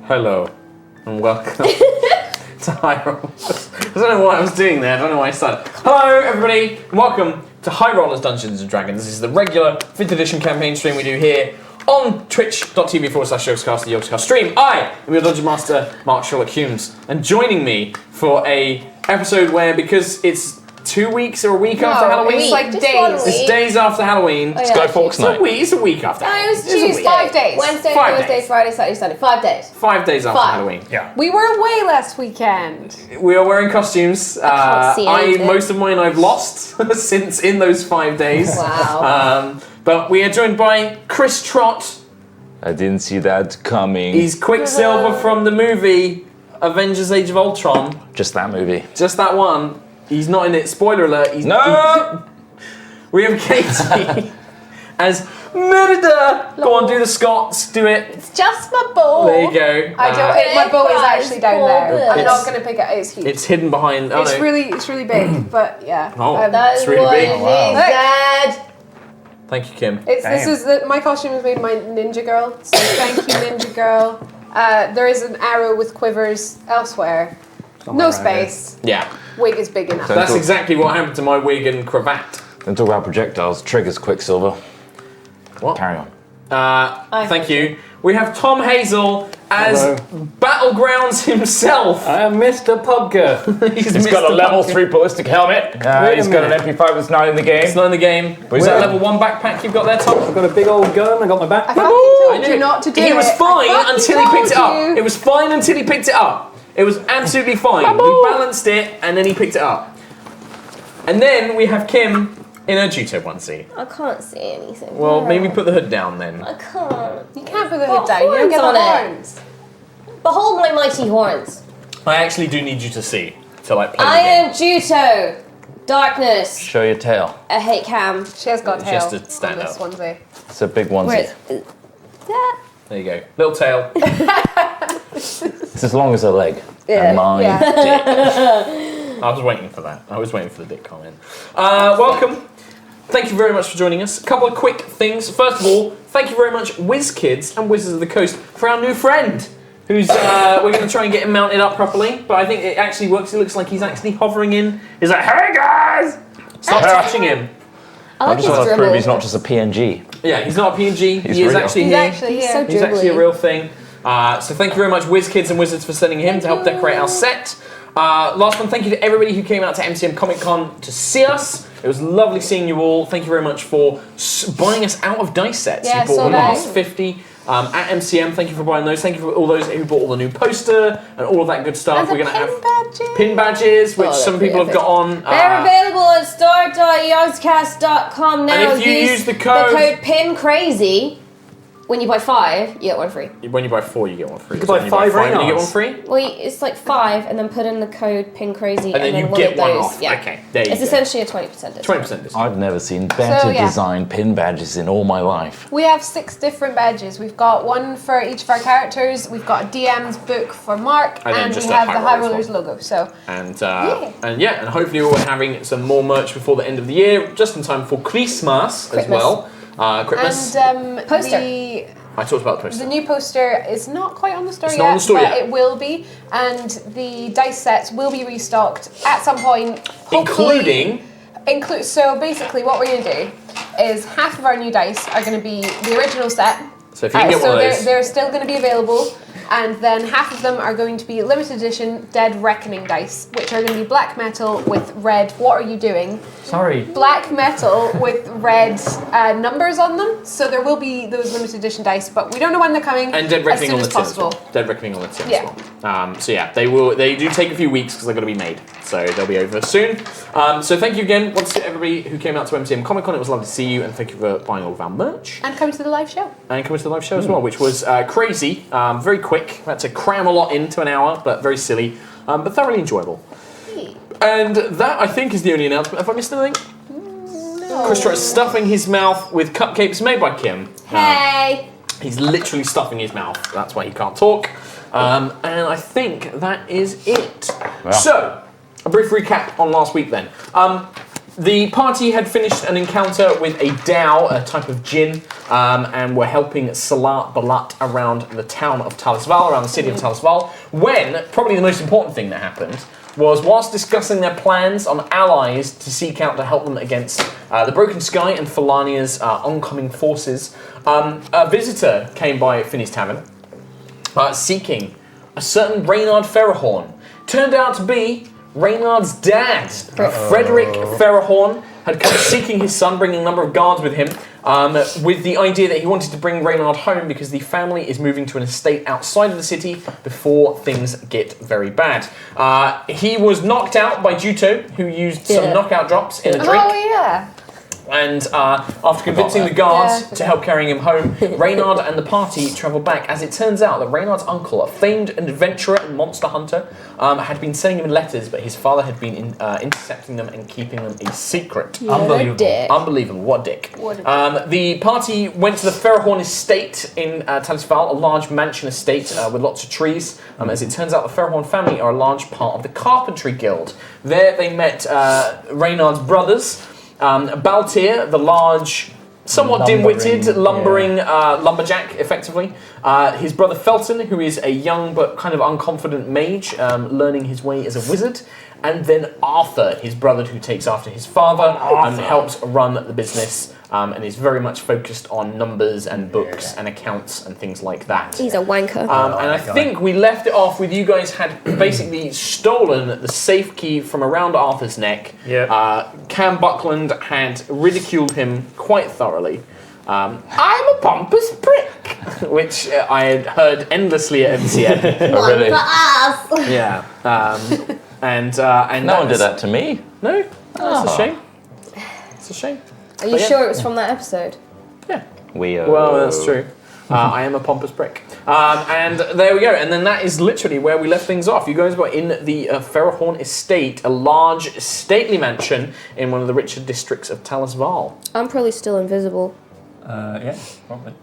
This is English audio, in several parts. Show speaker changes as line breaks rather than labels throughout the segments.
Hello, and welcome to HighRollers. I don't know what I was doing there, I don't know why I started. Hello, everybody, and welcome to HighRollers Dungeons & Dragons. This is the regular 5th edition campaign stream we do here on twitch.tv/Yogscast, the Yogscast stream. I am your Dungeon Master, Mark Sherlock Humes, and joining me for a episode where, because it's 2 weeks or a week after Halloween.
It's like days.
It's days after Halloween.
It's Guy Fawkes night.
It's a week after Halloween.
No, it was
It's a
Tuesday.
week.
5 days.
Wednesday,
5
Thursday,
days.
Friday, Saturday, Sunday. 5 days.
5 days after Halloween.
Yeah.
We were away last weekend.
We are wearing costumes.
can't see anything.
Most of mine I've lost since in those 5 days.
Wow.
But we are joined by Chris Trott.
I didn't see that coming.
He's Quicksilver from the movie Avengers: Age of Ultron.
Just that movie.
Just that one. He's not in it. Spoiler alert.
No!
We have Katie as Merida. Go on, do the Scots. Do it.
It's just my boat.
There you go.
I don't. My boat is actually down there. I'm
It's-
not going to pick it. It's huge.
It's hidden behind. Oh,
It's
no.
really big. But yeah.
Oh.
That is
It's really
what
big.
it is,
Wow.
Dad.
Thank you, Kim.
This
Damn.
is my costume is made by Ninja Girl. So thank you, Ninja Girl. There is an arrow with quivers elsewhere. No space.
Yeah.
Wig is big enough.
That's exactly what happened to my wig and cravat.
Don't talk about projectiles. Triggers Quicksilver.
What?
Carry on.
Thank you. We have Tom Hazel as
Hello.
Battlegrounds himself.
I am Mr. Pubker.
He's got a level 3 ballistic helmet.
Wait a
He's got an
minute.
MP5 that's not in the game.
It's not in the game. Is that level 1 backpack you've got there, Tom?
I've got a big old gun. I got my
I
backpack.
fucking
I
told
knew
you not to do it.
He was fine
I fucking
until he picked it
told
up.
you.
It was fine until he picked it up. It was absolutely fine. We balanced it and then he picked it up. And then we have Kim in her Juto onesie.
I can't see anything.
Well,
No.
maybe put the hood down then.
I can't.
You can't put the
Got
hood down. You don't
horns
get
on
the
it.
horns.
Behold my mighty horns.
I actually do need you to see to like play the
I
game.
am Juto. Darkness.
Show your tail.
I hate cam.
She has got
She
tail
has to stand
on this
up.
onesie.
It's a big onesie.
Where is that?
There you go. Little tail.
It's as long as a leg.
Yeah,
And mine.
yeah.
I was waiting for that. I was waiting for the dick comment. Welcome. Thank you very much for joining us. A couple of quick things. First of all, thank you very much, WizKids and Wizards of the Coast, for our new friend. Who's we're going to try and get him mounted up properly, but I think it actually works. It looks like he's actually hovering in. He's like, "Hey guys!" Stop touching him.
I
I
like
just
his
want to prove
dribble.
he's not just a PNG.
Yeah, he's not a PNG.
He's
He is
real.
actually
He's
here.
actually
He's
here.
so
He's actually a
dribbly.
real thing. So thank you very much, WizKids and Wizards, for sending him to help decorate our set. Last one, thank you to everybody who came out to MCM Comic Con to see us. It was lovely seeing you all. Thank you very much for buying us out of dice sets.
Yeah,
You bought
so
the last
nice.
50 at MCM. Thank you for buying those. Thank you for all those who bought all the new poster and all of that good stuff.
And the
We're going to
pin
have
badges.
pin badges, which
Oh,
some
they're
people have got on.
They're available at store.yogscast.com now.
And if you use the code-
PINCRAZY, when you buy 5, you get 1 free.
When you buy 4, you get one free.
You
So
buy
when
5
you get
Reynolds.
one free?
Well, it's like 5, and then put in the code PINCRAZY,
And then you
one
get
of
one
those.
off.
Yeah.
Okay, there you
It's
go.
essentially a 20% discount.
20% discount.
I've never seen better
yeah.
designed pin badges in all my life.
We have 6 different badges. We've got one for each of our characters. We've got a DM's book for Mark,
And then
and
just
we
a
have the
HighRollers
HighRollers logo. So
And and hopefully we're having some more merch before the end of the year, just in time for Christmas as well. Christmas.
and
Poster.
I talked about the
The
poster.
new poster is not quite on the store
It's
yet,
not on the store
but
yet.
it will be. And the dice sets will be restocked at some point, hopefully.
Including
So basically, what we're going to do is half of our new dice are going to be the original set.
So if you can get
so
one of those.
they're still going to be available, and then half of them are going to be limited edition Dead Reckoning dice, which are going to be black metal with red. What are you doing?
Sorry.
Black metal with red numbers on them. So there will be those limited edition dice, but we don't know when they're coming.
And Dead
as
Reckoning
soon
on the
as
tin as
possible.
well. Dead Reckoning on the tin
Yeah.
as well. So yeah, they do take a few weeks because they've got to be made. So they'll be over soon. So thank you again once to everybody who came out to MCM Comic Con. It was lovely to see you, and thank you for buying all of our merch.
And coming to the live show.
And coming to the live show as well, which was crazy, very quick. We had to cram a lot into an hour, but very silly, but thoroughly enjoyable. And that, I think, is the only announcement. Have I missed anything?
No.
Chris Trott is stuffing his mouth with cupcakes made by Kim.
Hey!
He's literally stuffing his mouth. That's why he can't talk. And I think that is it.
Yeah.
So, a brief recap on last week then. The party had finished an encounter with a dhow, a type of djinn, and were helping Salat Balat around the town of Talisval, around the city of Talisval, when probably the most important thing that happened was whilst discussing their plans on allies to seek out to help them against the Broken Sky and Falania's oncoming forces, a visitor came by Finney's Tavern seeking a certain Reynard Ferehorn. Turned out to be Reynard's dad, Frederick Ferehorn, had come seeking his son, bringing a number of guards with him, with the idea that he wanted to bring Reynard home because the family is moving to an estate outside of the city before things get very bad. He was knocked out by Juto, who used some knockout drops in a drink.
Oh, yeah.
And after convincing the guards to help carrying him home, Reynard and the party travelled back. As it turns out that Reynard's uncle, a famed adventurer and monster hunter, had been sending him letters, but his father had been intercepting them and keeping them a secret.
Unbelievable.
Dick.
Unbelievable, what a dick.
What a dick.
The party went to the Ferehorn estate in Talisval, a large mansion estate with lots of trees. As it turns out, the Ferehorn family are a large part of the Carpentry Guild. There they met Reynard's brothers, Baltier, the large, somewhat dim-witted, lumbering lumberjack, effectively. His brother Felton, who is a young but kind of unconfident mage, learning his way as a wizard. And then Arthur, his brother who takes after his father and helps run the business and is very much focused on numbers and books and accounts and things like that.
He's a wanker.
And I think we left it off with you guys had basically stolen the safe key from around Arthur's neck.
Yep.
Cam Buckland had ridiculed him quite thoroughly. I'm a pompous prick, which I had heard endlessly at MCN.
Oh, really?
For us.
Yeah. And
No one did that to me.
No, that's a shame. It's a shame.
Are you sure it was from that episode?
Yeah.
Well,
that's true. I am a pompous prick. And there we go. And then that is literally where we left things off. You guys were in the Ferehorn estate, a large, stately mansion in one of the richer districts of Talisval.
I'm probably still invisible.
Yeah, probably.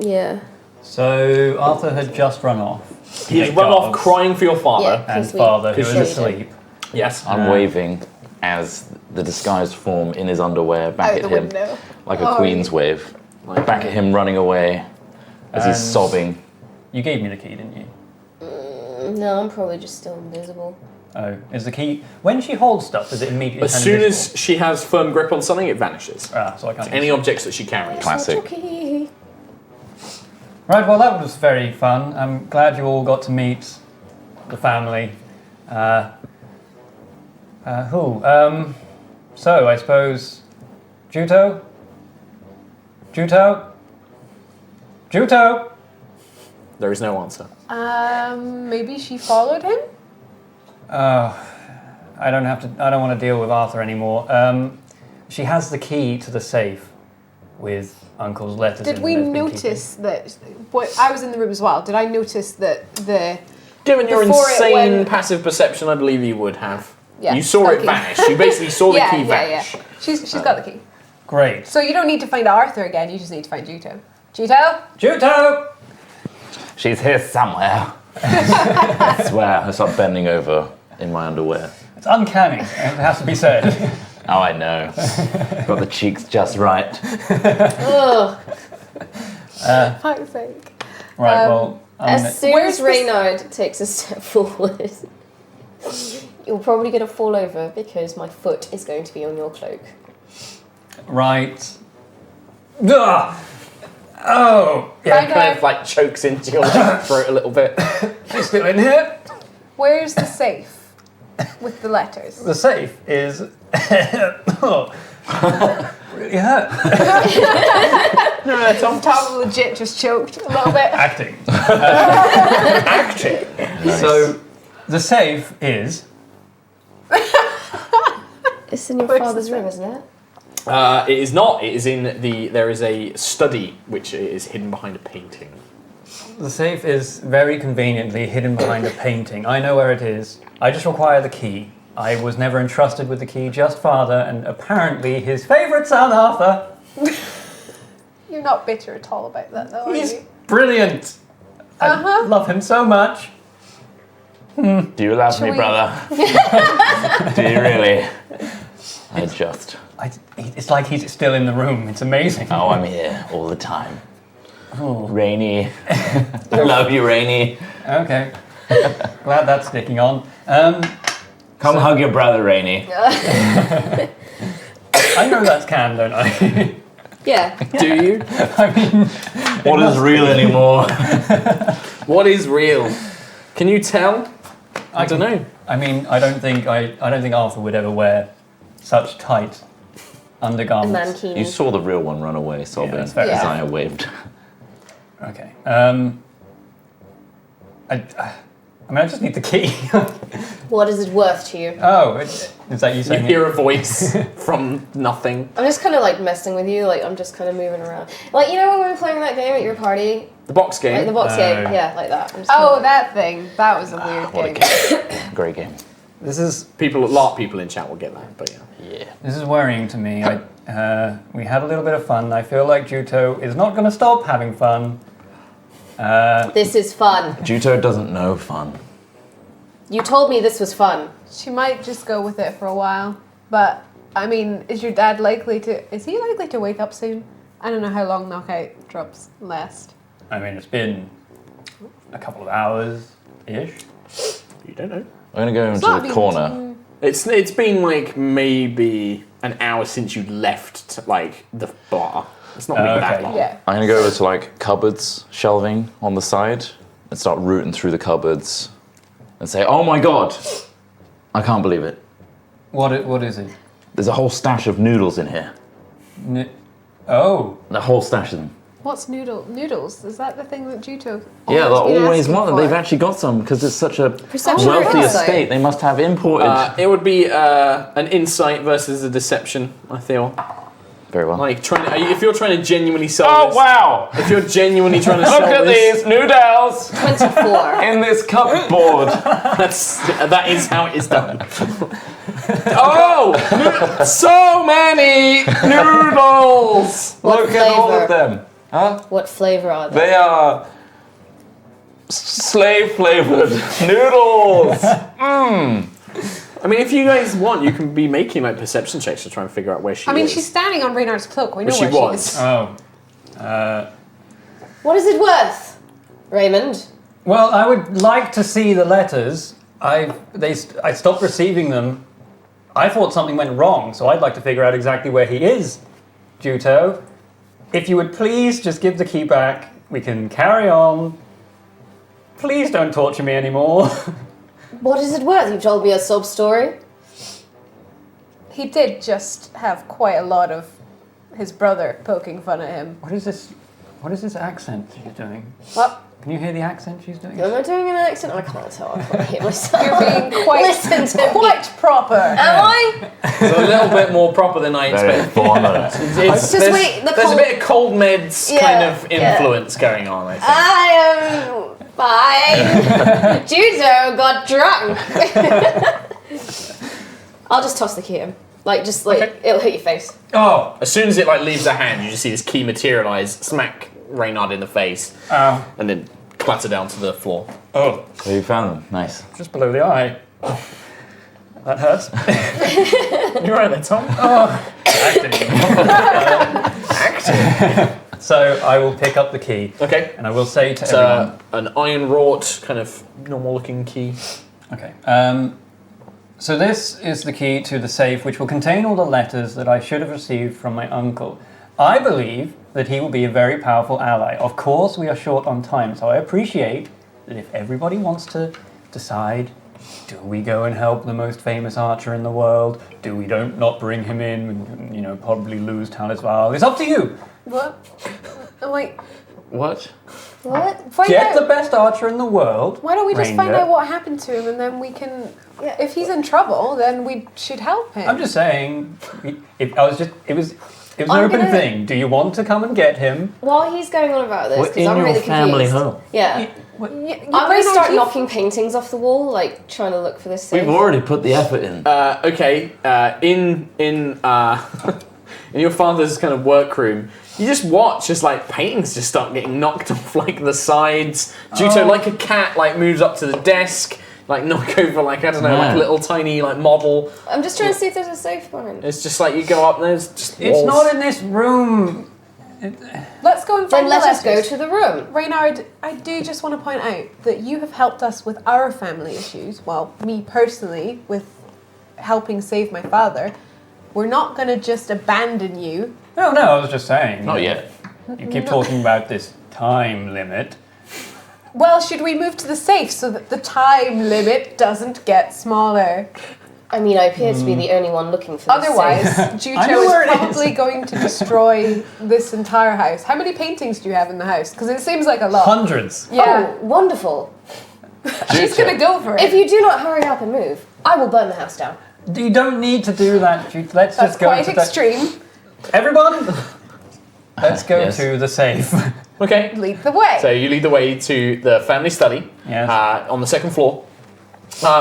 Yeah.
So Arthur had just run off.
He has run off crying for your father.
Yeah.
And father, who was
Because
asleep.
Yes.
I'm waving as the disguised form in his underwear back
Out
at
the
him,
window.
like a queen's wave. Back at him running away as he's sobbing.
You gave me the key, didn't you?
No, I'm probably just still invisible.
Oh, is the key... When she holds stuff, does it immediately
As
turn
soon
invisible?
as she has firm grip on something, it vanishes.
So I can't
Any
use it.
objects that she carries.
Classic.
Okay.
Right, well that was very fun. I'm glad you all got to meet the family. So I suppose... Juto?
There is no answer.
Maybe she followed him?
I don't want to deal with Arthur anymore. She has the key to the safe with Uncle's letters.
Did we notice that? I was in the room as well. Did I notice that the?
Given your
Before it
insane
went-
passive perception, I believe you would have.
Yeah,
You saw it
okay.
vanish. You basically saw the key vanish.
Yeah. She's got the key.
Great.
So you don't need to find Arthur again. You just need to find Juto. Juto.
Juto!
She's here somewhere. I swear. I start bending over in my underwear.
It's uncanny, it has to be said.
Oh, I know. Got the cheeks just right.
Ugh.
Fuck's sake.
Right, well...
As soon
Where's
as Reynard takes a step forward, you're probably going to fall over because my foot is going to be on your cloak.
Right. Ugh! Oh!
Yeah,
Find
kind
out.
of like chokes into your throat a little bit.
She's still in here.
Where's the safe with the letters?
The safe is... oh. Really hurt.
Tom legit just choked a little bit.
Acting.
Acting.
So, the safe is...
It's in your
Where's
father's
the
room, isn't it?
It is not. It is in the. There is a study which is hidden behind a painting.
The safe is very conveniently hidden behind a painting. I know where it is. I just require the key. I was never entrusted with the key, just father, and apparently his favourite son, Arthur.
You're not bitter at all about that, though, are
He's
you?
brilliant. I love him so much.
Do you love
Shall
me,
we-
brother? Do you really? I adjust.
It's like he's still in the room. It's amazing.
Oh, I'm here all the time. Rainy. I love you, Rainy.
Okay. Glad that's sticking on.
Come hug your brother, Rainy.
I know that's canon, don't I?
Yeah.
Do you?
I mean,
What is real anymore?
What is real? Can you tell? I don't know.
I mean, I don't think Arthur would ever wear such tight undergarments.
Mankini.
You saw the real one run away, Sobin,
that's fair.
as
Yeah.
I waved.
Okay. I just need the key.
What is it worth to you?
Oh, is that you
You
saying?
hear a voice from nothing.
I'm just kind of like messing with you. Like I'm just kind of moving around. Like you know when we were playing that game at your party,
The box
like the
game.
box game.
Oh.
Yeah, like that. I'm just
Oh,
kinda-
that thing. That was a weird
What a
game.
game. Great game.
This is
A lot of people in chat will get that, but yeah.
Yeah.
This is worrying to me. We had a little bit of fun. I feel like Juto is not going to stop having fun.
This is fun.
Juto doesn't know fun.
You told me this was fun.
She might just go with it for a while. But, I mean, is your dad likely to... Is he likely to wake up soon? I don't know how long knockout drops last.
I mean, it's been a couple of hours-ish.
You don't know.
I'm going to go
It's
into
not
the
been
corner.
too-
It's been like maybe an hour since you left like the bar. It's not been that
Okay.
long.
Yeah.
I'm going to go over to like cupboards shelving on the side and start rooting through the cupboards and say, oh my god, I can't believe it.
What is it?
There's a whole stash of noodles in here.
Oh.
The whole stash of them.
What's noodles? Is that the thing that Juto...
Yeah, they're
been
always
asking
want them.
for?
They've actually got some because it's such a
Perception
wealthy
or insight?
estate. They must have imported.
It would be an insight versus a deception, I feel.
Very well.
Like if you're trying to genuinely sell
Oh
this,
wow!
if you're genuinely trying to
Look
sell
at
this,
these noodles
24.
in this cupboard.
that is how it is done. So many noodles.
What
Look at all
flavor?
of them. Huh?
What flavor are they?
They are slave flavored noodles.
I mean, if you guys want, you can be making like perception checks to try and figure out where she is.
I mean, she's standing on Reynard's cloak. We know
But she
where
was.
she is.
Oh.
What is it worth, Raymond?
Well, I would like to see the letters. I stopped receiving them. I thought something went wrong, so I'd like to figure out exactly where he is, Juto. If you would please just give the key back, we can carry on. Please don't torture me anymore.
What is it worth? You told me a sob story.
He did just have quite a lot of his brother poking fun at him.
What is this accent she's doing?
Well,
Can you hear the accent she's doing?
Am I doing an accent? I can't tell. I can't hear myself.
you're being quite,
Listen to me.
quite proper.
Am I?
It's a little bit more proper than I
Very
expected.
formal.
Just
there's,
wait, the
there's a
cold-
bit of cold meds
Yeah,
kind of
yeah.
influence going on, I think.
I am fine. Judo got drunk. I'll just toss the key at him.
Okay.
It'll hit your face.
Oh!
As soon as it like leaves her hand, you just see this key materialize, smack Reynard in the face,
Ow.
and then clatter down to the floor.
Oh.
So you found them. Nice.
Just below the eye. That hurts.
You're right there, Tom.
Acting. So I will pick up the key,
Okay.
and I will say to
It's
everyone...
an iron wrought, kind of normal-looking key.
Okay. So this is the key to the safe, which will contain all the letters that I should have received from my uncle. I believe that he will be a very powerful ally. Of course, we are short on time, so I appreciate that if everybody wants to decide, do we go and help the most famous archer in the world? Do we don't not bring him in and, probably lose Talisval? It's up to you.
What? I'm like,
What?
What?
find
Get
out.
the best archer in the world.
Why don't we just find
Ranger.
out what happened to him and then we can...
Yeah.
If he's in trouble, then we should help him.
I'm just saying, it was an
I'm
open
gonna-
thing. Do you want to come and get him?
While he's going on about this,
We're
because
in
I'm
your
really
family
confused.
home.
Yeah. I'm going to start knocking paintings off the wall, like trying to look for this safe.
We've already put the effort in.
Okay. In in your father's kind of workroom, you just watch as like paintings just start getting knocked off like the sides. Juto, like a cat, like moves up to the desk, like knock over like I don't know, like a little tiny like model.
I'm just trying to see if there's a safe behind.
It's just like you go up, there's just
It's
walls.
not in this room.
Let's go and
Then
find
let
the
us go
letters.
to the room.
Reynard, I do just want to point out that you have helped us with our family issues. Well, me personally, with helping save my father. We're not going to just abandon you.
No, I was just saying.
Not yet.
You keep talking about this time limit.
Well, should we move to the safe so that the time limit doesn't get smaller?
I mean, I appear to be the only one looking for this
Otherwise,
safe.
I
Jucho
know
is
where it is.
probably going to destroy this entire house. How many paintings do you have in the house? Because it seems like a lot.
Hundreds.
Yeah,
Oh, wonderful.
she's going to go for it.
If you do not hurry up and move, I will burn the house down.
You don't need to do that. Let's
That's
just go
quite
to
extreme.
Everyone, let's go
Yes.
to the safe.
Okay.
Lead the way.
So you lead the way to the family study
Yes.
on the second floor.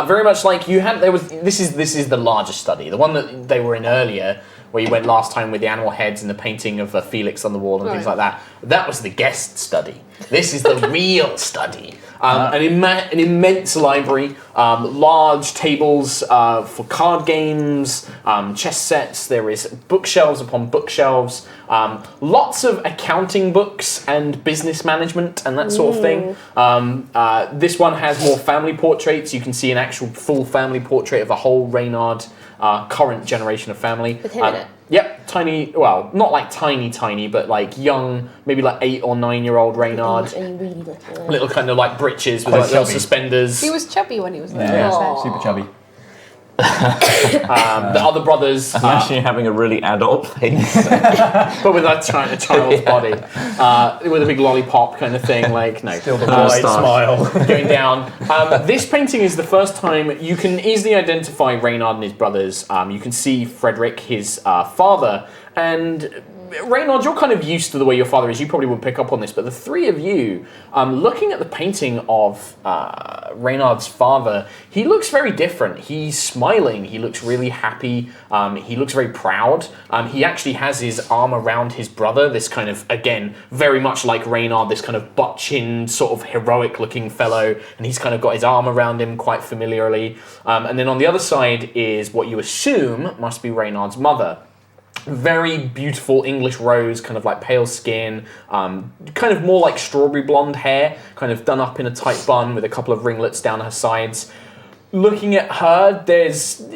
Very much like you had. This is the largest study, the one that they were in earlier, where you went last time with the animal heads and the painting of Felix on the wall and things like that. That was the guest study. This is the real study. An immense library, large tables for card games, chess sets. There is bookshelves upon bookshelves, lots of accounting books and business management and that sort of thing. This one has more family portraits. You can see an actual full family portrait of a whole Reynard current generation of family.
With him in it?
Yep, tiny, well, not like tiny, but like young, maybe like 8 or 9 year old Reynard.
Are you really little?
Little kind of like breeches with
Quite
like little
chubby.
suspenders.
He was chubby when he was there.
Yeah,
Aw.
super chubby.
The other brothers,
Imagine having a really adult face.
but with a child's body, with a big lollipop kind of thing. Like no,
Still the wide
moustache.
smile.
going down. This painting is the first time you can easily identify Reynard and his brothers. You can see Frederick, his father, and Reynard, you're kind of used to the way your father is. You probably would pick up on this, but the three of you, looking at the painting of Reynard's father, he looks very different. He's smiling. He looks really happy. He looks very proud. He actually has his arm around his brother, this kind of, again, very much like Reynard, this kind of butt-chinned, sort of heroic-looking fellow, and he's kind of got his arm around him quite familiarly. And then on the other side is what you assume must be Reynard's mother. Very beautiful English rose, kind of like pale skin, kind of more like strawberry blonde hair, kind of done up in a tight bun with a couple of ringlets down her sides. Looking at her,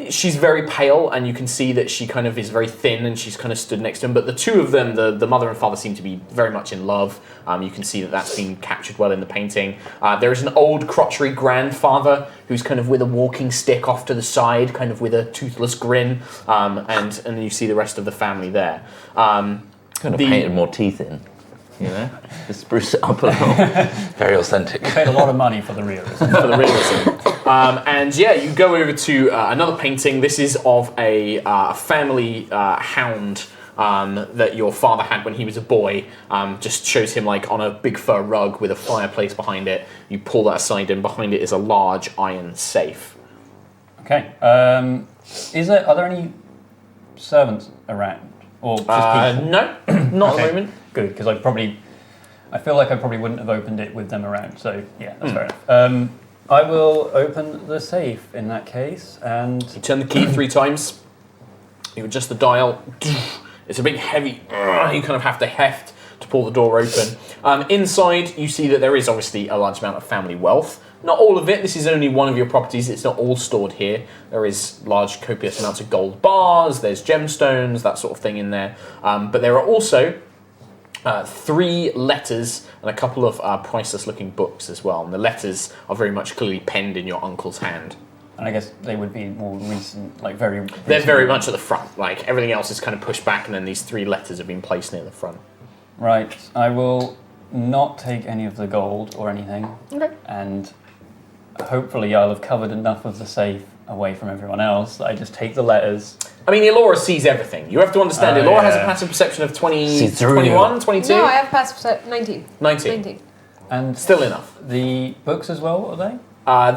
she's very pale, and you can see that she kind of is very thin, and she's kind of stood next to him. But the two of them, the mother and father, seem to be very much in love. You can see that that's been captured well in the painting. There is an old crotchery grandfather who's kind of with a walking stick off to the side, kind of with a toothless grin, and then you see the rest of the family there.
Could have painted more teeth in, you know? Just spruce it up a little. Very authentic.
Paid a lot of money for the realism.
For the realism. And yeah, you go over to another painting. This is of a family hound that your father had when he was a boy. Just shows him like on a big fur rug with a fireplace behind it. You pull that aside, and behind it is a large iron safe.
Okay. Are there any servants around? Or just people?
No, not at the moment.
Good, because I feel like I probably wouldn't have opened it with them around. So yeah, that's fair enough. I will open the safe in that case, and
You turn the key 3 times. You adjust the dial. It's a big heavy. You kind of have to heft to pull the door open. Inside, you see that there is obviously a large amount of family wealth. Not all of it. This is only one of your properties. It's not all stored here. There is large, copious amounts of gold bars. There's gemstones, that sort of thing in there. But there are also 3 letters and a couple of priceless-looking books as well. And the letters are very much clearly penned in your uncle's hand.
I guess they would be more recent, like very recent.
They're very much at the front. Like everything else is kind of pushed back, and then these 3 letters have been placed near the front.
Right. I will not take any of the gold or anything.
Okay.
And hopefully I'll have covered enough of the safe away from everyone else that I just take the letters.
I mean, Elora sees everything. You have to understand,
Oh,
Elora has a
yeah.
passive perception of 20,
See through
21, 22?
No, I have passive 19.
19.
19.
And
Still enough.
the books as well, are they?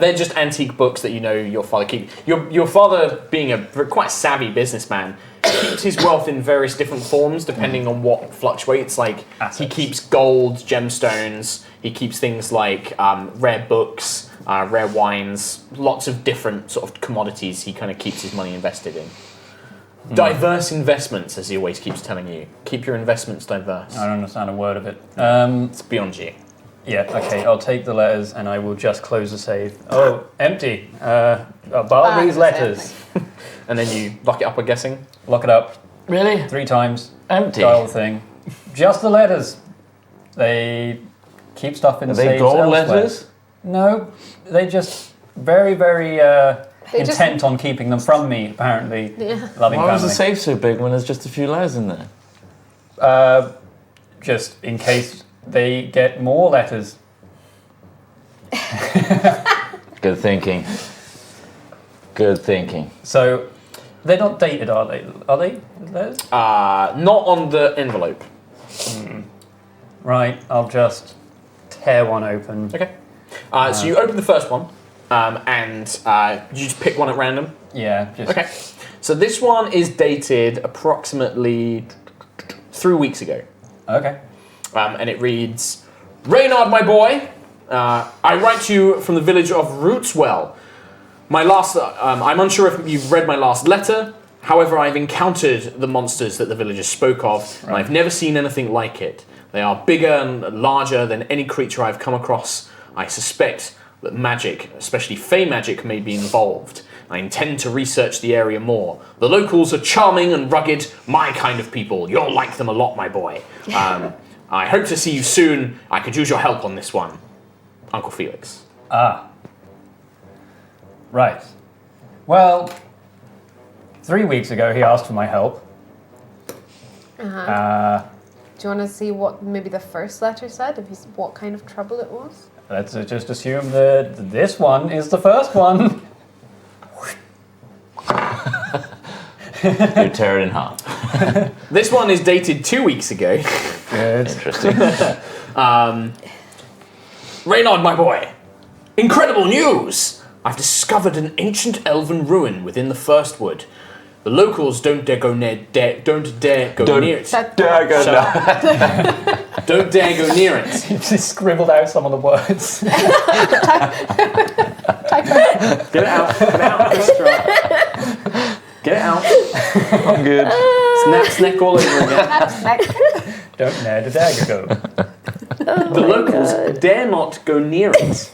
They're just antique books that you know your father keeps. Your father, being a quite savvy businessman, keeps his wealth in various different forms depending on what fluctuates. Like, he
Assets.
keeps gold, gemstones, he keeps things like rare books, rare wines, lots of different sort of commodities he kind of keeps his money invested in. Diverse investments, as he always keeps telling you. Keep your investments diverse.
I don't understand a word of it.
It's beyond you.
Yeah, okay, I'll take the letters and I will just close the save. Oh, empty. Bar these letters.
And then you lock it up, I'm guessing.
Lock it up
Really?
3 times.
Empty.
Dial the thing. Just the letters. They keep stuff in
Are
the
they
saves
gold
elsewhere.
letters?
No, they just very, very
They just-
intent on keeping them from me, apparently.
Yeah.
Loving
Why was the
family.
safe so big when there's just a few letters in there?
Just in case they get more letters.
Good thinking. Good thinking.
So, they're not dated, are they? Are they? Letters?
Not on the envelope.
Right, I'll just tear one open.
Okay. So you open the first one, and you just pick one at random.
Yeah, just...
Okay. So this one is dated approximately 3 weeks ago.
Okay.
And it reads, Reynard, my boy, I write to you from the village of Rootswell. My last, I'm unsure if you've read my last letter. However, I've encountered the monsters that the villagers spoke of, and I've never seen anything like it. They are bigger and larger than any creature I've come across. I suspect that magic, especially fey magic, may be involved. I intend to research the area more. The locals are charming and rugged, my kind of people. You'll like them a lot, my boy. I hope to see you soon. I could use your help on this one. Uncle Felix.
Right. Well, 3 weeks ago he asked for my help.
Do you want to see what maybe the first letter said? What kind of trouble it was?
Let's just assume that this one is the first one.
You tear it in half.
This one is dated 2 weeks ago.
Good.
Interesting.
Reynard, my boy, incredible news! I've discovered an ancient elven ruin within the First Wood. The locals don't dare go near it. Don't dare go near it.
That-
Don't dare go near it.
He just scribbled out some of the words.
Get it out. Get it out. Get it out.
I'm good.
Snap's neck all over again.
Don't dare to dagger go.
The locals dare not go near it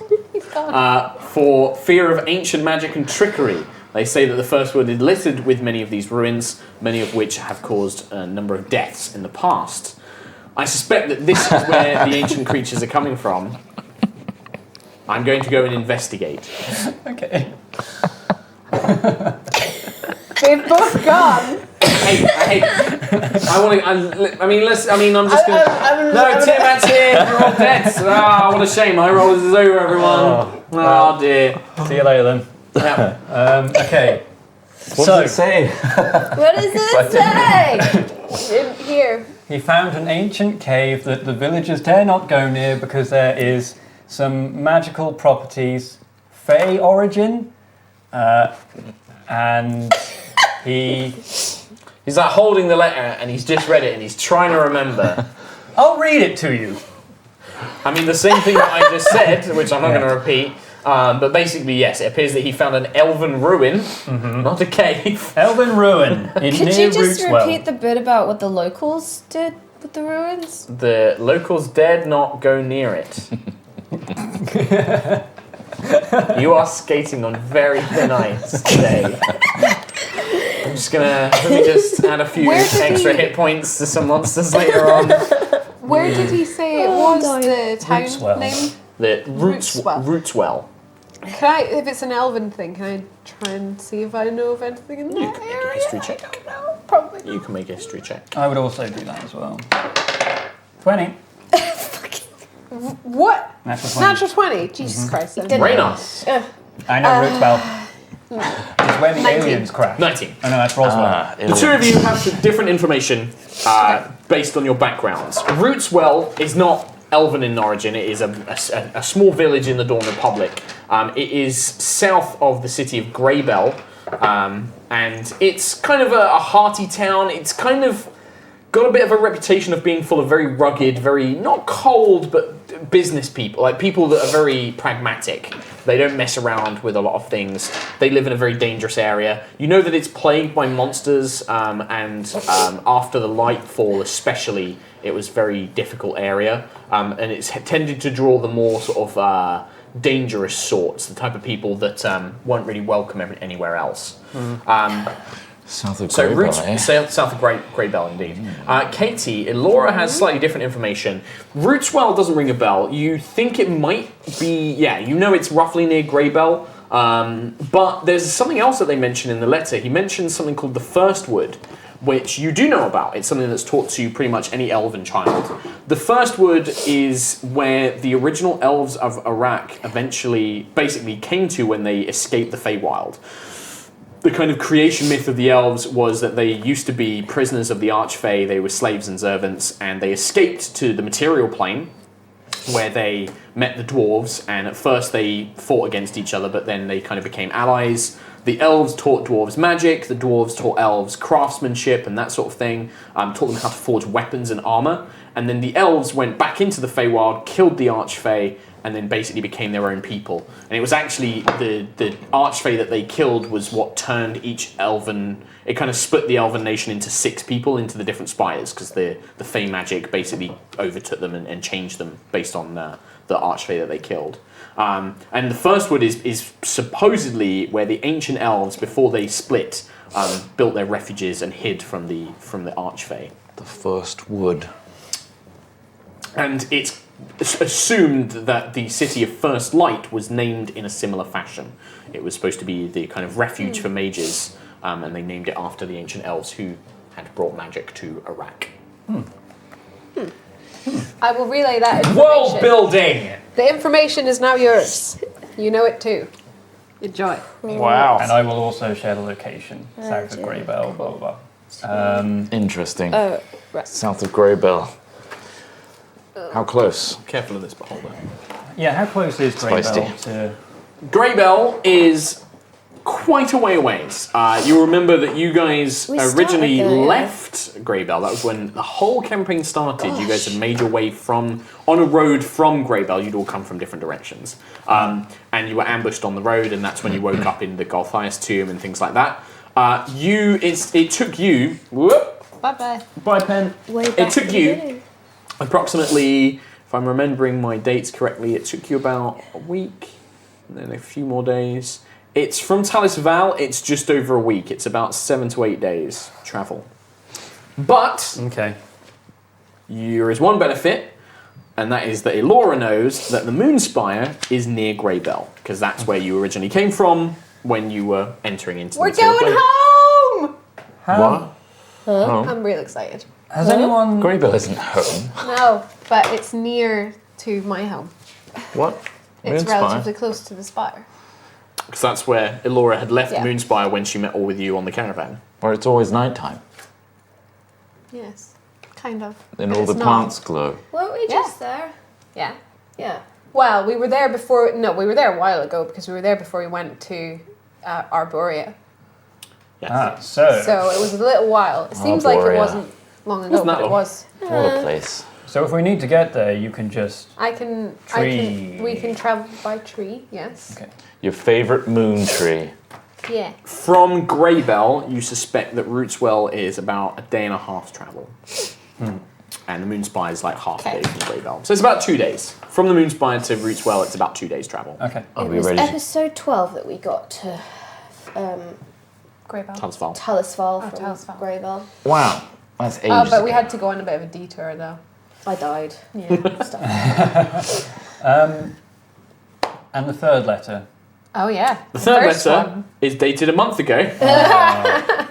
for fear of ancient magic and trickery. They say that the First Wood is littered with many of these ruins, many of which have caused a number of deaths in the past. I suspect that this is where the ancient creatures are coming from. I'm going to go and investigate.
Okay.
They've both gone.
Hey, I'm just gonna... No, Tiamat's here, you're all dead. Ah, what a shame, HighRollers is over, everyone. Oh dear.
See you later then.
Yeah.
Okay.
What does it say?
What does this say?
In here.
He found an ancient cave that the villagers dare not go near because there is some magical properties, fey origin, and
He's like holding the letter and he's just read it and he's trying to remember.
I'll read it to you.
I mean, the same thing that I just said, which I'm not going to repeat. But basically, yes, it appears that he found an elven ruin, not a cave.
Elven ruin in
Could
near
you just
Rootswell.
repeat the bit about what the locals did with the ruins?
The locals dared not go near it. You are skating on very thin ice today. I'm just gonna let me just add a few
Where did
extra
he-
hit points to some monsters later on.
Where did he say it
Oh,
was the town
Rootswell.
name?
The
Rootswell.
Rootswell.
Can I, if it's an elven thing, can I try and see if I know of anything in
You
that
can make a
area?
history check.
No, probably.
You can make a history check.
I would also do that as well. 20.
What?
Natural 20.
Natural 20. Jesus Christ. then.
Raynard.
I know Rootswell. It's where the
19.
aliens crash.
19.
Oh no, that's Roswell.
The two of you have some different information based on your backgrounds. Rootswell is not elven in origin. It is a small village in the Dawn Republic. It is south of the city of Greybell, and it's kind of a hearty town. It's kind of got a bit of a reputation of being full of very rugged, very, not cold, but business people, like people that are very pragmatic. They don't mess around with a lot of things. They live in a very dangerous area. You know that it's plagued by monsters, and after the Lightfall especially, it was a very difficult area, and it's tended to draw the more sort of dangerous sorts, the type of people that weren't really welcome anywhere else.
South of
So
Greybell, eh?
south of Greybell, indeed. Katie, Laura has slightly different information. Rootswell doesn't ring a bell. You think it might be, you know it's roughly near Greybell, but there's something else that they mention in the letter. He mentions something called the First Wood, which you do know about. It's something that's taught to pretty much any elven child. The First Wood is where the original elves of Iraq basically came to when they escaped the Feywild. The kind of creation myth of the elves was that they used to be prisoners of the Archfey, they were slaves and servants, and they escaped to the material plane, where they met the dwarves, and at first they fought against each other, but then they kind of became allies. The elves taught dwarves magic, the dwarves taught elves craftsmanship and that sort of thing, taught them how to forge weapons and armor, and then the elves went back into the Feywild, killed the Archfey, and then basically became their own people. And it was actually the Archfey that they killed was what turned each elven... It kind of split the elven nation into 6 people, into the different spires, because the Fey magic basically overtook them and changed them based on the Archfey that they killed. And the First Wood is supposedly where the ancient elves, before they split, built their refuges and hid from the Archfey.
The First Wood.
And it's assumed that the city of First Light was named in a similar fashion. It was supposed to be the kind of refuge for mages, and they named it after the ancient elves who had brought magic to Iraq.
I will relay that information.
World building!
The information is now yours. You know it too. Enjoy.
Wow.
And I will also share the location. South of Greybell, blah, blah, blah.
Interesting.
Oh, right.
South of Greybell. How close?
Careful of this beholder.
Yeah, how close is
Feisty.
Greybell to...
Greybell is quite a way away. You remember that you guys
We started
originally
there, yeah.
left Greybell. That was when the whole campaign started. You guys had made your way on a road from Greybell. You'd all come from different directions. And you were ambushed on the road, and that's when you woke up in the Golthias tomb and things like that. It took you... Whoop,
Bye-bye.
bye, Pen.
Way
It
back
took
at the
you
beginning.
approximately, if I'm remembering my dates correctly, it took you about a week, and then a few more days. It's from Talis Val, it's just over a week. It's about 7 to 8 days travel. But
Okay.
there is one benefit, and that is that Elora knows that the Moonspire is near Greybell, because that's where you originally came from when you were entering into
We're
the material
going
plane.
home!
What? Oh.
I'm real excited.
Has anyone...
Greybell isn't home.
No, but it's near to my home.
What?
It's
Moonspire?
relatively close to the spire.
Because that's where Elora had left
Yeah.
Moonspire when she met all with you on the caravan.
Where it's always nighttime.
Yes, kind of.
Then
But
all
it's
the
not.
plants glow.
Weren't we just there?
Yeah.
Yeah.
Well, we were there before. No, we were there a while ago because we were there before we went to Arborea.
Yes.
Ah, so...
So it was a little while. It seems like it
Arborea.
wasn't long ago,
Wasn't that
but it
long.
was.
What a place.
So if we need to get there, you can just...
We can travel by tree. Yes.
Okay.
Your favourite moon tree.
Yeah.
From Greybell, you suspect that Rootswell is about a day and a half's travel. And the Moonspire is like half a
Okay.
day from Greybell. So it's about 2 days. From the Moonspire to Rootswell, it's about 2 days travel.
Okay.
Are
It
we
was
ready?
episode 12 that we got to
Greybell.
Talisval.
Talisval
Oh,
from
Talisval.
Greybell.
Wow. That's ages
Oh, but we
ago.
had to go on a bit of a detour though.
I died.
Yeah.
Stuff.
And the third letter.
Oh yeah.
The third
First
letter
one.
is dated a month ago.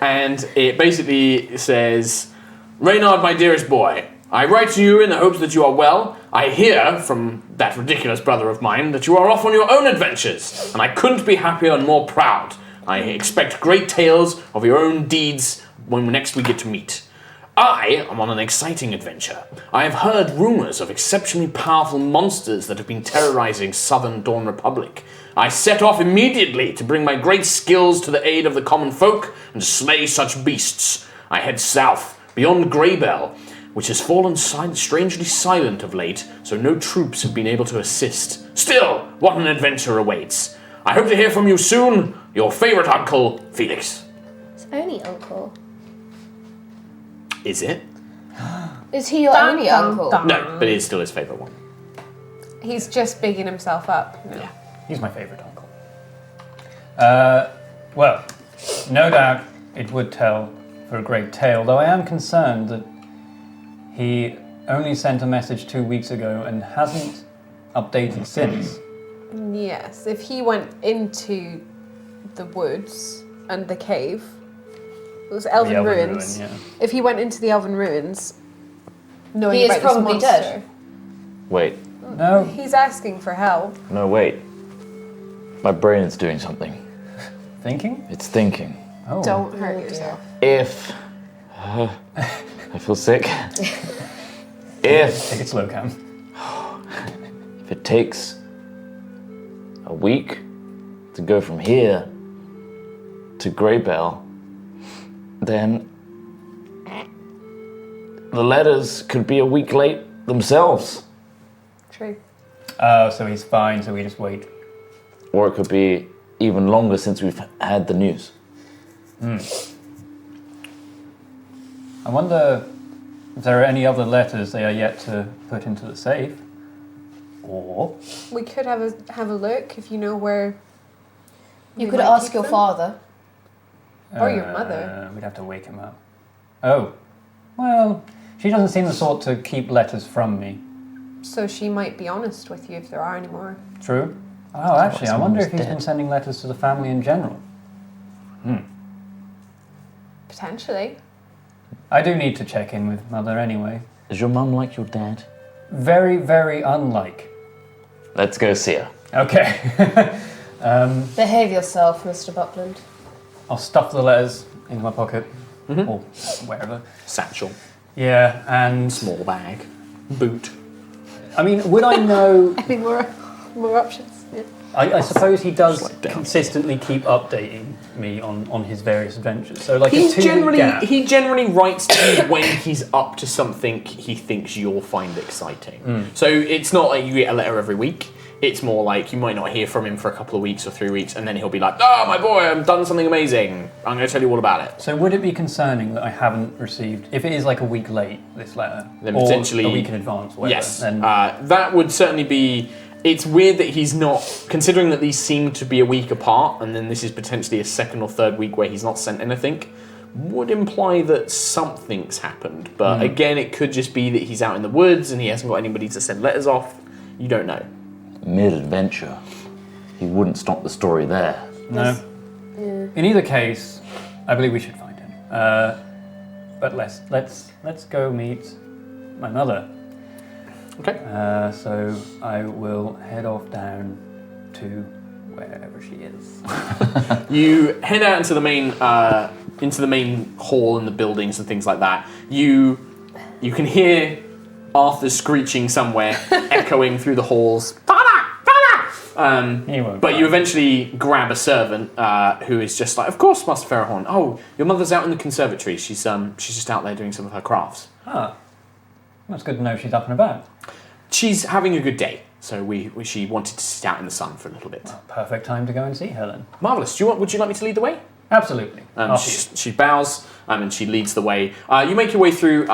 And it basically says, Reynard, my dearest boy, I write to you in the hopes that you are well. I hear from that ridiculous brother of mine that you are off on your own adventures, and I couldn't be happier and more proud. I expect great tales of your own deeds when next we get to meet. I am on an exciting adventure. I have heard rumors of exceptionally powerful monsters that have been terrorizing southern Dawn Republic. I set off immediately to bring my great skills to the aid of the common folk and slay such beasts. I head south, beyond Greybell, which has fallen strangely silent of late, so no troops have been able to assist. Still, what an adventure awaits. I hope to hear from you soon. Your favorite uncle, Felix.
It's only uncle.
Is it?
Is he your
Dun,
only
dun,
uncle?
dun.
No, but it is still his favorite one.
He's just bigging himself up. No.
Yeah.
He's my favourite uncle. Well, no doubt it would tell for a great tale, though I am concerned that he only sent a message 2 weeks ago and hasn't updated since.
Yes, if he went into the woods and the cave, those elven
The Elven
ruins.
Ruin, yeah.
If he went into the elven ruins, knowing
He is
about this
probably
monster,
dead.
Wait.
No,
he's asking for help.
No, wait. My brain is doing something.
thinking?
It's thinking.
Oh.
Don't hurt
Oh,
yourself.
If... I feel sick.
Take
If
it slow, Cam.
it takes a week to go from here to Greybell, then the letters could be a week late themselves.
True.
So he's fine, so we just wait.
Or it could be even longer since we've had the news.
I wonder if there are any other letters they are yet to put into the safe. Or
We could have a look if you know where.
You
we
could
might
ask
keep
your
them.
father.
Or your mother.
We'd have to wake him up. Oh, well, she doesn't seem the sort to keep letters from me.
So she might be honest with you if there are any more.
True? Oh, actually, I
someone
wonder
was
if he's
dead.
been sending letters to the family in general.
Potentially.
I do need to check in with Mother anyway.
Is your mum like your dad?
Very, very unlike.
Let's go see her.
Okay.
Behave yourself, Mr. Buckland.
I'll stuff the letters into my pocket. Or wherever.
Satchel,
Yeah, and...
small bag, boot.
I mean, would I know...
Any more options? Yeah.
I suppose he does
Slide down.
consistently keep updating me on his various adventures. So like
He
a 2 week gap.
generally writes to you when he's up to something he thinks you'll find exciting. So it's not like you get a letter every week. It's more like you might not hear from him for a couple of weeks or 3 weeks, and then he'll be like, "Oh, my boy, I've done something amazing. I'm going to tell you all about it."
So would it be concerning that I haven't received, if it is like a week late, this letter,
Then
or
potentially-
a week in advance, whatever,
Yes,
then
that would certainly be. It's weird that he's not, considering that these seem to be a week apart, and then this is potentially a second or third week where he's not sent anything, would imply that something's happened. But again, it could just be that he's out in the woods and he hasn't got anybody to send letters off. You don't know.
Mid-adventure. He wouldn't stop the story there.
no. In either case, I believe we should find him. But let's go meet my mother.
Okay.
So I will head off down to wherever she is.
You head out into the main hall and the buildings and things like that. You can hear Arthur screeching somewhere, echoing through the halls. Father!
He won't
But
find
you eventually grab a servant who is just like, "Of course, Master Ferehorn. Oh, your mother's out in the conservatory. She's just out there doing some of her crafts.
Ah, that's good to know she's up and about.
She's having a good day, so she wanted to sit out in the sun for a little bit.
Perfect time to go and see her then.
Marvelous. Would you like me to lead the way?"
Absolutely. After you.
She bows and she leads the way. You make your way through,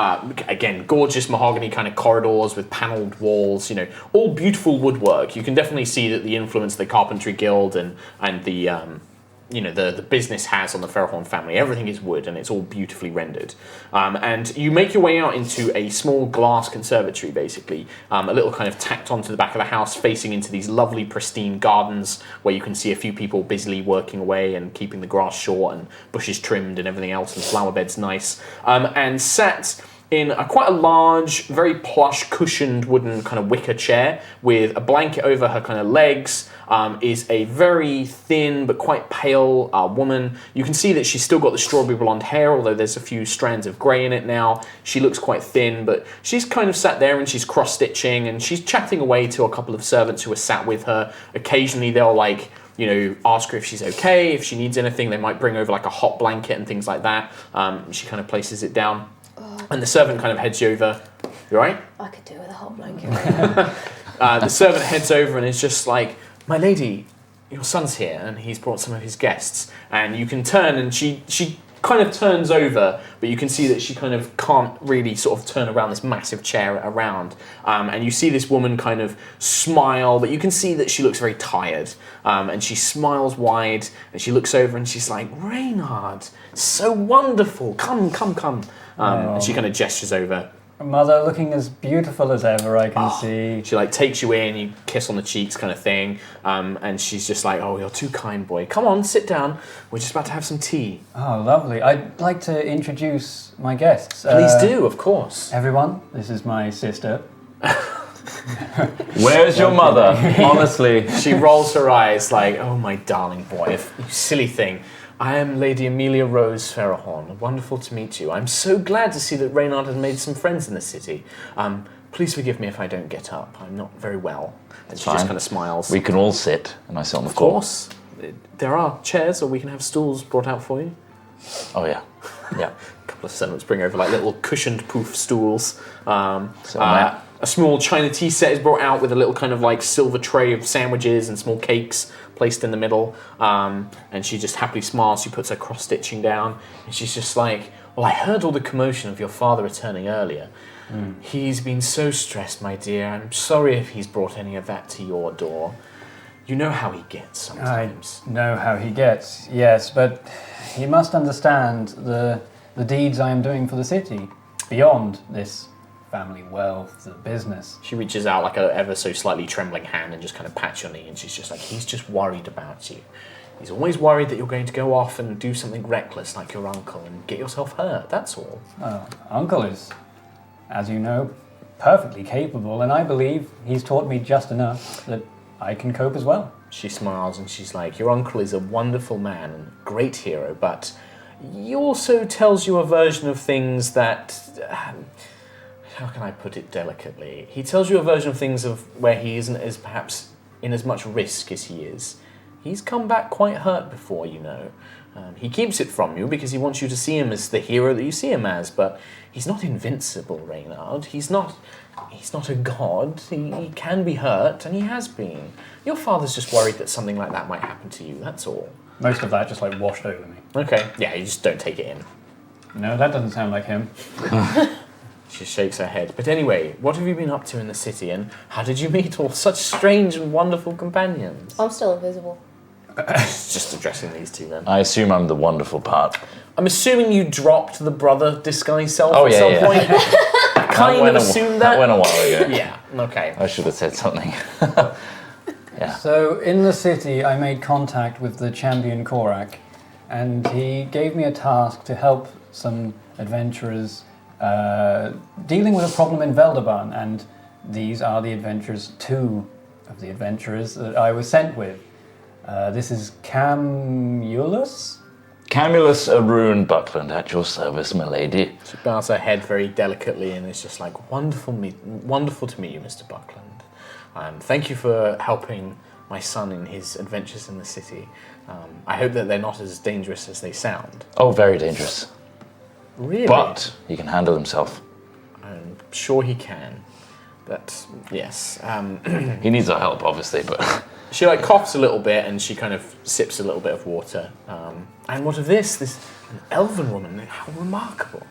again, gorgeous mahogany kind of corridors with panelled walls, all beautiful woodwork. You can definitely see that the influence the Carpentry Guild and the business has on the Ferehorn family. Everything is wood and it's all beautifully rendered. And you make your way out into a small glass conservatory, basically. A little kind of tacked onto the back of the house, facing into these lovely pristine gardens where you can see a few people busily working away and keeping the grass short and bushes trimmed and everything else and flower beds nice. And sat in quite a large, very plush, cushioned wooden kind of wicker chair with a blanket over her kind of legs, is a very thin but quite pale woman. You can see that she's still got the strawberry blonde hair, although there's a few strands of grey in it now. She looks quite thin, but she's kind of sat there and she's cross-stitching and she's chatting away to a couple of servants who are sat with her. Occasionally they'll ask her if she's okay, if she needs anything. They might bring over like a hot blanket and things like that. She kind of places it down. And the servant kind of heads you over. You all right?
I could do with a hot blanket.
The servant heads over and is just like, my lady, your son's here, and he's brought some of his guests. And you can turn, and she kind of turns over, but you can see that she kind of can't really sort of turn around this massive chair around. And you see this woman kind of smile, but you can see that she looks very tired. And she smiles wide, and she looks over and she's like, Reynard, so wonderful, come. And she kind of gestures over.
Mother, looking as beautiful as ever, I can see.
She like takes you in, you kiss on the cheeks kind of thing, and she's just like, oh, you're too kind, boy. Come on, sit down. We're just about to have some tea.
Oh, lovely. I'd like to introduce my guests.
Please do, of course.
Everyone, this is my sister.
Where's your mother? Honestly.
She rolls her eyes like, oh, my darling boy, you silly thing. I am Lady Amelia Rose Ferehorn. Wonderful to meet you. I'm so glad to see that Reynard has made some friends in the city. Please forgive me if I don't get up. I'm not very well. And she just kind of smiles.
We can all sit, and I sit on the
Of
floor.
course. There are chairs, or we can have stools brought out for you.
Oh, yeah. Yeah.
A couple of servants bring over like little cushioned poof stools.
Matt.
A small china tea set is brought out with a little kind of like silver tray of sandwiches and small cakes placed in the middle. And she just happily smiles. She puts her cross stitching down, and she's just like, well, I heard all the commotion of your father returning earlier. He's been so stressed, my dear. I'm sorry if he's brought any of that to your door. You know how he gets sometimes.
I know how he gets, yes, but he must understand the deeds I am doing for the city, beyond this family wealth, the business.
She reaches out like a ever so slightly trembling hand and just kind of pats your knee, and she's just like, he's just worried about you. He's always worried that you're going to go off and do something reckless like your uncle and get yourself hurt, that's all.
Uncle is, as you know, perfectly capable, and I believe he's taught me just enough that I can cope as well.
She smiles and she's like, your uncle is a wonderful man and great hero, but he also tells you a version of things that... how can I put it delicately? He tells you a version of things of where he isn't as perhaps in as much risk as he is. He's come back quite hurt before, you know. He keeps it from you because he wants you to see him as the hero that you see him as, but he's not invincible, Reynard. He's not a god. He can be hurt, and he has been. Your father's just worried that something like that might happen to you, that's all.
Most of that just like washed over me.
Okay, yeah, you just don't take it in.
No, that doesn't sound like him.
She shakes her head. But anyway, what have you been up to in the city, and how did you meet all such strange and wonderful companions?
I'm still invisible.
Just addressing these two then.
I assume I'm the wonderful part.
I'm assuming you dropped the brother disguise self
Oh,
at
yeah,
some
yeah.
point. Kind of assumed that.
That went a while ago.
Yeah, okay.
I should have said something. Yeah.
So in the city, I made contact with the champion Korak, and he gave me a task to help some adventurers dealing with a problem in Veldaban, and these are the adventurers, two of the adventurers that I was sent with. This is Camulus?
Camulus Arun Buckland, at your service, my lady.
She bows her head very delicately and is just like, wonderful to meet you, Mr. Buckland. Thank you for helping my son in his adventures in the city. I hope that they're not as dangerous as they sound.
Oh, very dangerous.
Really?
But he can handle himself.
I'm sure he can. But, yes.
He needs our help, obviously, but...
She like coughs a little bit and she kind of sips a little bit of water. And what of this an elven woman? How remarkable.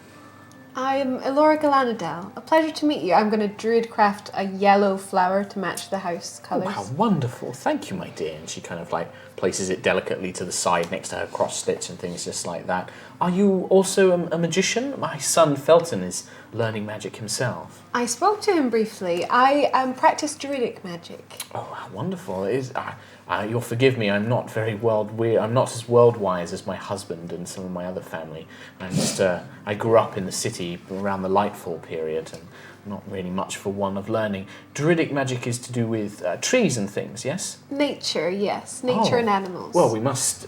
I'm Elora Galanadel. A pleasure to meet you. I'm going to druid craft a yellow flower to match the house
Oh,
colours.
how wonderful. Thank you, my dear. And she kind of like places it delicately to the side next to her cross stitch and things just like that. Are you also a magician? My son Felton is learning magic himself.
I spoke to him briefly. I practice druidic magic.
Oh, how wonderful. It is, you'll forgive me, I'm not very I'm not as world-wise as my husband and some of my other family. I grew up in the city around the Lightfall period and not really much for one of learning. Druidic magic is to do with trees and things, yes?
Nature, yes. Nature and animals.
Well,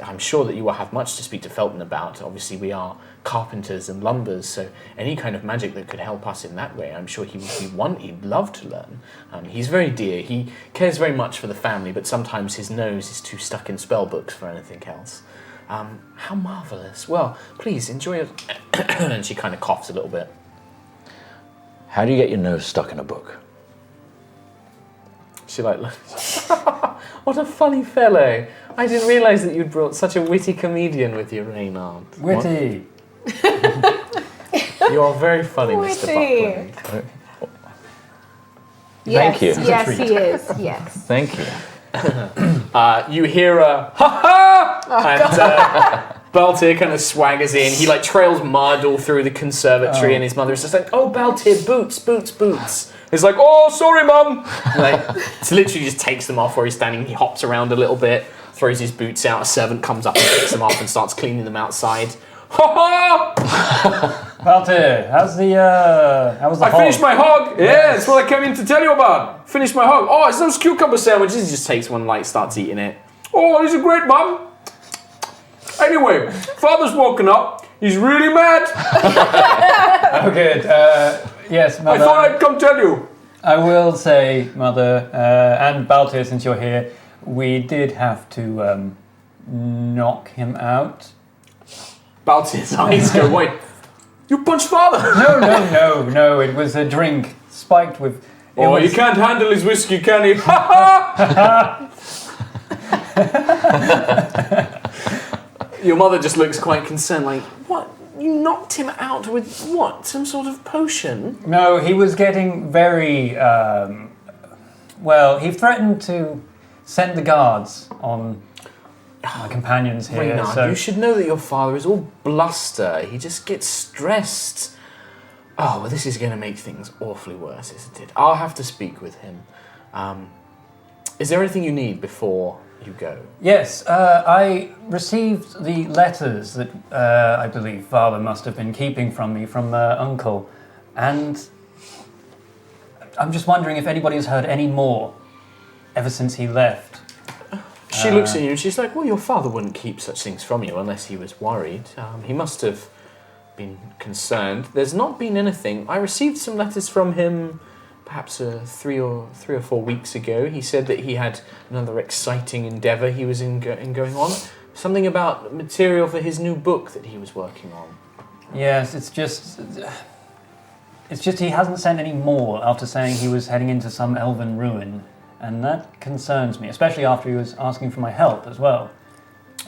I'm sure that you will have much to speak to Felton about. Obviously, we are carpenters and lumbers, so any kind of magic that could help us in that way, I'm sure he'd love to learn. He's very dear. He cares very much for the family, but sometimes his nose is too stuck in spell books for anything else. How marvellous. Well, please, enjoy it. And she kind of coughs a little bit.
How do you get your nose stuck in a book?
She like, what a funny fellow. I didn't realise that you'd brought such a witty comedian with you, Reynard.
Witty.
You are very funny, Mr.
Witty.
Buckland.
Yes,
you.
yes, he is. Yes.
Thank you.
You hear a ha ha, and Baltir kind of swaggers in. He like trails mud all through the conservatory, and his mother is just like, "Oh, Baltir, boots, boots, boots." He's like, "Oh, sorry, mum." Like, so literally just takes them off where he's standing. He hops around a little bit, throws his boots out. A servant comes up and picks them up and starts cleaning them outside. Ha ha!
Baltir, how's the
I finished my hog. Yeah, that's what I came in to tell you about. Finished my hog. Oh, it's those cucumber sandwiches. He just takes one, like, starts eating it. Oh, these are great, mum. Anyway, father's woken up. He's really mad.
Oh, good. Yes,
I
Mother.
thought I'd come tell you.
I will say, Mother, and Baltir, since you're here, we did have to knock him out.
Baltir's eyes go wide. You punched father.
No. It was a drink spiked with.
Oh, you can't handle his whiskey, can he? Ha ha! Your mother just looks quite concerned, like, what? You knocked him out with what? Some sort of potion?
No, he was getting very. Well, he threatened to send the guards on my companions here.
Reynard,
So
you should know that your father is all bluster. He just gets stressed. Oh, well, this is going to make things awfully worse, isn't it? I'll have to speak with him. Is there anything you need before you go?
yes, I received the letters that I believe Father must have been keeping from me from Uncle, and I'm just wondering if anybody has heard any more ever since he left.
She looks at you and she's like, well, your father wouldn't keep such things from you unless he was worried. He must have been concerned. There's not been anything. I received some letters from him perhaps 3 or 4 weeks ago. He said that he had another exciting endeavour he was in going on. Something about material for his new book that he was working on.
Yes, it's just he hasn't sent any more after saying he was heading into some elven ruin, and that concerns me, especially after he was asking for my help as well.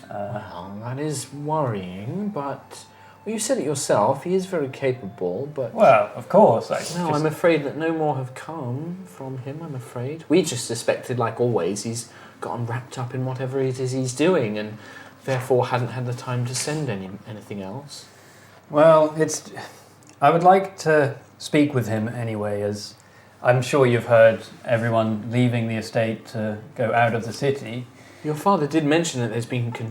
Well, that is worrying, but well, you said it yourself. He is very capable, but
Well, of course.
I'm afraid that no more have come from him. I'm afraid we just suspected, like always, he's gotten wrapped up in whatever it is he's doing, and therefore hadn't had the time to send anything else.
Well, I would like to speak with him anyway, as I'm sure you've heard everyone leaving the estate to go out of the city.
Your father did mention that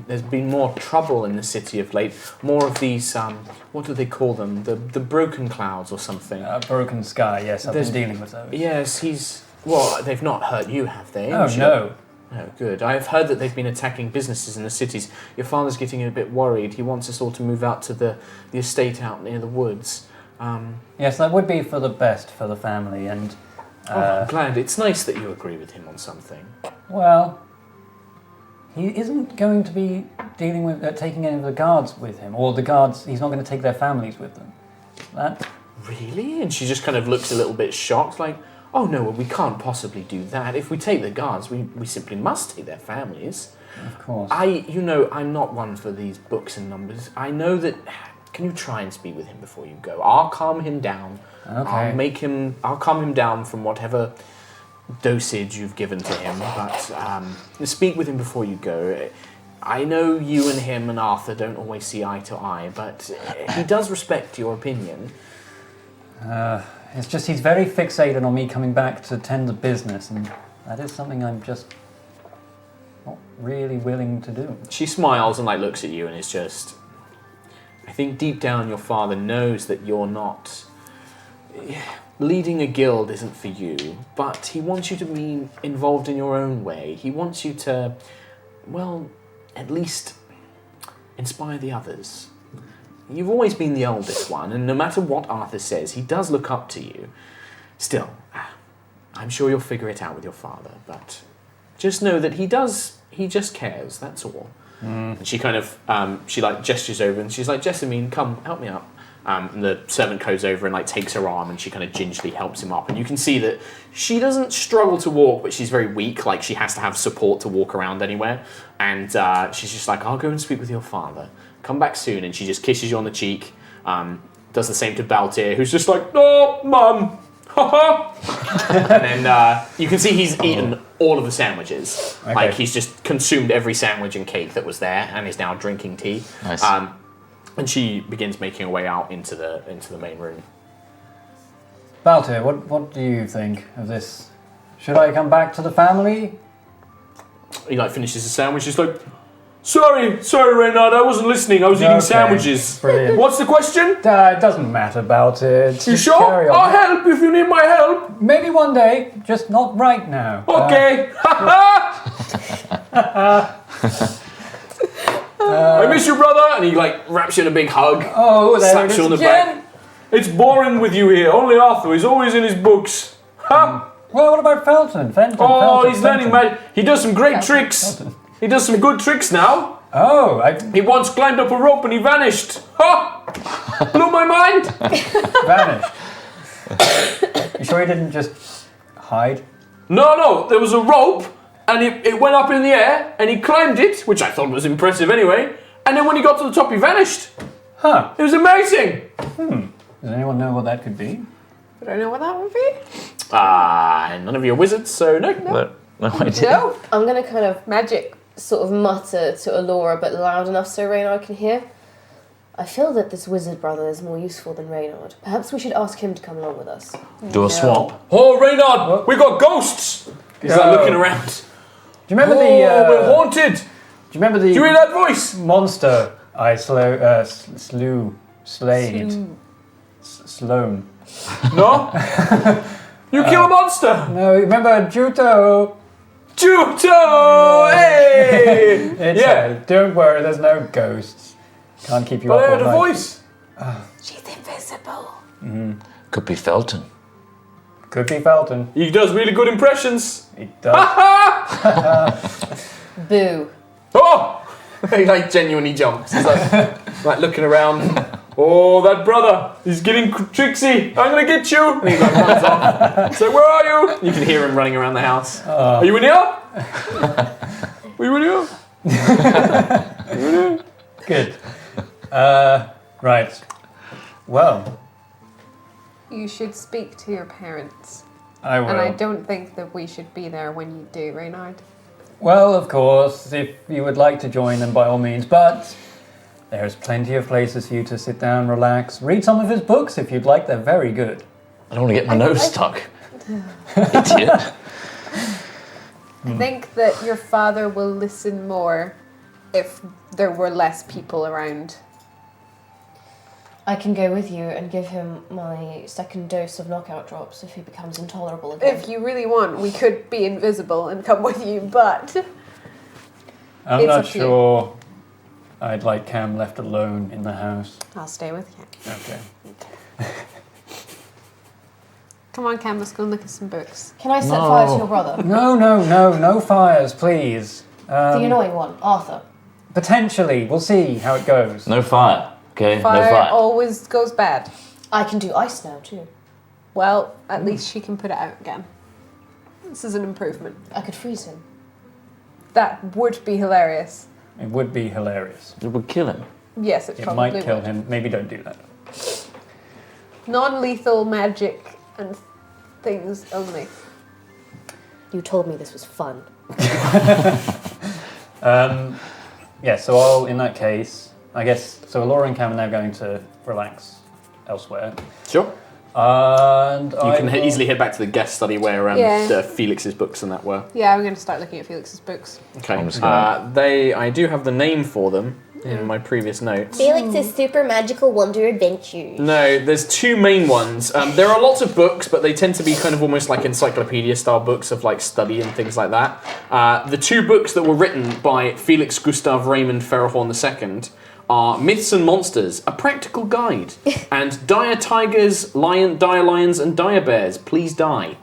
there's been more trouble in the city of late. More of these, what do they call them? The broken clouds or something.
A broken sky, yes, I've been dealing with those.
Yes, well, they've not hurt you, have they?
Oh, no.
Oh, good. I've heard that they've been attacking businesses in the cities. Your father's getting a bit worried. He wants us all to move out to the estate out near the woods.
Yes, that would be for the best for the family, and...
I'm glad. It's nice that you agree with him on something.
Well, he isn't going to be dealing with taking any of the guards with him, or the guards. He's not going to take their families with them. That
Really? And she just kind of looks a little bit shocked, like, oh no, well, we can't possibly do that. If we take the guards, we simply must take their families.
of course.
I'm not one for these books and numbers. I know that. Can you try and speak with him before you go? I'll calm him down.
Okay.
I'll calm him down from whatever dosage you've given to him. But speak with him before you go. I know you and him and Arthur don't always see eye to eye, but he does respect your opinion.
It's just he's very fixated on me coming back to tend the business, and that is something I'm just not really willing to do.
She smiles and looks at you and is just... I think deep down your father knows that you're not... Leading a guild isn't for you, but he wants you to be involved in your own way. He wants you to, well, at least inspire the others. You've always been the oldest one, and no matter what Arthur says, he does look up to you. Still, I'm sure you'll figure it out with your father, but just know that he just cares, that's all. And she kind of, she gestures over and she's like, Jessamine, come, help me out. And the servant goes over and like takes her arm, and she kind of gingerly helps him up. And you can see that she doesn't struggle to walk, but she's very weak. Like she has to have support to walk around anywhere. And she's just like, "I'll go and speak with your father. Come back soon." And she just kisses you on the cheek. Does the same to Baltier, who's just like, "No, Mum." And then you can see he's eaten all of the sandwiches.
Okay.
Like he's just consumed every sandwich and cake that was there, and is now drinking tea.
Nice.
And she begins making her way out into the main room.
Baltier, what do you think of this? Should I come back to the family?
He like finishes his sandwich. He's like, "Sorry, Reynard, I wasn't listening. I was eating
Okay,
sandwiches."
brilliant.
What's the question?
It doesn't matter, Baltier.
You
Just
sure?
carry on.
I'll help if you need my help.
Maybe one day, just not right now.
Okay. I miss you, brother. And he like wraps you in a big hug.
Oh, there
Slaps
it
you
is
on the
again.
back. It's boring with you here. Only Arthur. He's always in his books. Ha!
Well, what about Felton?
Oh, he's learning magic. He does some great tricks.
Felton.
He does some good tricks now.
Oh,
He once climbed up a rope and he vanished. Ha! Blew my mind.
vanished. You sure he didn't just hide?
No, there was a rope and it went up in the air and he climbed it, which I thought was impressive anyway. And then when he got to the top, he vanished.
Huh.
It was amazing.
Does anyone know what that could be?
I don't know what that would be.
None of you are wizards, so no.
No idea.
No.
I'm going to kind of
Magic.
sort of mutter to Alora, but loud enough so Reynard can hear. I feel that this wizard brother is more useful than Reynard. Perhaps we should ask him to come along with us.
Do a swap.
Oh, Reynard, we got ghosts. He's like
Oh.
looking around.
Do you remember
We're haunted.
Do you remember the
Do you hear that voice?
monster I slayed? Sloan.
No? You kill a monster.
No, remember Juto?
Juto! Hey! Yeah.
Don't worry, there's no ghosts. Can't keep you
But I
up all
heard a
night.
voice.
She's invisible.
Could be Felton.
Could be Felton.
He does really good impressions.
He does.
Boo.
Oh! He like genuinely jumps. He's like looking around. Oh, that brother. He's getting tricksy. I'm going to get you. And he like runs off. So where are you? You can hear him running around the house. Are you in here? Are you in here?
Good. Right. Well,
You should speak to your parents.
I will.
And I don't think that we should be there when you do, Reynard.
Well, of course, if you would like to join them, by all means, but there's plenty of places for you to sit down, relax, read some of his books if you'd like. They're very good.
I don't want to get my nose stuck. Idiot.
I think that your father will listen more if there were less people around.
I can go with you and give him my second dose of knockout drops if he becomes intolerable again.
If you really want, we could be invisible and come with you, but
I'm
It's
not
up to you.
sure I'd like Cam left alone in the house.
I'll stay with you.
Okay.
Come on, Cam, let's go and look at some books.
Can I set
No.
fire to your brother?
No fires, please.
The annoying one, Arthur.
Potentially, we'll see how it goes.
No fire. Okay,
Fire
no fire.
always goes bad.
I can do ice now too.
Well, at least she can put it out again. This is an improvement.
I could freeze him.
That would be hilarious.
It would be hilarious.
It would kill him.
Yes, it
It
probably
might kill
would.
him. Maybe don't do that.
Non-lethal magic and things only.
You told me this was fun.
Yeah, so I'll, in that case, I guess, so Laura and Cam are now going to relax elsewhere.
Sure.
And
You can easily head back to the guest study where
Yeah.
Felix's books and that were.
Yeah, I'm going to start looking at Felix's books.
Okay.
I'm just gonna-
I do have the name for them in my previous notes.
Felix's Super Magical Wonder Adventures.
No, there's two main ones. There are lots of books, but they tend to be kind of almost like encyclopedia-style books of like study and things like that. The two books that were written by Felix Gustav Raymond Ferehorn II are Myths and Monsters, A Practical Guide, and Dire Tigers, Dire Lions, and Dire Bears, Please Die.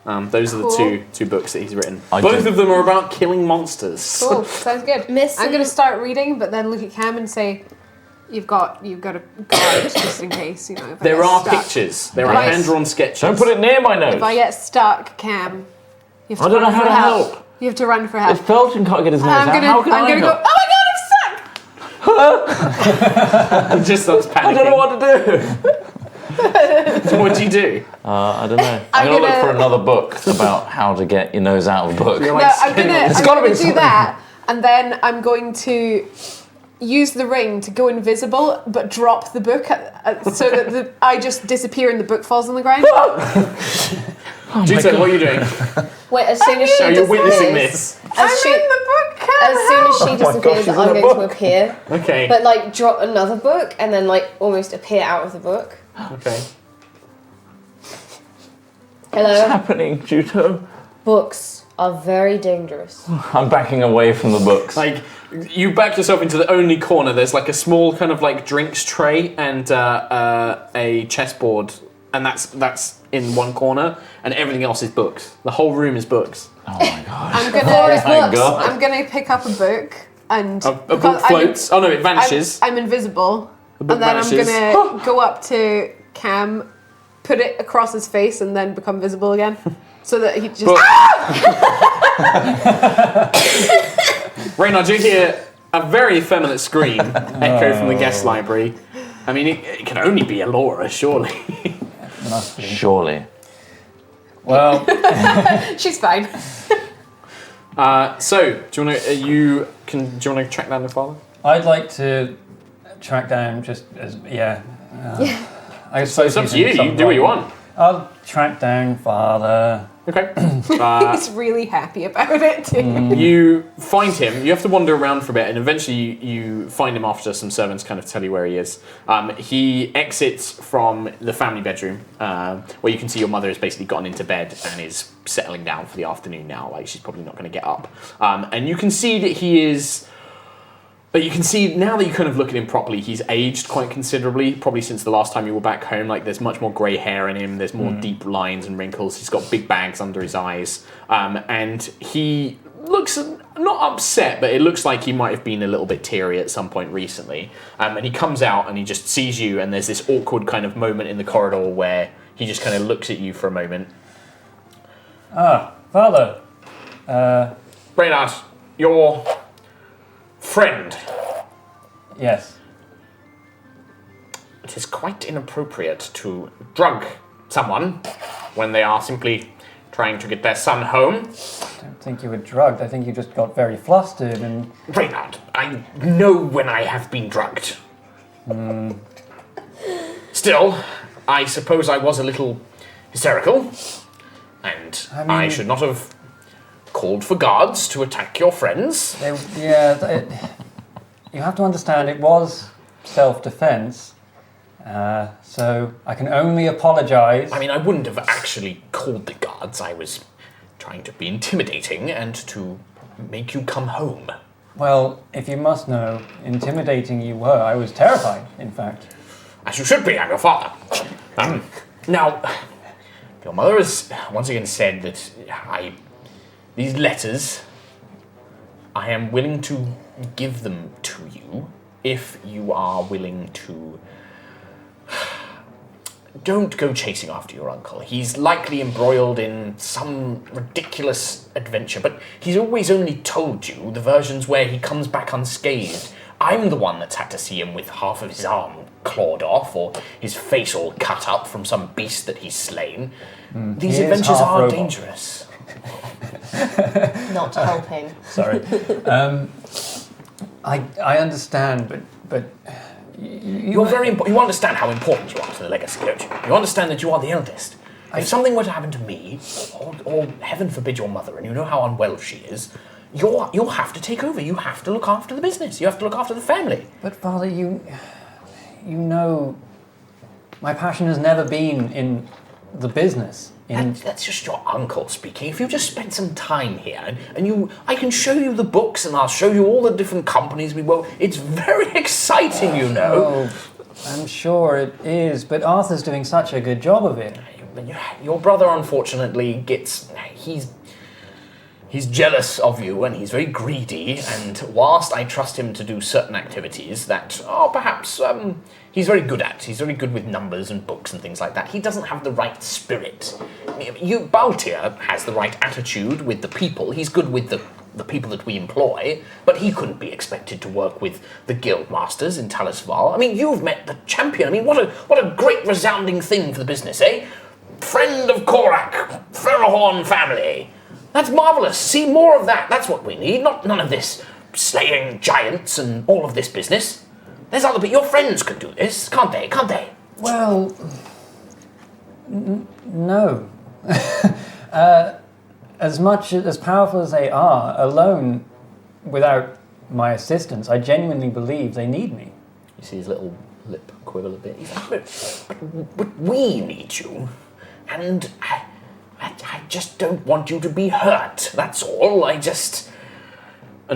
Those are the
Cool.
two books that he's written.
I
Both
do-
of them are about killing monsters.
Cool, sounds good.
Miss
I'm going
and-
to start reading, but then look at Cam and say, you've got a guide just in case, you know. If I
There
get
are
stuck.
pictures. There are
Right.
hand-drawn sketches.
Don't put it near my nose.
If I get stuck, Cam, you have to
I don't
run
know how
for
to
help.
help.
You have to run for help.
If Felton can't get his nose
I'm
out,
gonna,
how can
I'm
I
gonna go.
help?
Oh my god, I'm stuck!
It just starts panicking.
I don't know what to do.
So what do you do?
I don't know.
I'm
I'm gonna look
gonna-
for another book about how to get your nose out of a book.
You're
No,
like
I'm
spinning
gonna,
on-
I'm
gotta
gonna
be
do
something.
that, and then I'm going to use the ring to go invisible, but drop the book so that I just disappear and the book falls on the ground.
Juta, what are you doing?
Wait, as soon as she
Oh,
disappears,
you're witnessing this.
I'm
as, she,
in the book, Cam.
as soon as she
my gosh,
disappears,
she's in
I'm
a
going to
book.
appear,
Okay.
but like drop another book and then like almost appear out of the book.
Okay.
What's
Hello.
happening, Juto?
Books are very dangerous.
I'm backing away from the books.
Like, you back yourself into the only corner. There's like a small kind of like drinks tray and a chessboard, and that's in one corner, and everything else is books. The whole room is books.
Oh my god.
I'm
Glorious
gonna,
books.
God.
I'm gonna pick up a book and
A book
because
floats. Oh no, it vanishes.
I'm invisible,
The book
and then
vanishes.
I'm gonna go up to Cam, put it across his face, and then become visible again, so that he just.
But- Reynard, you hear a very effeminate scream echo from the guest library. I mean, it can only be Alora, surely.
Must be.
Surely.
Well,
She's fine.
So, do you want to track down the father?
I'd like to track down just as I suppose
It's up
he's
to you.
in
You
some
can do what you
wrong-
want.
I'll track down father.
Okay.
He's really happy about it too.
You find him. You have to wander around for a bit, and eventually you find him after some servants kind of tell you where he is. He exits from the family bedroom, where you can see your mother has basically gotten into bed and is settling down for the afternoon now. Like, she's probably not going to get up. And you can see that he is. But you can see, now that you kind of look at him properly, he's aged quite considerably, probably since the last time you were back home. Like, there's much more grey hair in him, there's more deep lines and wrinkles, he's got big bags under his eyes, and he looks not upset, but it looks like he might have been a little bit teary at some point recently. And he comes out and he just sees you, and there's this awkward kind of moment in the corridor where he just kind of looks at you for a moment.
Ah, father.
Reynard, your friend.
Yes.
It is quite inappropriate to drug someone when they are simply trying to get their son home.
I don't think you were drugged. I think you just got very flustered and.
Reynard, I know when I have been drugged. Still, I suppose I was a little hysterical, and
I
I
mean-
should not have called for guards to attack your friends.
You have to understand it was self-defense. So I can only apologise.
I mean, I wouldn't have actually called the guards. I was trying to be intimidating and to make you come home.
Well, if you must know, intimidating you were. I was terrified, in fact.
As you should be, I'm your father. Now, your mother has once again said that these letters, I am willing to give them to you if you are willing to. Don't go chasing after your uncle. He's likely embroiled in some ridiculous adventure, but he's always only told you the versions where he comes back unscathed. I'm the one that's had to see him with half of his arm clawed off, or his face all cut up from some beast that he's slain. These
He is
adventures
half
are
robot.
dangerous.
Not helping.
Sorry. I understand, but
You're very important. You understand how important you are to the legacy, don't you? You understand that you are the eldest. If something were to happen to me, or heaven forbid your mother, and you know how unwell she is, you'll have to take over. You have to look after the business. You have to look after the family.
But father, you know, my passion has never been in the business.
That's just your uncle speaking. If you just spend some time here, and I can show you the books, and I'll show you all the different companies we work. It's very exciting, you know.
Oh, I'm sure it is, but Arthur's doing such a good job of it.
Your brother, unfortunately, He's jealous of you and he's very greedy, and whilst I trust him to do certain activities that perhaps he's very good at, he's very good with numbers and books and things like that, he doesn't have the right spirit. Baltier has the right attitude with the people, he's good with the people that we employ, but he couldn't be expected to work with the guild masters in Talisval. I mean, you've met the champion. I mean, what a great resounding thing for the business, eh? Friend of Korak, Ferehorn family. That's marvellous. See, more of that. That's what we need. None of this slaying giants and all of this business. There's other people. Your friends could do this, can't they? Can't they?
Well, no. As powerful as they are, alone, without my assistance, I genuinely believe they need me.
You see his little lip quiver a bit. He's like, but we need you. And I just don't want you to be hurt, that's all. And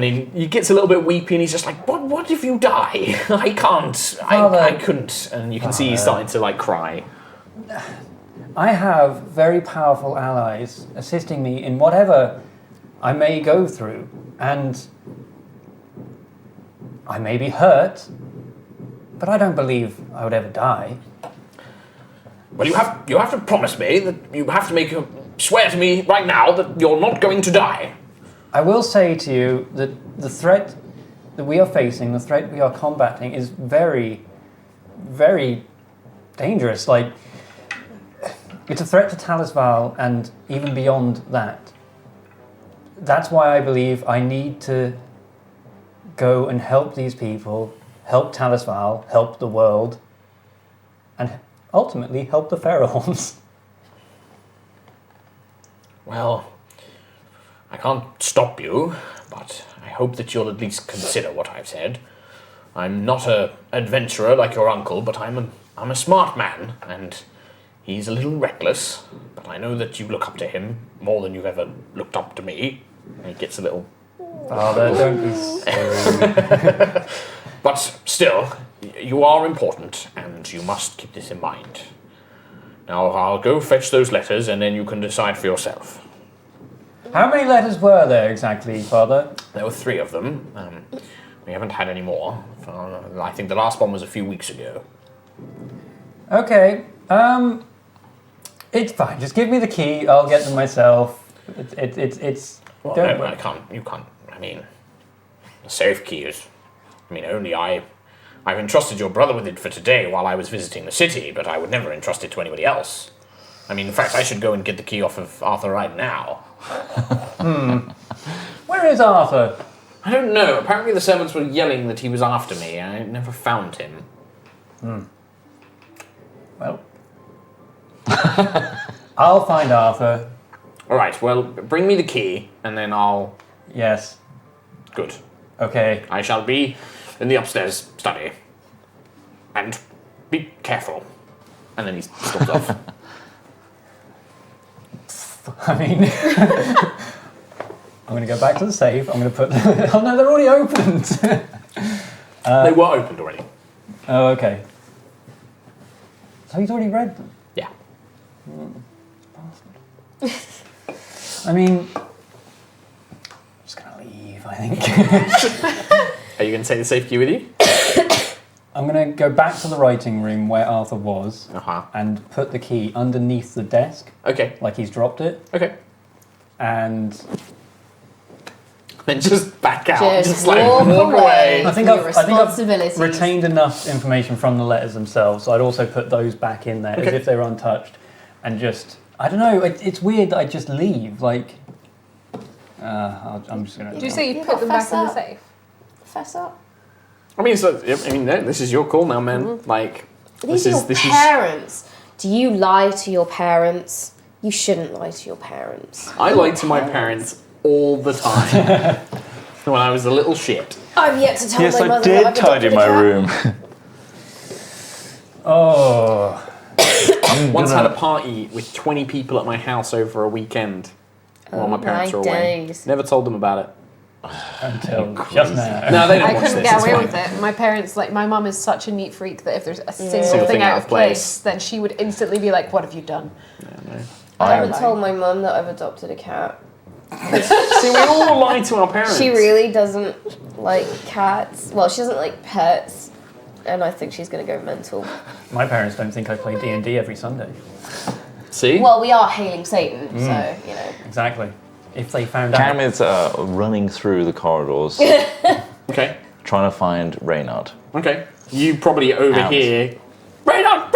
he gets a little bit weepy and he's just like, what if you die? I can't. I couldn't. And you can see he's starting to cry.
I have very powerful allies assisting me in whatever I may go through, and I may be hurt, but I don't believe I would ever die.
Well, you have to promise me that you have to swear to me right now that you're not going to die.
I will say to you that the threat that we are facing, the threat we are combating, is very, very dangerous. It's a threat to Talisval and even beyond that. That's why I believe I need to go and help these people, help Talisval, help the world, and ultimately help the Ferehorns.
Well, I can't stop you, but I hope that you'll at least consider what I've said. I'm not an adventurer like your uncle, but I'm a smart man, and he's a little reckless, but I know that you look up to him more than you've ever looked up to me. And he gets a little...
Father, don't be silly.
But still, you are important, and you must keep this in mind. Now, I'll go fetch those letters, and then you can decide for yourself.
How many letters were there exactly, Father?
There were 3 of them. We haven't had any more. I think the last one was a few weeks ago.
Okay, it's fine. Just give me the key. I'll get them myself. It's.
Well,
don't
no,
worry.
I can't. You can't. I mean, the safe key is... only I've entrusted your brother with it for today while I was visiting the city, but I would never entrust it to anybody else. In fact, I should go and get the key off of Arthur right now.
Where is Arthur?
I don't know. Apparently the servants were yelling that he was after me. I never found him.
Well, I'll find Arthur.
All right, well, bring me the key, and then I'll...
Yes.
Good.
Okay.
I shall be in the upstairs study. And be careful. And then he storms off.
I'm going to go back to the safe. I'm going to put... Oh no, they're already opened.
They were opened already.
Oh, okay. So he's already read them?
Yeah.
I'm just going to leave, I think.
Are you going to take the safe key with you?
I'm going to go back to the writing room where Arthur was
Uh-huh.
and put the key underneath the desk,
Okay.
like he's dropped it,
Okay.
and
Then just back out.
Just
walk away.
I think
Your
I've retained enough information from the letters themselves, so I'd also put those back in there as if they were untouched, and just, I don't know, it's weird that I just leave, I'm just going to...
Did you say you
You
put
got
them back
fess
in the
up.
safe?
Fess up.
This is your call now, man.
Mm-hmm. These are your parents. Do you lie to your parents? You shouldn't lie to your parents.
I lied to my parents all the time when I was a little shit.
I've yet to tell
Yes,
my
I
mother
did
that I've
tidy
adopted a
my
cat.
room.
Oh,
Once had a party with 20 people at my house over a weekend while my parents were away.
days.
Never told them about it.
until just now.
No, they don't
I
watch
couldn't
this.
get
It's
away
fine.
with it. My parents, my mum is such a neat freak that if there's a single
Single
thing out of place, then she would instantly be like, "What have you done?"
I haven't told my mum that I've adopted a cat.
See, we all lie to our parents.
She really doesn't like cats. Well, she doesn't like pets, and I think she's going to go mental.
My parents don't think I play D&D every Sunday.
See?
Well, we are hailing Satan, so, you know.
Exactly. If they found
Cam
out.
is running through the corridors,
Okay.
trying to find Reynard.
Okay. You probably overhear. Reynard!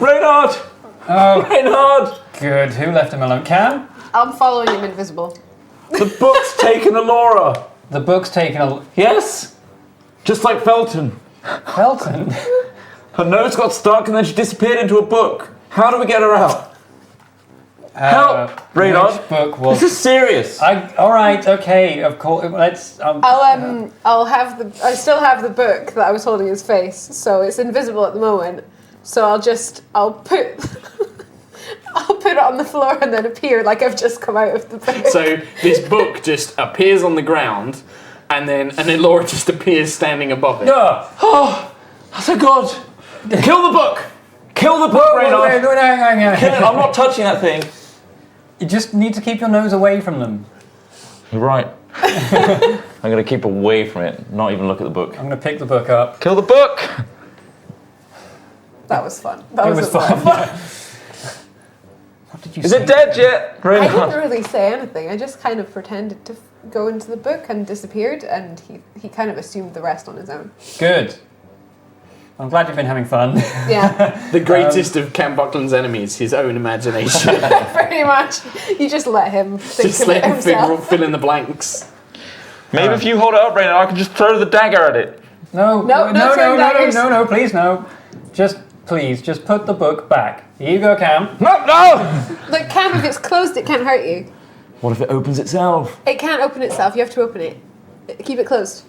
Reynard!
Oh,
Reynard!
good. Who left him alone? Cam?
I'm following him invisible.
The book's taken Alora.
The book's taken a...
Yes, just like Felton.
Felton?
Her nose got stuck and then she disappeared into a book. How do we get her out? Help, Reynard.
Which book was...
This is serious.
All right, okay, of course. Let's...
I still have the book that I was holding his face, so it's invisible at the moment. So I'll put it on the floor and then appear like I've just come out of the book.
So this book just appears on the ground, and then Laura just appears standing above it.
No!
Oh, thank God. Kill the book. Kill the book, Reynard.
No.
Kill it. I'm not touching that thing.
You just need to keep your nose away from them.
You're right. I'm going to keep away from it, not even look at the book.
I'm going to pick the book up.
Kill the book.
That was fun.
It was fun. Yeah. What did you
Is
say?
it dead yet,
I didn't
Reynard?
really say anything. I just kind of pretended to go into the book and disappeared, and he kind of assumed the rest on his own.
Good. I'm glad you've been having fun.
Yeah,
The greatest of Cam Buckland's enemies, his own imagination.
pretty much. You just let him think
Just
of
let
it
him
himself.
fill in the blanks.
Maybe if you hold it up, Reynard, I can just throw the dagger at it.
No throwing daggers.
No, please, no. Just put the book back. Here you go, Cam.
No.
Look, Cam, if it's closed, it can't hurt you.
What if it opens itself?
It can't open itself. You have to open it. Keep it closed.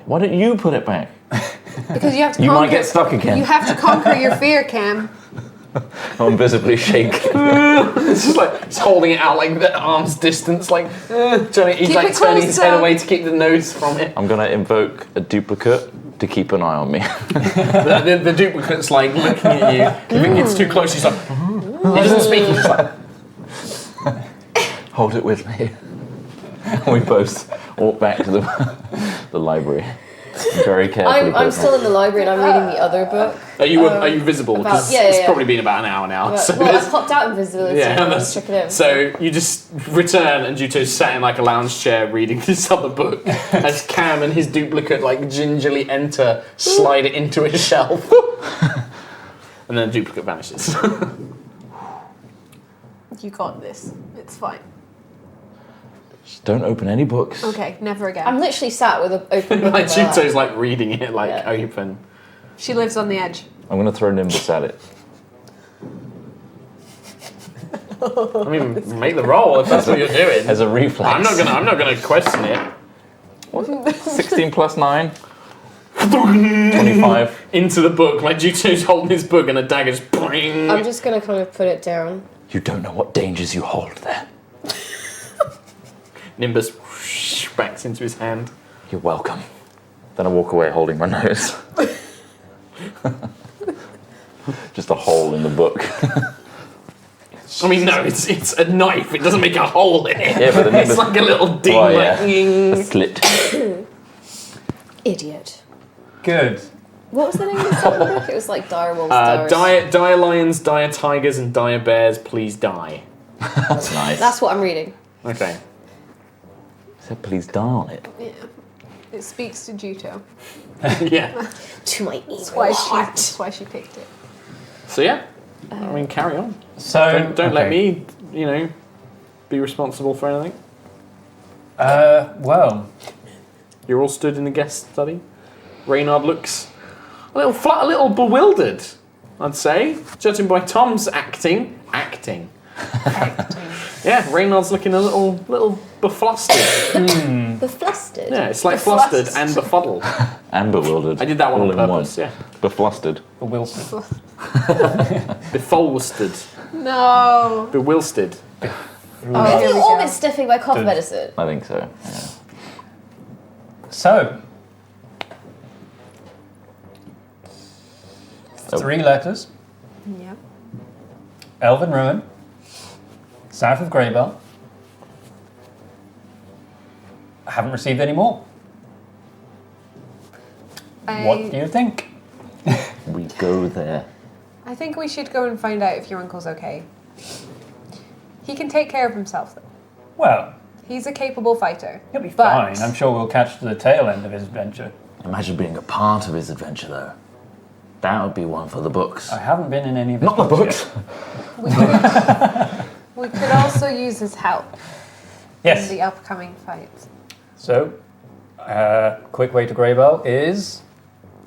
Why don't you put it back?
Because you have to
You
conquer...
might get stuck again.
You have to conquer your fear, Cam.
I'm visibly shaking.
It's just like he's holding it out like the arm's distance, like Johnny. He's
Keep
like
it
turning
close,
his head
Sam.
away to keep the nose from it.
I'm going to invoke a duplicate to keep an eye on me.
The duplicate's like looking at you. If it gets too close, he's like. He doesn't speak. He's just like.
Hold it with me. And we both walk back to the library. Very carefully.
I'm still in the library and I'm reading the other book.
Are you visible? Because it's probably been about an hour now.
But,
So
well,
there's-
I popped out invisibility and I was checking in.
so you just return and Juto's sat in like a lounge chair reading this other book as Cam and his duplicate like gingerly enter, slide it into a shelf, and then the duplicate vanishes.
You got this. It's fine.
Just don't open any books.
Okay, never again.
I'm literally sat with an open book.
Like
in my lap.
Juto's like reading it like
Yeah.
open.
She lives on the edge.
I'm going to throw Nimbus at it.
I mean, make the roll if that's what you're doing.
As a reflex.
I'm not gonna question it.
16 plus 9. 25.
Into the book, like Juto's holding his book and a dagger's bring.
I'm just going to kind of put it down.
You don't know what dangers you hold there.
Nimbus whoosh, backs into his hand.
You're welcome. Then I walk away holding my nose. Just a hole in the book.
I mean, no, it's a knife. It doesn't make a hole in it.
Yeah, but the
It's
Nimbus...
like a little ding.
Oh,
like,
yeah. A
"Ying."
slit.
Idiot.
Good.
What was the name of the second book? It was like Dire Wolves, Dire...
Dire lions, dire tigers, and dire bears, please die.
That's nice.
That's what I'm reading.
Okay.
Said please darn it.
Yeah. It speaks to Juto.
Yeah.
To my evil
That's why she picked it.
So yeah, I mean, carry on.
So
Don't let
okay.
me, be responsible for anything.
Well,
You're all stood in the guest study. Reynard looks a little flat, a little bewildered, I'd say, judging by Tom's acting. Yeah, Reynard's looking a little beflustered.
Beflustered.
Yeah, it's like flustered and befuddled.
And bewildered.
I did that one
all
on
in
purpose.
one.
Yeah,
Beflustered.
for Wilson.
befolstered,
No.
bewilstered.
Is
Here
he
we
all
go.
been sniffing my cough
Good.
medicine?
I think so. Yeah.
So,
Oh.
3 letters.
Yeah.
Elven Ruin. South of Greybell. haven't received any more. What do you think?
We go there.
I think we should go and find out if your uncle's okay. He can take care of himself, though.
Well,
He's a capable fighter.
he'll be
but
fine. I'm sure we'll catch the tail end of his adventure.
Imagine being a part of his adventure, though. That would be one for the books.
I haven't been in any of his
Not the books.
yet.
we could also use his help
Yes.
in the upcoming fight.
So, quick way to Greybell is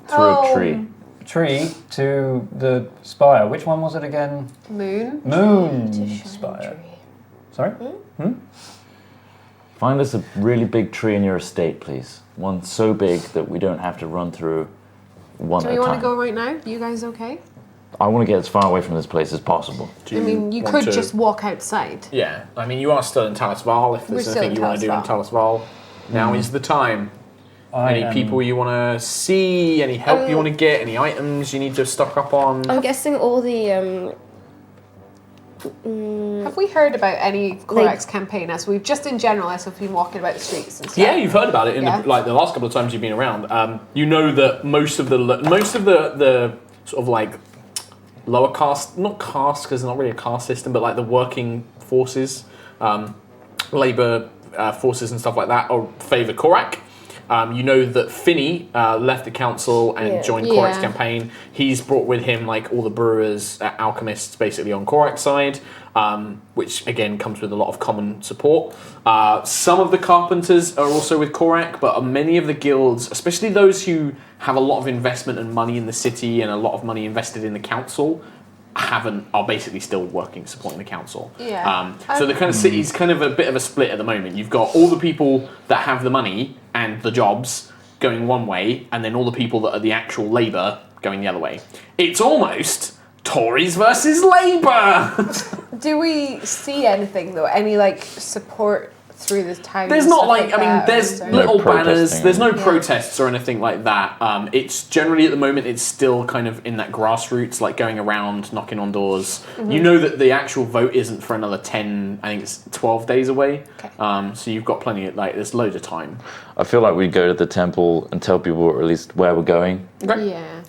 Through a tree.
tree to the spire. Which one was it again?
Moon.
Moon
To shine
spire.
tree.
Sorry?
Find us a really big tree in your estate, please. One so big that we don't have to run through one
Do
at
we
a
want
time.
to go right now? You guys okay?
I want to get as far away from this place as possible.
Do
I mean, you
want
could
to-
just walk outside.
Yeah, I mean, you are still in Talisval. If
We're
there's
still
anything
in
you want to do in Talisval, now is the time. Any people you want to see? Any help you want to get? Any items you need to stock up on?
I'm guessing all the
Have we heard about any Korak's campaign as we've just in general as we've been walking about the streets and stuff?
Yeah, you've heard about it in
Yeah.
the last couple of times you've been around. You know that most of the sort of like lower caste, not caste because it's not really a caste system, but like the working forces, labor forces and stuff like that, or favour Korak. You know that Finney left the council and joined Korak's
Yeah.
campaign. He's brought with him like all the brewers, alchemists, basically on Korak's side, which again comes with a lot of common support. Some of the carpenters are also with Korak, but many of the guilds, especially those who have a lot of investment and money in the city and a lot of money invested in the council, are basically still working supporting the council.
Yeah.
So the kind of city's kind of a bit of a split at the moment. You've got all the people that have the money and the jobs going one way, and then all the people that are the actual labour going the other way. It's almost Tories versus Labour.
Do we see anything though? Any like support through this town?
There's
and
not
stuff
like, I mean,
that, or
there's
is there-
little
No
banners,
protesting.
there's no
Yeah.
protests or anything like that. It's generally at the moment, it's still kind of in that grassroots, like going around, knocking on doors.
Mm-hmm.
You know that the actual vote isn't for another 10, I think it's 12 days away.
Okay.
So you've got plenty of, like, there's loads of time.
I feel like we go to the temple and tell people at least where we're going.
Yeah.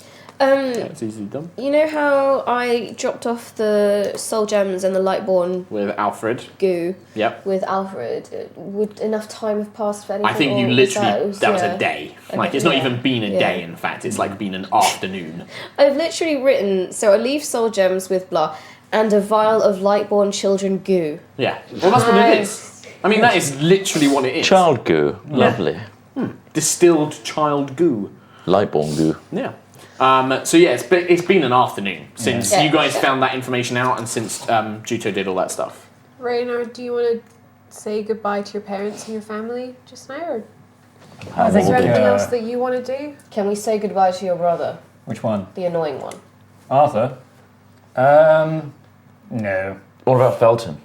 Yeah, it's easily done.
You know how I dropped off the soul gems and the lightborn
With Alfred.
goo
Yep.
with Alfred? Would enough time have passed for anything?
I think you
or
literally, that was
yeah.
a day.
Okay,
Like, it's not
yeah.
even been a
Yeah.
day, in fact. It's like been an afternoon.
I've literally written, so I leave soul gems with blah, and a vial of lightborn children goo.
Yeah. Well, that's what it is. I mean, that is literally what it is.
Child goo. Lovely.
Distilled child goo.
Lightborn goo.
Yeah. So yeah, it's been an afternoon since
Yeah.
you guys found that information out and since Juto did all that stuff.
Reynard, do you want to say goodbye to your parents and your family just now, or
I
is
think
there anything else
uh,
that you want to do?
Can we say goodbye to your brother,
which one?
the annoying one?
Arthur? No.
What about Felton?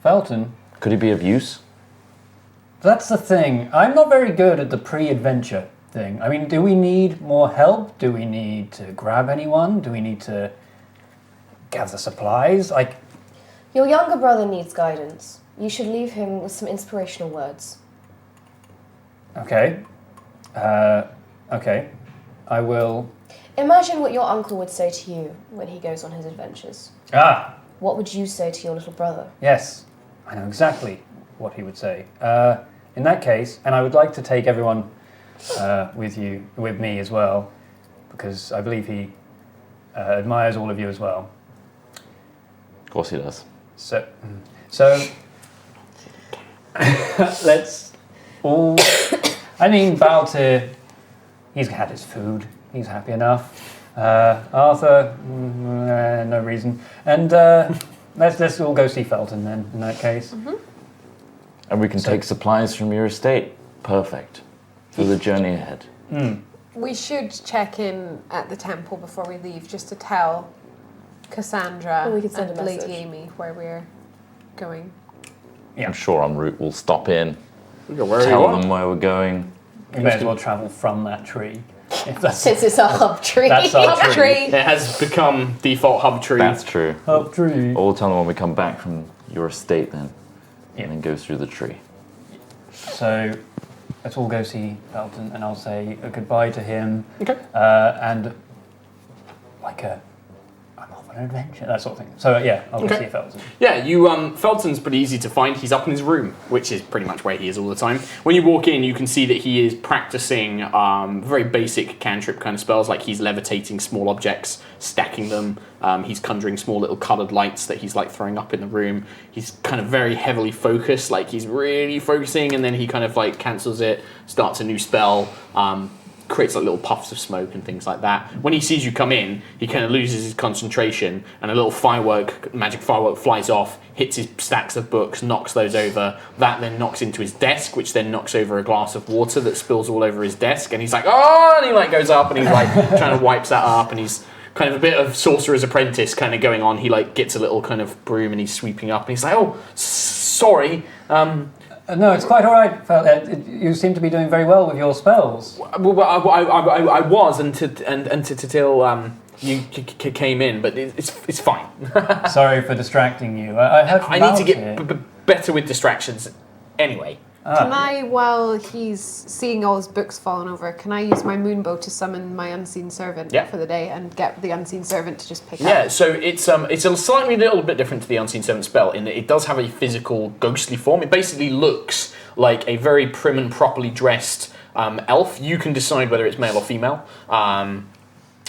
Felton?
Could he be of use?
That's the thing. I'm not very good at the pre-adventure thing. I mean, do we need more help? Do we need to grab anyone? Do we need to gather supplies? Like,
Your younger brother needs guidance. You should leave him with some inspirational words.
okay. Okay. I will...
Imagine what your uncle would say to you when he goes on his adventures.
Ah!
What would you say to your little brother?
Yes. I know exactly what he would say. In that case, and I would like to take everyone with me as well, because I believe he admires all of you as well.
Of course he does.
So let's all. I mean, Baltir, he's had his food. He's happy enough. Arthur, no reason. And let's all go see Felton then. In that case,
And we can take supplies from your estate. Perfect. For the journey ahead.
We should check in at the temple before we leave, just to tell Cassandra
Or we could send
and
a
Lady
message.
Amy where we're going.
Yeah.
I'm sure en route we'll stop in,
We go wherever you
tell
want.
them where we're going.
we may as well travel from that tree. If that's
Since it's a hub tree.
That's our
Hub tree.
It has become default hub tree.
That's true.
up tree.
Or we'll tell them when we come back from your estate then.
Yeah.
And then go through the tree.
So let's all go see Felton, and I'll say a goodbye to him.
Okay.
And like I'm off on an adventure, that sort of thing. So yeah, I'll go see Felton.
Yeah, Felton's pretty easy to find. He's up in his room, which is pretty much where he is all the time. When you walk in, you can see that he is practicing very basic cantrip kind of spells, like he's levitating small objects, stacking them. He's conjuring small little coloured lights that he's like throwing up in the room. He's kind of very heavily focused, like he's really focusing, and then he kind of like cancels it, starts a new spell, creates like little puffs of smoke and things like that. When he sees you come in, he kind of loses his concentration, and a little magic firework flies off, hits his stacks of books, knocks those over. That then knocks into his desk, which then knocks over a glass of water that spills all over his desk, and he's like, oh, and he like goes up and he's like trying to wipe that up, and he's kind of a bit of Sorcerer's Apprentice kind of going on. He like gets a little kind of broom and he's sweeping up, and he's like, oh, sorry.
No, it's quite all right. You seem to be doing very well with your spells.
Well, I was until you came in, but it's fine.
Sorry for distracting you. I heard from
I need to
Val's
get better with distractions. Anyway,
Can I, while he's seeing all his books falling over, can I use my moonbow to summon my unseen servant for the day and get the unseen servant to just pick up?
Yeah, so it's a slightly little bit different to the unseen servant spell in that it does have a physical ghostly form. It basically looks like a very prim and properly dressed elf. You can decide whether it's male or female.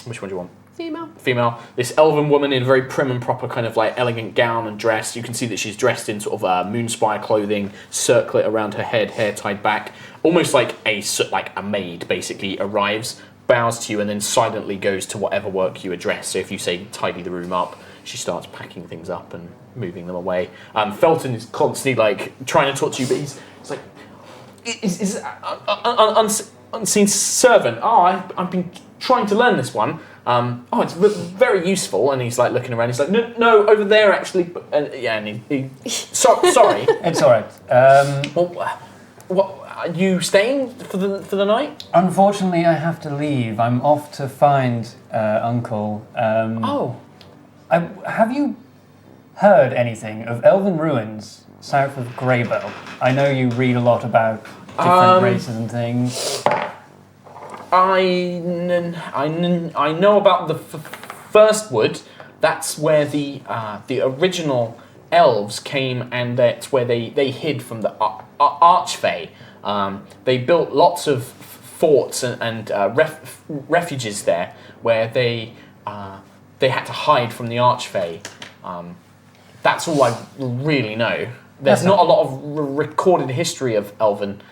Which one do you want? Female. This elven woman in very prim and proper kind of like elegant gown and dress. You can see that she's dressed in sort of moonspire clothing, circlet around her head, hair tied back, almost like a maid basically arrives, bows to you, and then silently goes to whatever work you address. So if you say tidy the room up, she starts packing things up and moving them away. Felton is constantly like trying to talk to you, but he's like, is unseen servant? Oh, I've been trying to learn this one. It's very useful, and he's like looking around. He's like, no, over there actually. And sorry.
It's all right.
What are you staying for the night?
Unfortunately, I have to leave. I'm off to find Uncle. Have you heard anything of elven ruins south of Greybell? I know you read a lot about different races and things.
I know about the first wood. That's where the original elves came, and that's where they hid from the Archfey. They built lots of forts and refuges there, where they had to hide from the Archfey. That's all I really know. There's not a lot of recorded history of elven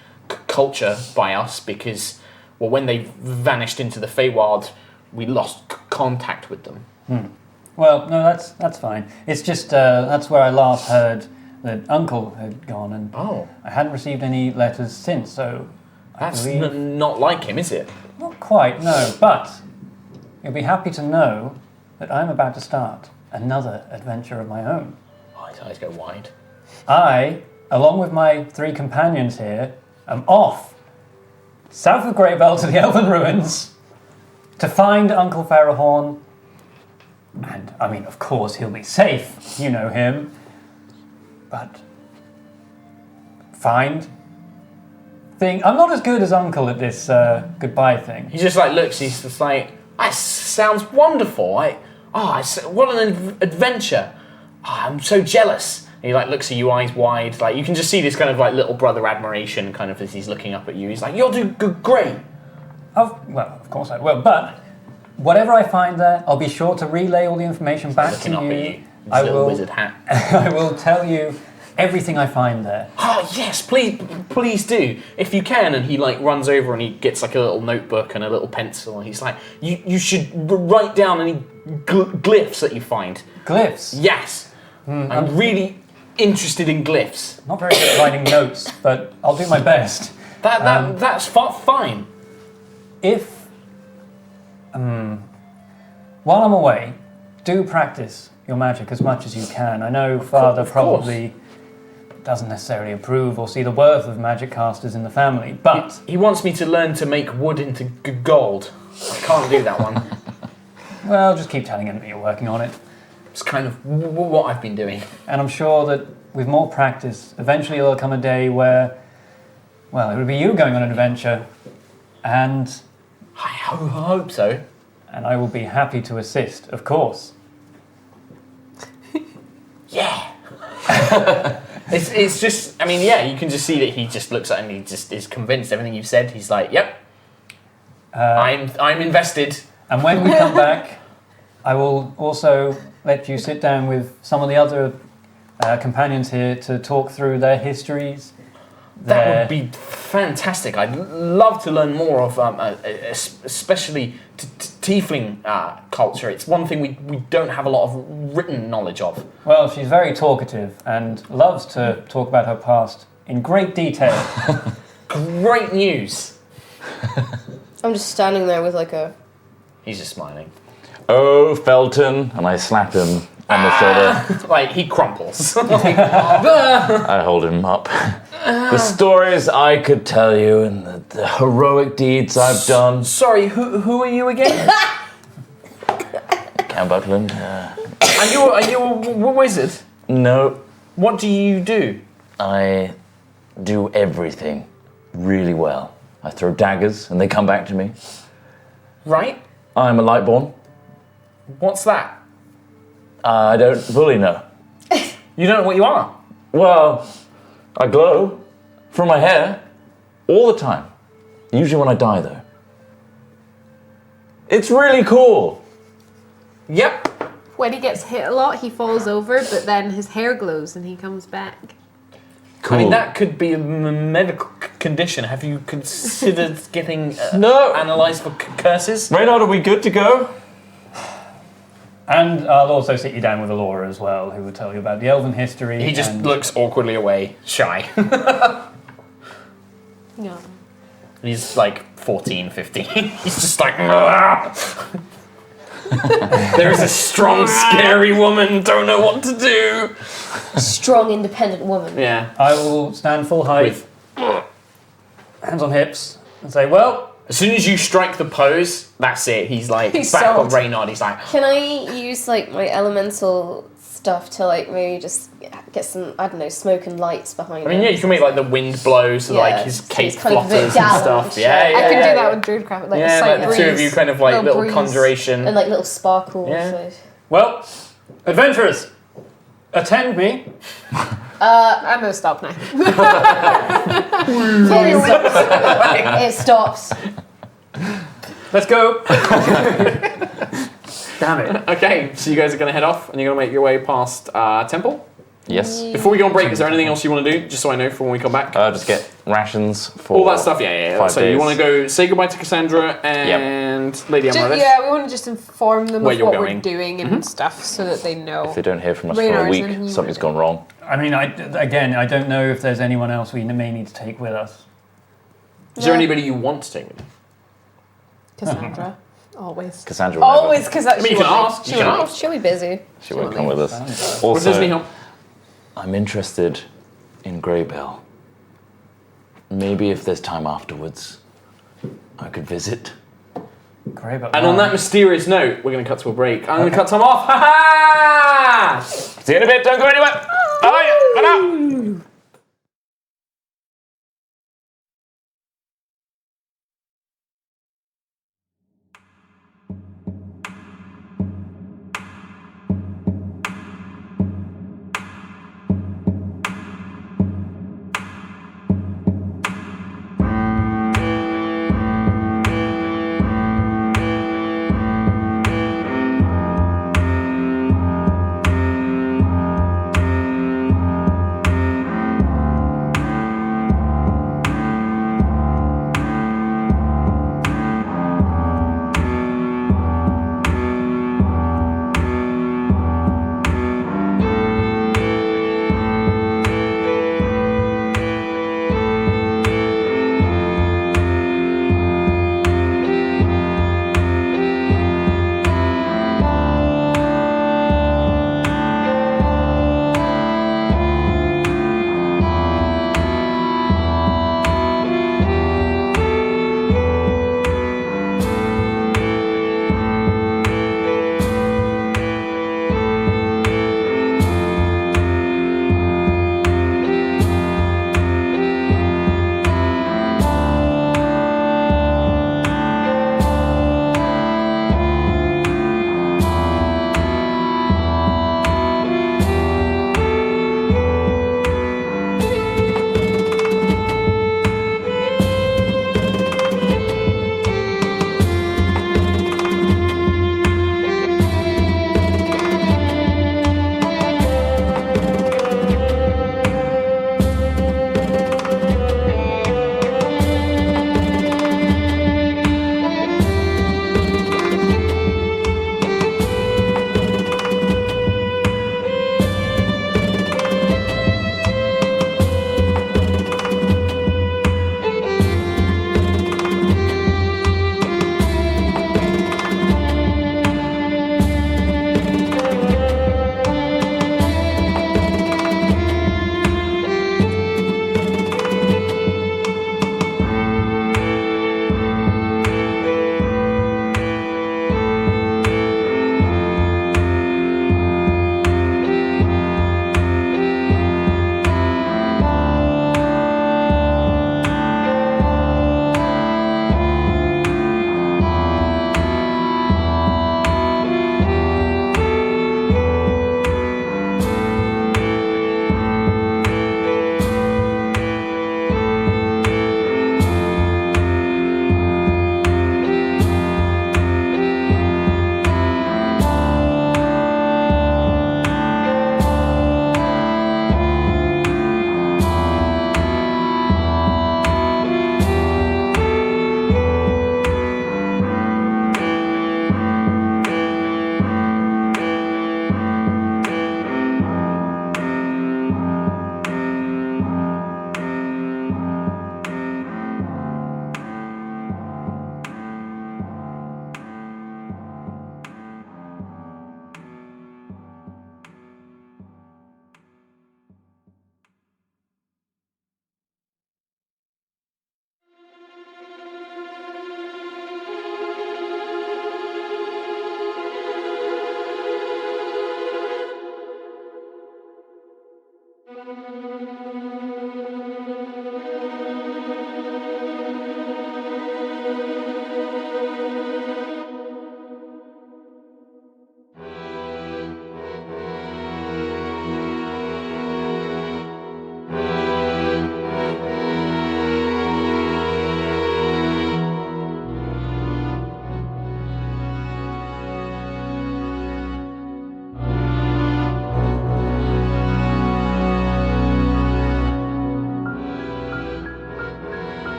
culture by us because, well, when they vanished into the Feywild, we lost contact with them.
Well, no, that's fine. It's just that's where I last heard that Uncle had gone, and I hadn't received any letters since. So
that's not like him, is it?
Not quite, no. But you'll be happy to know that I'm about to start another adventure of my own.
Oh, his eyes go wide.
I, along with my 3 companions here, am off south of Greybell to the Elven Ruins to find Uncle Ferehorn. And, I mean, of course, he'll be safe. You know him. But find thing. I'm not as good as Uncle at this goodbye thing.
He just like looks. He's just like, that sounds wonderful. What an adventure. I'm so jealous. And he like looks at you, eyes wide. Like you can just see this kind of like little brother admiration, kind of as he's looking up at you. He's like, "You'll do great."
Well, of course I will. But whatever I find there, I'll be sure to relay all the information back to you.
Looking up at you,
I
little
will.
Wizard hat.
I will tell you everything I find there.
Oh yes, please do if you can. And he like runs over and he gets like a little notebook and a little pencil. And he's like, "You should write down any glyphs that you find."
Glyphs?
Yes. I'm really interested in glyphs.
Not very good at writing notes, but I'll do my best.
That's fine.
If, while I'm away, do practice your magic as much as you can. I know Father probably doesn't necessarily approve or see the worth of magic casters in the family, but...
He wants me to learn to make wood into gold. I can't do that one.
Well, just keep telling him that you're working on it.
It's kind of what I've been doing.
And I'm sure that with more practice, eventually there'll come a day where Well, it would be you going on an adventure, and
I hope so.
I will be happy to assist, of course.
Yeah. it's just, I mean, yeah, you can just see that he just looks at it and he just is convinced everything you've said. He's like, yep, I'm invested.
And when we come back, I will also let you sit down with some of the other companions here to talk through their histories.
That would be fantastic. I'd love to learn more of, especially tiefling culture. It's one thing we don't have a lot of written knowledge of.
Well, she's very talkative and loves to talk about her past in great detail.
Great news.
I'm just standing there with like a...
He's just smiling.
Oh, Felton, and I slap him on the shoulder.
Like, he crumples.
I hold him up. The stories I could tell you and the heroic deeds I've done.
Sorry, who are you again?
Count Buckland.
Are you a wizard?
No,
What do you do?
I do everything really well. I throw daggers and they come back to me.
Right?
I'm a Lightborn.
What's that?
I don't fully know.
You don't know what you are.
Well, I glow from my hair all the time. Usually when I die, though. It's really cool.
Yep.
When he gets hit a lot, he falls over, but then his hair glows and he comes back.
Cool.
I mean, that could be a medical condition. Have you considered getting
No.
analysed for curses?
Reynard, are we good to go?
And I'll also sit you down with Alora as well, who will tell you about the elven history.
He just
and
looks awkwardly away, shy.
No.
He's like 14, 15. He's just like, "Ugh." There is a strong, scary woman, don't know what to do.
strong, independent woman.
Yeah.
I will stand full height, hands on hips, and say, well,
As soon as you strike the pose, that's it. He's like,
He's
back on
sold.
Reynard. He's like,
Can I use like my elemental stuff to like maybe just get some, I don't know, smoke and lights behind
I mean,
him?
yeah, you can make like the wind blow, so like
Yeah,
his
so
cape
it's kind of a bit
flutters and
gallant
stuff.
and
Yeah,
shit.
yeah.
I can
yeah,
do that with Druidcraft, like a
Yeah,
slight
like the
breeze.
two of you kind of like little
breeze.
conjuration.
And like little sparkles.
Yeah.
So.
well, adventurers, attend me.
I'm gonna stop now.
It stops.
Let's go. Damn it.
Okay, so you guys are going to head off and you're going to make your way past Temple.
Yes.
Before we go on break, is there anything else you want to do, just so I know for when we come back?
Just get rations for
All that stuff, yeah.
5
So
days.
you want to go say goodbye to Cassandra and Lady Amaryllis?
Yeah, we want to just inform them
Where
of
you're
what
going.
we're doing and stuff, so that they know.
If they don't hear from us
Reynard,
for a
and then
week,
you
something's
would-
gone wrong.
I mean, I don't know if there's anyone else we may need to take with us.
Is there
Yeah.
anybody you want to take with you?
Cassandra, always.
Cassandra will never-
Always, because
I mean, you can ask. You can
Oh,
ask.
she'll be busy.
She won't come with us.
What does he
Also,
help?
I'm interested in Greybell. Maybe if there's time afterwards, I could visit.
Great, but
And on that mysterious note, we're going to cut to a break. I'm going to cut Tom off. Ha ha!
See you in a bit, don't go anywhere! Bye! Bye now!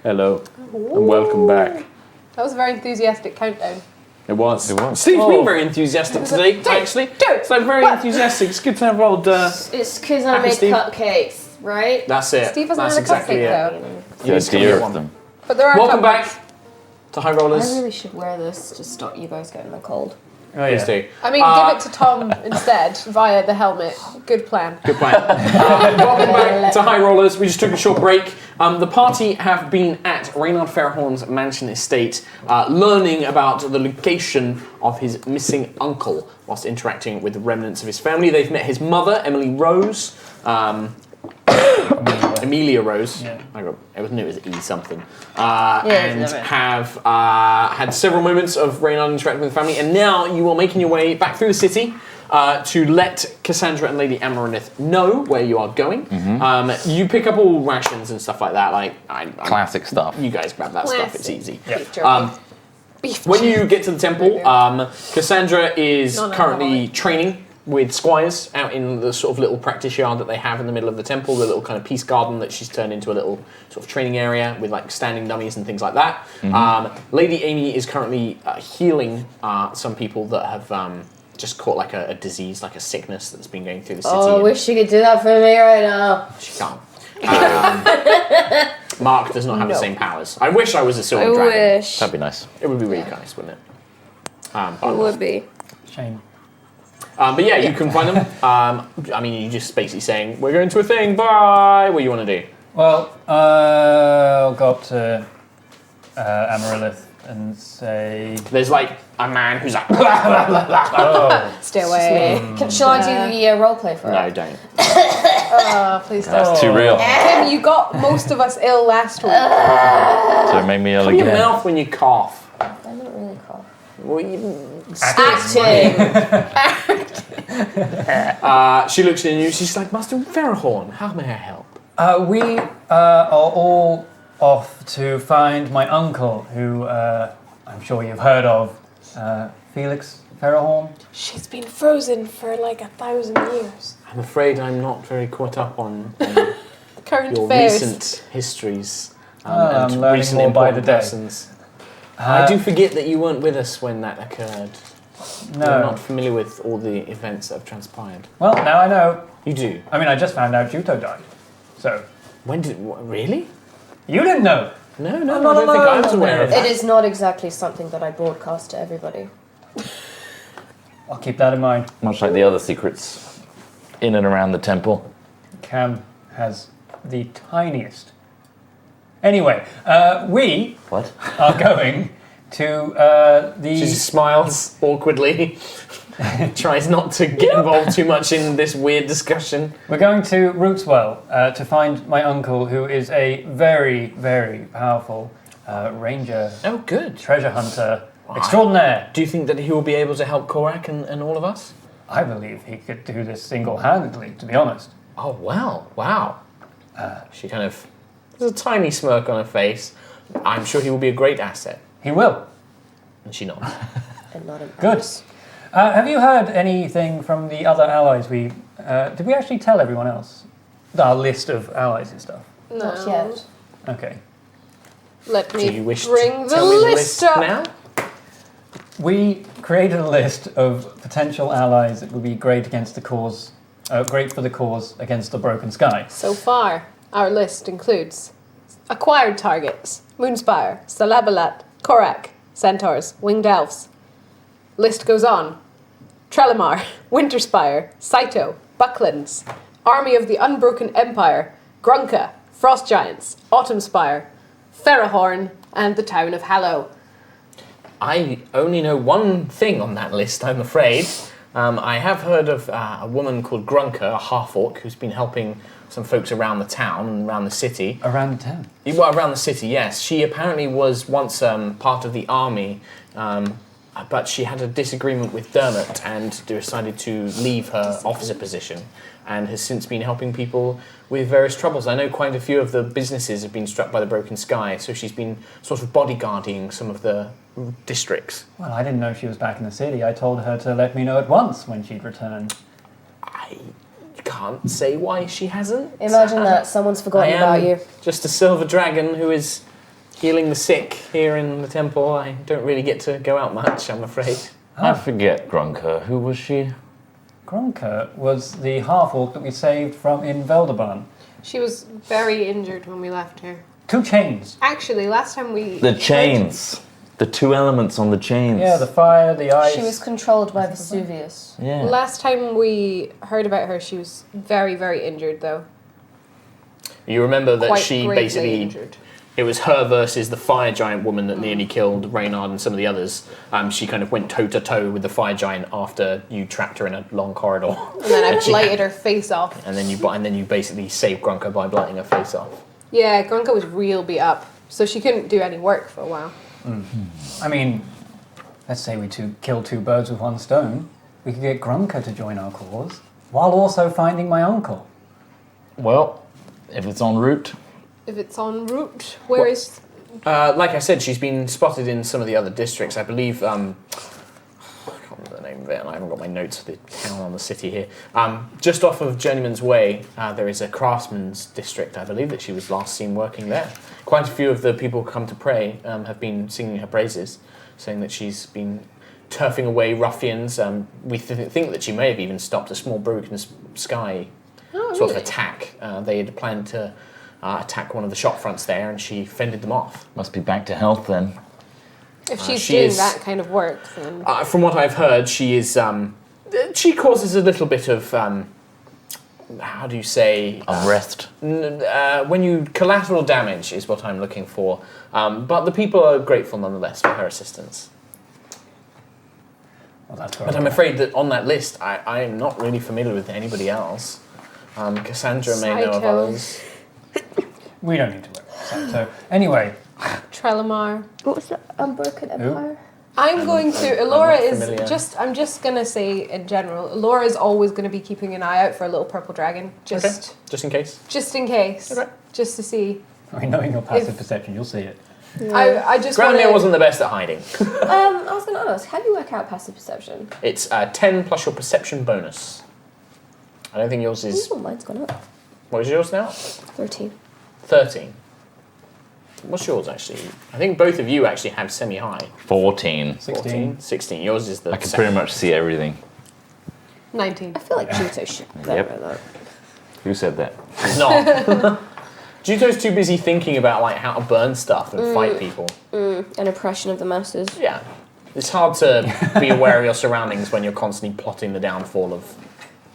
Hello, and welcome back.
That was a very enthusiastic countdown.
It was.
It was.
Steve's been very enthusiastic today, actually. It's like very enthusiastic. It's good to have old...
It's because I made
Steve.
cupcakes, right?
That's it.
Steve hasn't
That's
had a
exactly
cupcake,
it.
though.
You just come
idea
get
of
one.
them.
But there are
Welcome
cupcakes.
back to High Rollers.
I really should wear this to stop you guys getting the cold.
Oh,
Please
yeah.
do.
I mean, give it to Tom instead via the helmet. Good plan.
Good plan. Welcome back to High Rollers. We just took a short break. The party have been at Reynard Ferehorn's mansion estate, learning about the location of his missing uncle whilst interacting with the remnants of his family. They've met his mother, Emily Rose. Amelia Rose.
Yeah.
I knew it was E something.
it's
And
never.
have had several moments of Reynard interacting with the family, and now you are making your way back through the city to let Cassandra and Lady Amaryllis know where you are going. You pick up all rations and stuff like that.
Classic stuff.
You guys grab that stuff. It's
Classic.
easy.
Yeah.
Beef jerky. Beef
When you get to the temple, Cassandra is
Non-alcoholic.
currently training with squires out in the sort of little practice yard that they have in the middle of the temple, the little kind of peace garden that she's turned into a little sort of training area with like standing dummies and things like that. Lady Amy is currently healing some people that have just caught like a disease, like a sickness that's been going through the city.
Oh, I
and
wish you could do that for me right now.
she can't. Mark does not have the
No.
same powers. I wish I was a silver
I
dragon.
wish.
That'd be nice.
It would be really nice, wouldn't it? But
It would be.
Shame.
But yeah, you can find them. I mean, you're just basically saying, we're going to a thing, bye! What do you want to do?
Well, I'll go up to Amaryllis and say...
There's like a man who's like,
Oh,
Stay away.
Shall I do the roleplay for
no,
it?
don't.
Oh, please don't.
That's too real.
Kim, you got most of us ill last week.
So it made me ill
Put your
again.
mouth when you cough.
I don't really cough.
Well, you,
Acting!
she looks at you, she's like, Master Ferehorn, how may I help?
we are all off to find my uncle, who I'm sure you've heard of, Felix Ferehorn.
She's been frozen for like 1,000 years.
I'm afraid I'm not very caught up on
Current
your
affairs.
recent histories
I'm
and
learning
recent
more by
important
the day.
persons. I do forget that you weren't with us when that occurred. I'm
No.
not familiar with all the events that have transpired.
Well, now I know.
You do?
I mean, I just found out Juto died. So,
When did... Really?
you didn't know.
No,
I'm
I
not
don't think I was
alone.
aware of
It
that.
is not exactly something that I broadcast to everybody.
I'll keep that in mind.
Much like the other secrets in and around the temple.
Cam has the tiniest. Anyway, we
What?
are going to
She
the...
just smiles awkwardly, tries not to get involved too much in this weird discussion.
We're going to Rootswell to find my uncle, who is a very, very powerful ranger,
Oh, good.
treasure hunter extraordinaire.
Do you think that he will be able to help Korak and all of us?
I believe he could do this single-handedly, to be honest.
Oh, wow. She kind of... There's a tiny smirk on her face. I'm sure he will be a great asset.
He will.
And she nods.
And not in
Good. Have you heard anything from the other allies we... did we actually tell everyone else? Our list of allies and stuff.
Not yet.
Okay.
Let
Do
me
you wish
bring
to
the
tell me the
list up.
now?
We created a list of potential allies that would be great against the cause... great for the cause against the broken sky.
So far, our list includes acquired targets: Moonspire, Salabalat, Korak, Centaurs, Winged Elves. List goes on. Trelimar, Winterspire, Saito, Bucklands, Army of the Unbroken Empire, Grunka, Frost Giants, Autumnspire, Ferehorn, and the town of Hallow.
I only know one thing on that list, I'm afraid. I have heard of a woman called Grunka, a half-orc, who's been helping some folks around the town and around the city.
Around the town?
Well, around the city, yes. She apparently was once part of the army, but she had a disagreement with Dermot and decided to leave her officer position, and has since been helping people with various troubles. I know quite a few of the businesses have been struck by the broken sky, so she's been sort of bodyguarding some of the districts.
Well, I didn't know she was back in the city. I told her to let me know at once when she'd return.
I can't say why she hasn't.
Imagine that. Someone's
I
forgotten
am
about you.
just a silver dragon who is healing the sick here in the temple. I don't really get to go out much, I'm afraid.
I forget Grunker. Who was she?
Gronka was the half-orc that we saved from in Veldeban.
She was very injured when we left her.
2 chains.
Actually, last time we...
The chains. The 2 elements on the chains.
Yeah, the fire, the ice.
She was controlled by Vesuvius.
Yeah.
Last time we heard about her, she was very, very injured, though.
You remember that
Quite
she
gravely
basically...
injured.
It was her versus the fire giant woman that nearly killed Reynard and some of the others. She kind of went toe-to-toe with the fire giant after you trapped her in a long corridor.
And then I blighted her face off.
And then you basically saved Grunker by blighting her face off.
Yeah, Gronka was real beat up, so she couldn't do any work for a while.
I mean, let's say we kill 2 birds with 1 stone. We could get Grunka to join our cause, while also finding my uncle.
Well, if it's en route,
If it's en route, where is...
Like I said, she's been spotted in some of the other districts. I believe, I can't remember the name of it, and I haven't got my notes for the town on the city here. Just off of Journeyman's Way, there is a craftsman's district. I believe that she was last seen working there. Quite a few of the people who come to pray have been singing her praises, saying that she's been turfing away ruffians. We think that she may have even stopped a small broken sky sort of attack. They had planned to attack one of the shop fronts there, and she fended them off.
must be back to health then.
If she's
she
doing
is-
that kind of work, then...
From what I've heard, she is. She causes a little bit of. How do you say?
Unrest.
When you collateral damage is what I'm looking for. But the people are grateful nonetheless for her assistance.
Well, that's
But I'm afraid that on that list, I am not really familiar with anybody else. Cassandra may know of
Saito.
others.
We don't need to worry about that. So, anyway,
Trelamar.
What was the Unbroken Empire?
I'm going to...
not
Elora is
familiar.
just... I'm just going to say, in general, Elora is always going to be keeping an eye out for a little purple dragon. Just
Just in case.
just in case.
Okay.
Just to see.
I mean, knowing your passive
If-
perception, you'll see it.
I just want
Granamir wasn't the best at hiding.
I was going to ask, how do you work out passive perception?
It's 10 plus your perception bonus. I don't think yours is.
Oh, mine's gone up.
What is yours now?
13.
13. What's yours actually? I think both of you actually have semi-high.
14.
16.
16. Yours is the
I can
second.
pretty much see everything.
19.
I feel like Juto should be better
Yep.
at that.
Who said that?
It's not. Juto's too busy thinking about like how to burn stuff and fight people.
An oppression of the masses.
Yeah. It's hard to be aware of your surroundings when you're constantly plotting the downfall of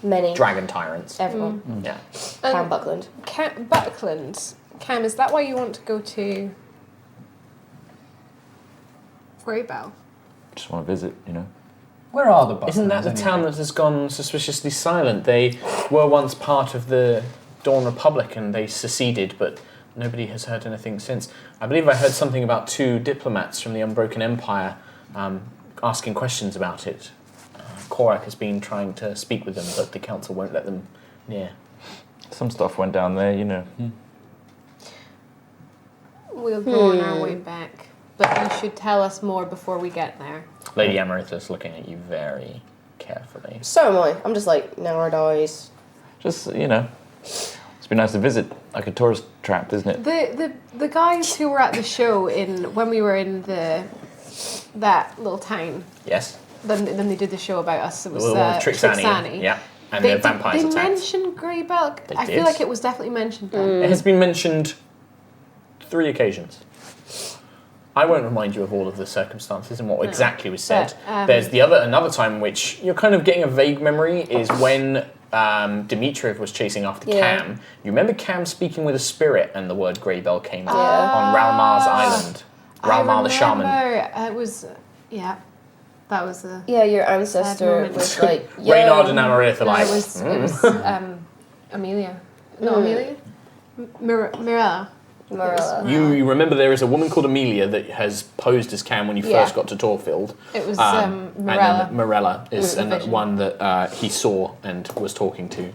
Many.
dragon tyrants.
Everyone.
Yeah.
Cam Buckland.
Buckland. Cam, is that why you want to go to Greybell?
Just want to visit, you know.
Where are the buttons?
Isn't that the
anyway?
town that has gone suspiciously silent? They were once part of the Dawn Republic and they seceded, but nobody has heard anything since. I believe I heard something about 2 diplomats from the Unbroken Empire asking questions about it. Korak has been trying to speak with them, but the council won't let them near.
Some stuff went down there, you know.
We'll go on our way back, but you should tell us more before we get there.
Lady Amarith's looking at you very carefully.
So am I. I'm just like, narrowed eyes.
Just, you know, it's been nice to visit. Like a tourist trap, isn't it?
The guys who were at the show when we were in that little town,
Yes?
then they did the show about us. It was
Trixani. Yeah. And the vampires
They
attacked.
mentioned Greybell.
They
I
did.
feel like it was definitely mentioned then.
It has been mentioned 3 occasions. I won't remind you of all of the circumstances and what exactly was said.
But,
There's another time which you're kind of getting a vague memory is when Dimitriev was chasing after
Yeah.
Cam. You remember Cam speaking with a spirit and the word Greybell came up
Yeah.
on Ralmar's island. Ralmar the shaman.
It was, that was the...
Yeah, your ancestor
moment.
was like, yo.
Reynard and Amarith are
No,
like,
it was Amelia. No, Amelia? Mirella.
Morella.
You remember there is a woman called Amelia that has posed as Cam when you
Yeah.
first got to Torfield.
It was
And
Mirella.
then Morella is
The vision.
one that he saw and was talking to,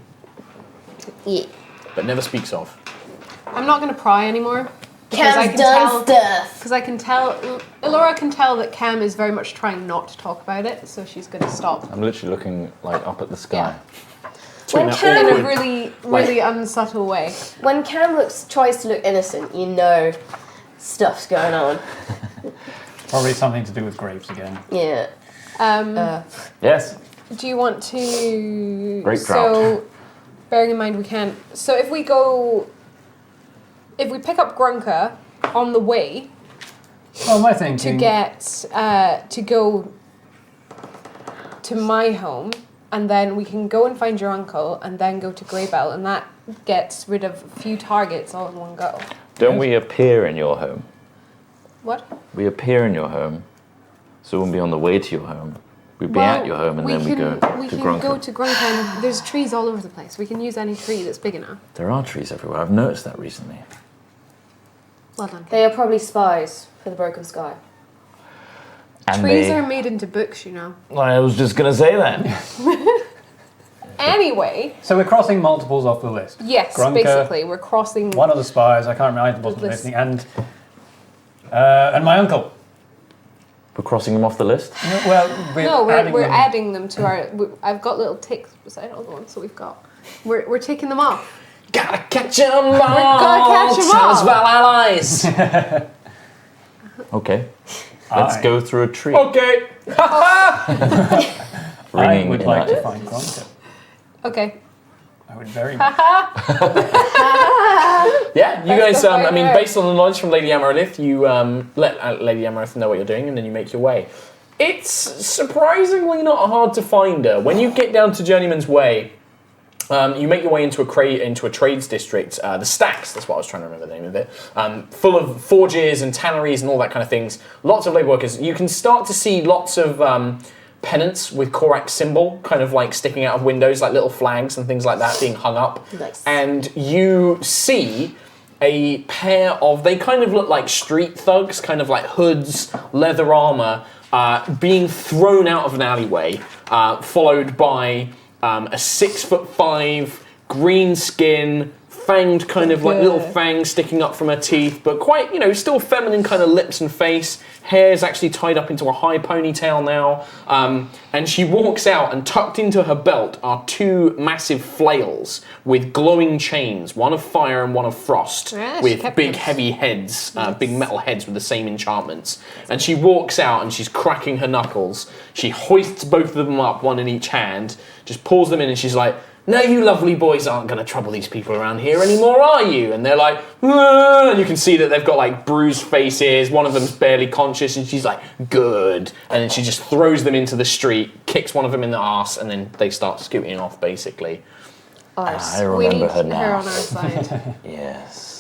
Yeah.
but never speaks of.
I'm not going to pry anymore. Because I
Cam's
can
done
tell,
stuff.
because I can tell, Elora can tell that Cam is very much trying not to talk about it, so she's going to stop.
I'm literally looking like up at the sky.
When
In
Cam,
a really, really unsubtle way.
when Cam tries to look innocent, you know stuff's going on.
Probably something to do with grapes again.
Yeah.
Yes.
Do you want to?
Grape
So, bearing in mind we can't. So if we pick up Grunka on the way
Well, my thinking.
to go to my home, and then we can go and find your uncle, and then go to Greybell, and that gets rid of a few targets all in one go.
Don't we appear in your home?
What?
We appear in your home, so we'll be on the way to your home. We'd be at your home and then we go
We
to
can
Grunka.
go to Grunka, and there's trees all over the place. We can use any tree that's big enough.
There are trees everywhere. I've noticed that recently.
Well done.
They are probably spies for the Broken Sky.
And
Trees
they,
are made into books, you know.
I was just going to say that.
Anyway,
So we're crossing multiples off the list.
yes,
Grunka,
basically, we're crossing.
One of the spies, I can't remember, I wasn't
List.
listening, and my uncle.
We're crossing them off the list?
Well,
We're
them.
adding them to our. I've got little ticks beside all the ones that we've got. We're taking them off.
Gotta catch 'em all.
gotta catch 'em all.
Transvaal allies.
Okay. Let's
Aye.
go through a tree.
Okay.
I
Ringing
would
in
like
our
to
ears.
find Grunka.
Okay.
I would very much.
Yeah, you
That's
guys.
the
I mean,
right
based on the knowledge from Lady Amaryllis, you let Lady Amaryllis know what you're doing, and then you make your way. It's surprisingly not hard to find her. When you get down to Journeyman's Way, you make your way into a trades district. The Stacks, that's what I was trying to remember the name of it. Full of forges and tanneries and all that kind of things. Lots of labour workers. You can start to see lots of pennants with Korak symbol kind of like sticking out of windows, like little flags and things like that being hung up.
Nice.
And you see a pair of, they kind of look like street thugs, kind of like hoods, leather armour, being thrown out of an alleyway, followed by a 6'5", green skin, fanged kind of like little fangs sticking up from her teeth, but quite, still feminine kind of lips and face. Hair's actually tied up into a high ponytail now. And she walks out, and tucked into her belt are two massive flails with glowing chains, one of fire and one of frost,
Yeah, she
with
kept
big
them.
heavy heads, big metal heads with the same enchantments. And she walks out and she's cracking her knuckles. She hoists both of them up, one in each hand, just pulls them in, and she's like, "No, you lovely boys aren't going to trouble these people around here anymore, are you?" And they're like, "Ah," and you can see that they've got like bruised faces. One of them's barely conscious, and she's like, "Good." And then she just throws them into the street, kicks one of them in the arse, and then they start scooting off, basically.
I
We need
remember her
her
now.
on our side.
Yes.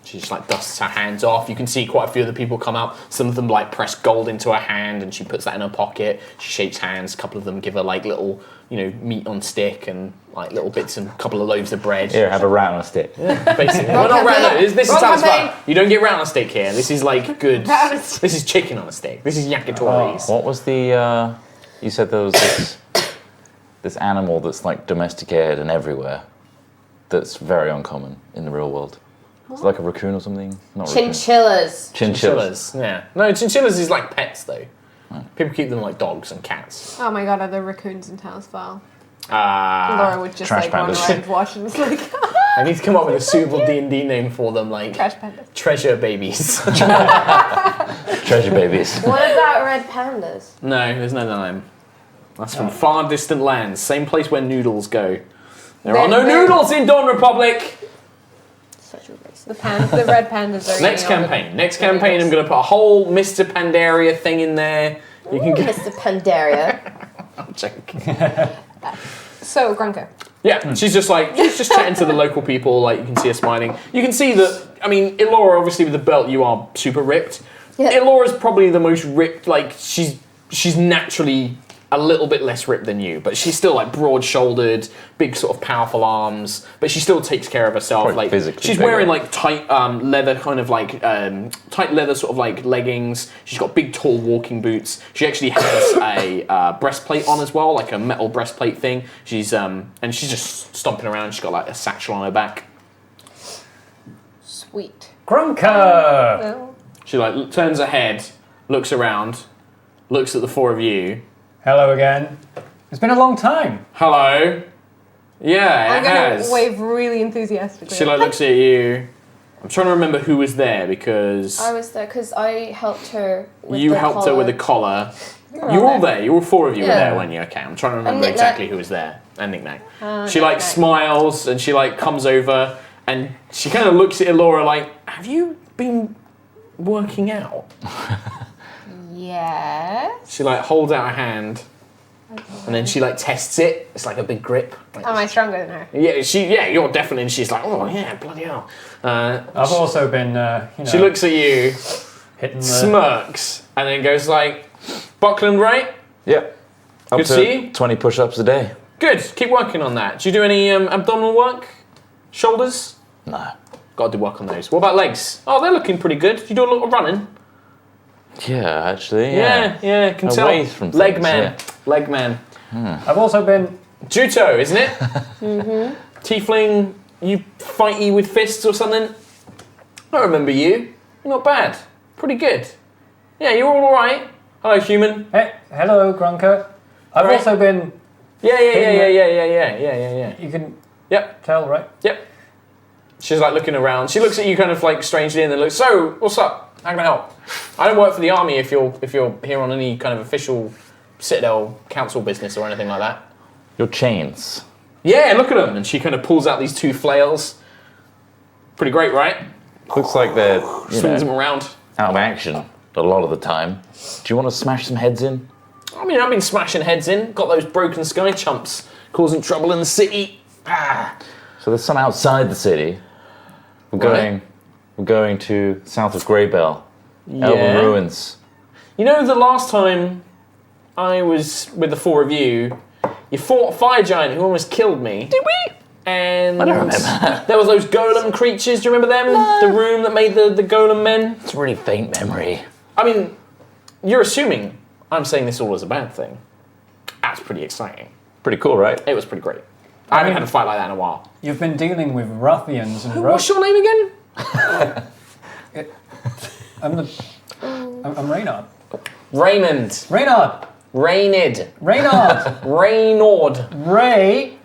She just like dusts her hands off. You can see quite a few of the people come out. Some of them like press gold into her hand, and she puts that in her pocket. She shakes hands. A couple of them give her like little, meat on stick and like little bits and a couple of loaves of bread.
Here, have a rat on a stick.
Basically, well, not
campaign.
round. This is
Wrong
Talisman.
campaign.
You don't get round on a stick here. This is like good.
Round on a stick.
This is chicken on a stick. This is yakatoris.
What was the, you said there was this animal that's like domesticated and everywhere, that's very uncommon in the real world. It's like a raccoon or something? Not raccoon.
Chinchillas.
Chinchillas.
Yeah. No, chinchillas is like pets though. People keep them like dogs and cats.
Oh my god, are there raccoons in Talisman?
Ah.
Laura would just
trash
run
pandas.
around watching. It's like
I need to come up with a suitable D&D name for them, like
trash pandas.
treasure babies.
Treasure babies.
What about red pandas?
No, there's no name. That's from far distant lands. Same place where noodles go. There are no
They're-
noodles in Dawn Republic!
Such a racist.
The red pandas are
Next
eating all the
campaign. Next campaign, I'm going to put a whole Mr. Pandaria thing in there. You can
Ooh,
go.
Mr. Pandaria.
I'm joking.
So, Grunka.
Yeah, she's just chatting to the local people. Like, you can see her smiling. You can see that. I mean, Elora, obviously with the belt, you are super ripped.
Yeah.
Elora's probably the most ripped. Like, she's naturally a little bit less ripped than you, but she's still like broad-shouldered, big sort of powerful arms. But she still takes care of herself.
Probably
Like,
physically
she's
bigger.
wearing like tight leather, kind of like tight leather sort of like leggings. She's got big, tall walking boots. She actually has a breastplate on as well, like a metal breastplate thing. She's and she's just stomping around. She's got like a satchel on her back.
Sweet.
Grunka!
Well,
She like turns her head, looks around, looks at the four of you.
Hello again. It's been a long time.
Hello. Yeah,
I'm
it
gonna
has.
wave really enthusiastically.
She like looks at you, I'm trying to remember who was there because
I was there because I helped her with
you
the
helped her
collar.
with the collar.
You
You were all there. You were 4 of you were
Yeah.
there, weren't you? Okay, I'm trying to remember
Knick-Knack.
exactly who was there. And Knick-Knack.
Oh,
She like
Knick-Knack.
smiles and she like comes over and she kind of looks at Elora like, have you been working out?
Yes.
She like holds out her hand and then she like tests it. It's like a big grip. Like,
Am I stronger than her?
yeah, you're definitely. And she's like, oh yeah, bloody hell.
I've also been,
She looks at you,
hitting the...
smirks, and then goes like, Buckland, right?
Yep. Up
Good
to
to see you.
20 push-ups a day.
Good. Keep working on that. Do you do any abdominal work? Shoulders?
No.
Got to do work on those. What about legs? Oh, they're looking pretty good. Do you do a lot of running?
Yeah, actually,
Yeah, can tell.
Away from
Leg
things,
man.
yeah.
Leg man.
I've also been...
Juto, isn't it? Tiefling, you fighty with fists or something? I remember you. You're not bad. Pretty good. Yeah, you're all right. Hello, human.
Hey, hello, Grunker. I've
Right.
also been...
Yeah.
You can
Yep.
tell, right?
Yep. She's like looking around. She looks at you kind of like strangely and then looks, so, what's up? How can I help? I don't work for the army if you're here on any kind of official Citadel council business or anything like that.
Your chains.
Yeah, look at them. And she kind of pulls out these 2 flails. Pretty great, right?
Looks like they're
Swings them around.
out of action a lot of the time. Do you want to smash some heads in?
I mean, I've been smashing heads in. Got those broken sky chumps causing trouble in the city. Ah.
So there's some outside the city. We're
Right.
going to south of Greybell. Elven ruins.
You know, the last time I was with the 4 of you, you fought a fire giant who almost killed me. Did we? And
I don't remember that.
there was those golem creatures. Do you remember them?
No.
The room that made the golem men.
It's a really faint memory.
I mean, you're assuming I'm saying this all as a bad thing. That's pretty exciting.
Pretty cool, right?
It was pretty great. I haven't had a fight like that in a while.
You've been dealing with ruffians and...
What's your name again?
I'm Reynard.
Raymond.
Reynard!
Raynid.
Reynard!
Raynord.
Ray...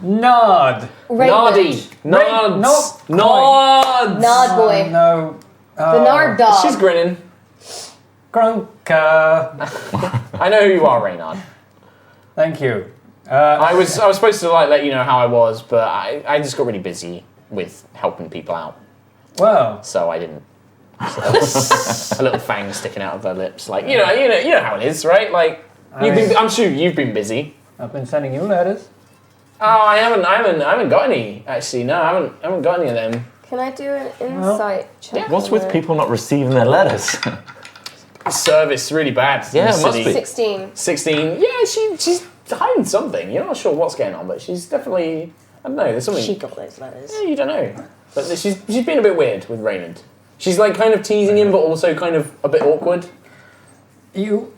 Nod.
Nardy.
Ray-
Nods.
no-
Nods.
Nod boy.
No.
The Nard dog.
She's grinning.
Grunker.
I know who you are, Reynard.
Thank you.
I was supposed to like let you know how I was, but I just got really busy with helping people out,
Well,
so I didn't. A little fang sticking out of her lips, like you know how it is, right? Like I'm sure you've been busy.
I've been sending you letters.
Oh, I haven't got any actually. No, I haven't got any of them.
Can I do an insight check?
What's
on
with
her?
people not receiving their letters?
Service really bad. in
Yeah,
the
it must
city.
be.
16.
16. Yeah, she's hiding something. You're not sure what's going on, but she's definitely. I don't know. There's something.
She got those letters.
Yeah, you don't know. But she's been a bit weird with Raymond. She's like kind of teasing him, but also kind of a bit awkward.
You...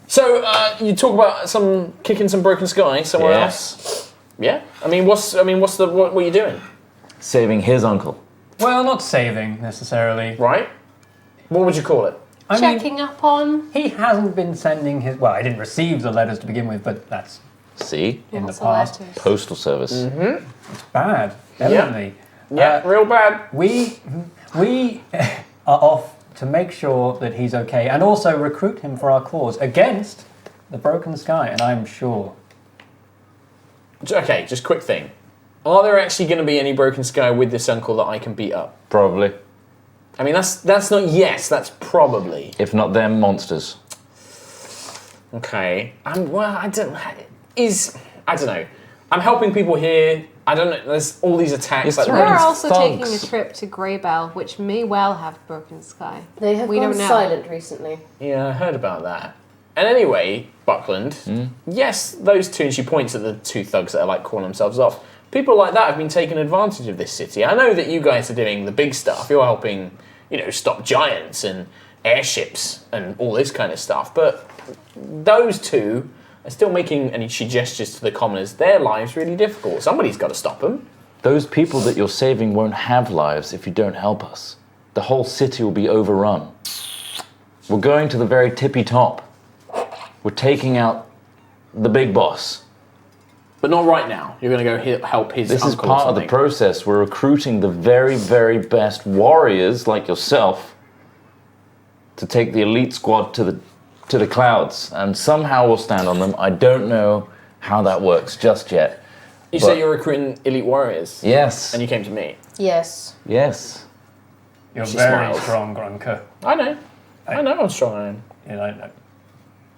So you talk about kicking some broken sky somewhere
Yeah.
else. Yeah. What are you doing?
Saving his uncle.
Well, not saving, necessarily.
Right. What would you call it?
I mean,
Checking up on.
he hasn't been sending his... Well, I didn't receive the letters to begin with, but that's
See?
in the
Lots of
past.
letters.
Postal service.
It's bad, evidently.
Yeah, real bad.
We are off to make sure that he's okay and also recruit him for our cause against the broken sky, and I'm sure.
Okay, just quick thing. Are there actually going to be any broken sky with this uncle that I can beat up?
Probably.
I mean, that's not yes, that's probably.
If not them, monsters.
Okay. I don't know. I'm helping people here. I don't know. There's all these attacks.
It's
Like,
true.
We're
It's
also
thugs.
taking a trip to Greybell, which may well have broken sky.
They have
We
gone
don't know.
silent recently.
yeah, I heard about that. And anyway, Buckland, yes, those two, and she points at the 2 thugs that are like calling themselves off. People like that have been taking advantage of this city. I know that you guys are doing the big stuff. You're helping, stop giants and airships and all this kind of stuff. But those 2 are still making, and she gestures to the commoners, their lives really difficult. Somebody's got to stop them.
Those people that you're saving won't have lives if you don't help us. The whole city will be overrun. We're going to the very tippy top. We're taking out the big boss.
But not right now. You're going to go help his
This is
uncle or
part of the
something.
process. We're recruiting the very, very best warriors like yourself to take the elite squad to the clouds, and somehow we'll stand on them. I don't know how that works just yet.
You say you're recruiting elite warriors?
Yes.
And you came to me?
Yes.
Yes.
You're
She
very
smiles.
strong, Grunker.
I know. I know I'm strong, I am.
Yeah, I know.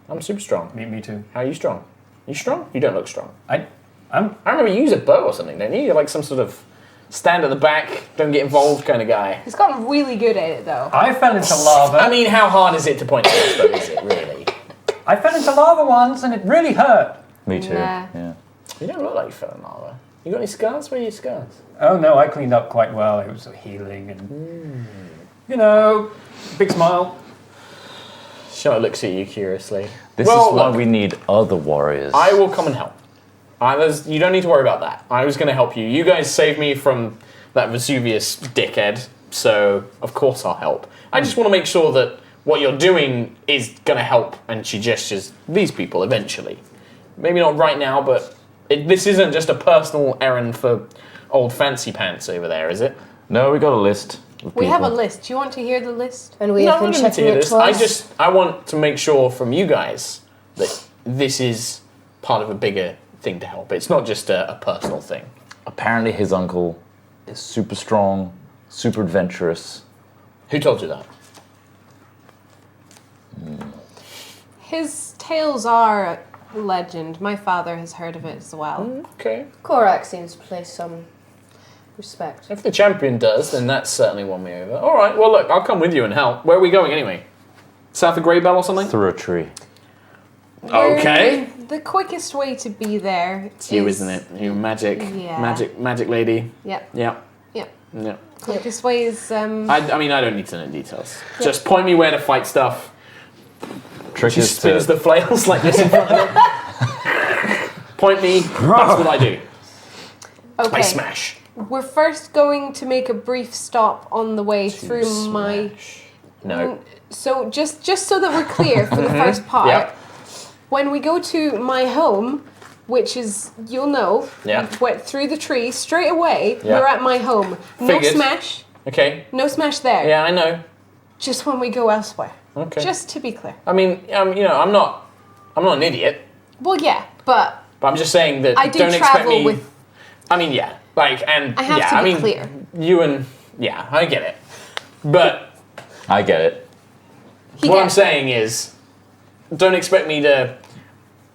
I'm super strong.
Me too.
How are you strong? You strong? You don't look strong.
I'm
I remember you use a bow or something, don't you? You're like some sort of stand at the back, don't get involved kind of guy.
He's gotten really good at it though.
I fell into lava.
I mean, how hard is it to point a crossbow, is it, really?
I fell into lava once and it really hurt.
Me too.
Nah.
Yeah.
You don't look like you fell in lava. You got any scars? Where are your scars?
Oh no, I cleaned up quite well. It was healing and, you know, big smile.
Charlotte looks at you curiously.
This
Well,
is why
look,
we need other warriors.
I will come and help. You don't need to worry about that. I was going to help you. You guys saved me from that Vesuvius dickhead, so of course I'll help. I just want to make sure that what you're doing is going to help, and she gestures these people eventually. Maybe not right now, but this isn't just a personal errand for old Fancy Pants over there, is it?
No, we got a list of
We have a
people.
list. Do you want to hear the list?
And we
No,
have
I
been
don't need to
checking
hear
it
this.
twice.
I want to make sure from you guys that this is part of a bigger thing to help. It's not just a personal thing.
Apparently his uncle is super strong, super adventurous.
Who told you that?
His tales are legend. My father has heard of it as well.
Okay.
Korak seems to place some respect.
If the champion does, then that's certainly won me over. All right, well, look, I'll come with you and help. Where are we going anyway? South of Greybell or something?
Through a tree.
Okay.
The quickest way to be there
It's you, isn't it? You magic,
Yeah.
magic lady.
Yep.
Yeah,
Yep.
yeah.
Quickest way is
I mean, I don't need to know details. Just point me where to fight stuff.
Trick
She
is
spins
to
the flails like this in front of her. Point me, that's what I do.
okay.
I smash.
We're first going to make a brief stop on the way through my.
No.
So just so that we're clear for the first part,
Yep.
when we go to my home, which is you'll know,
Yeah.
went through the tree straight away.
Yeah.
We're at my home. No
Figured.
smash.
Okay.
No smash there.
Yeah, I know.
Just when we go elsewhere.
Okay.
Just to be clear.
I mean, you know, I'm not an idiot,
Well, yeah, but
but I'm just saying that
I do
don't expect
travel
me.
with.
I mean, yeah, like, and
I have
yeah,
to be
I mean,
clear.
you and yeah, I get it, but
I get it.
He
what I'm
gets-
saying is, don't expect me to,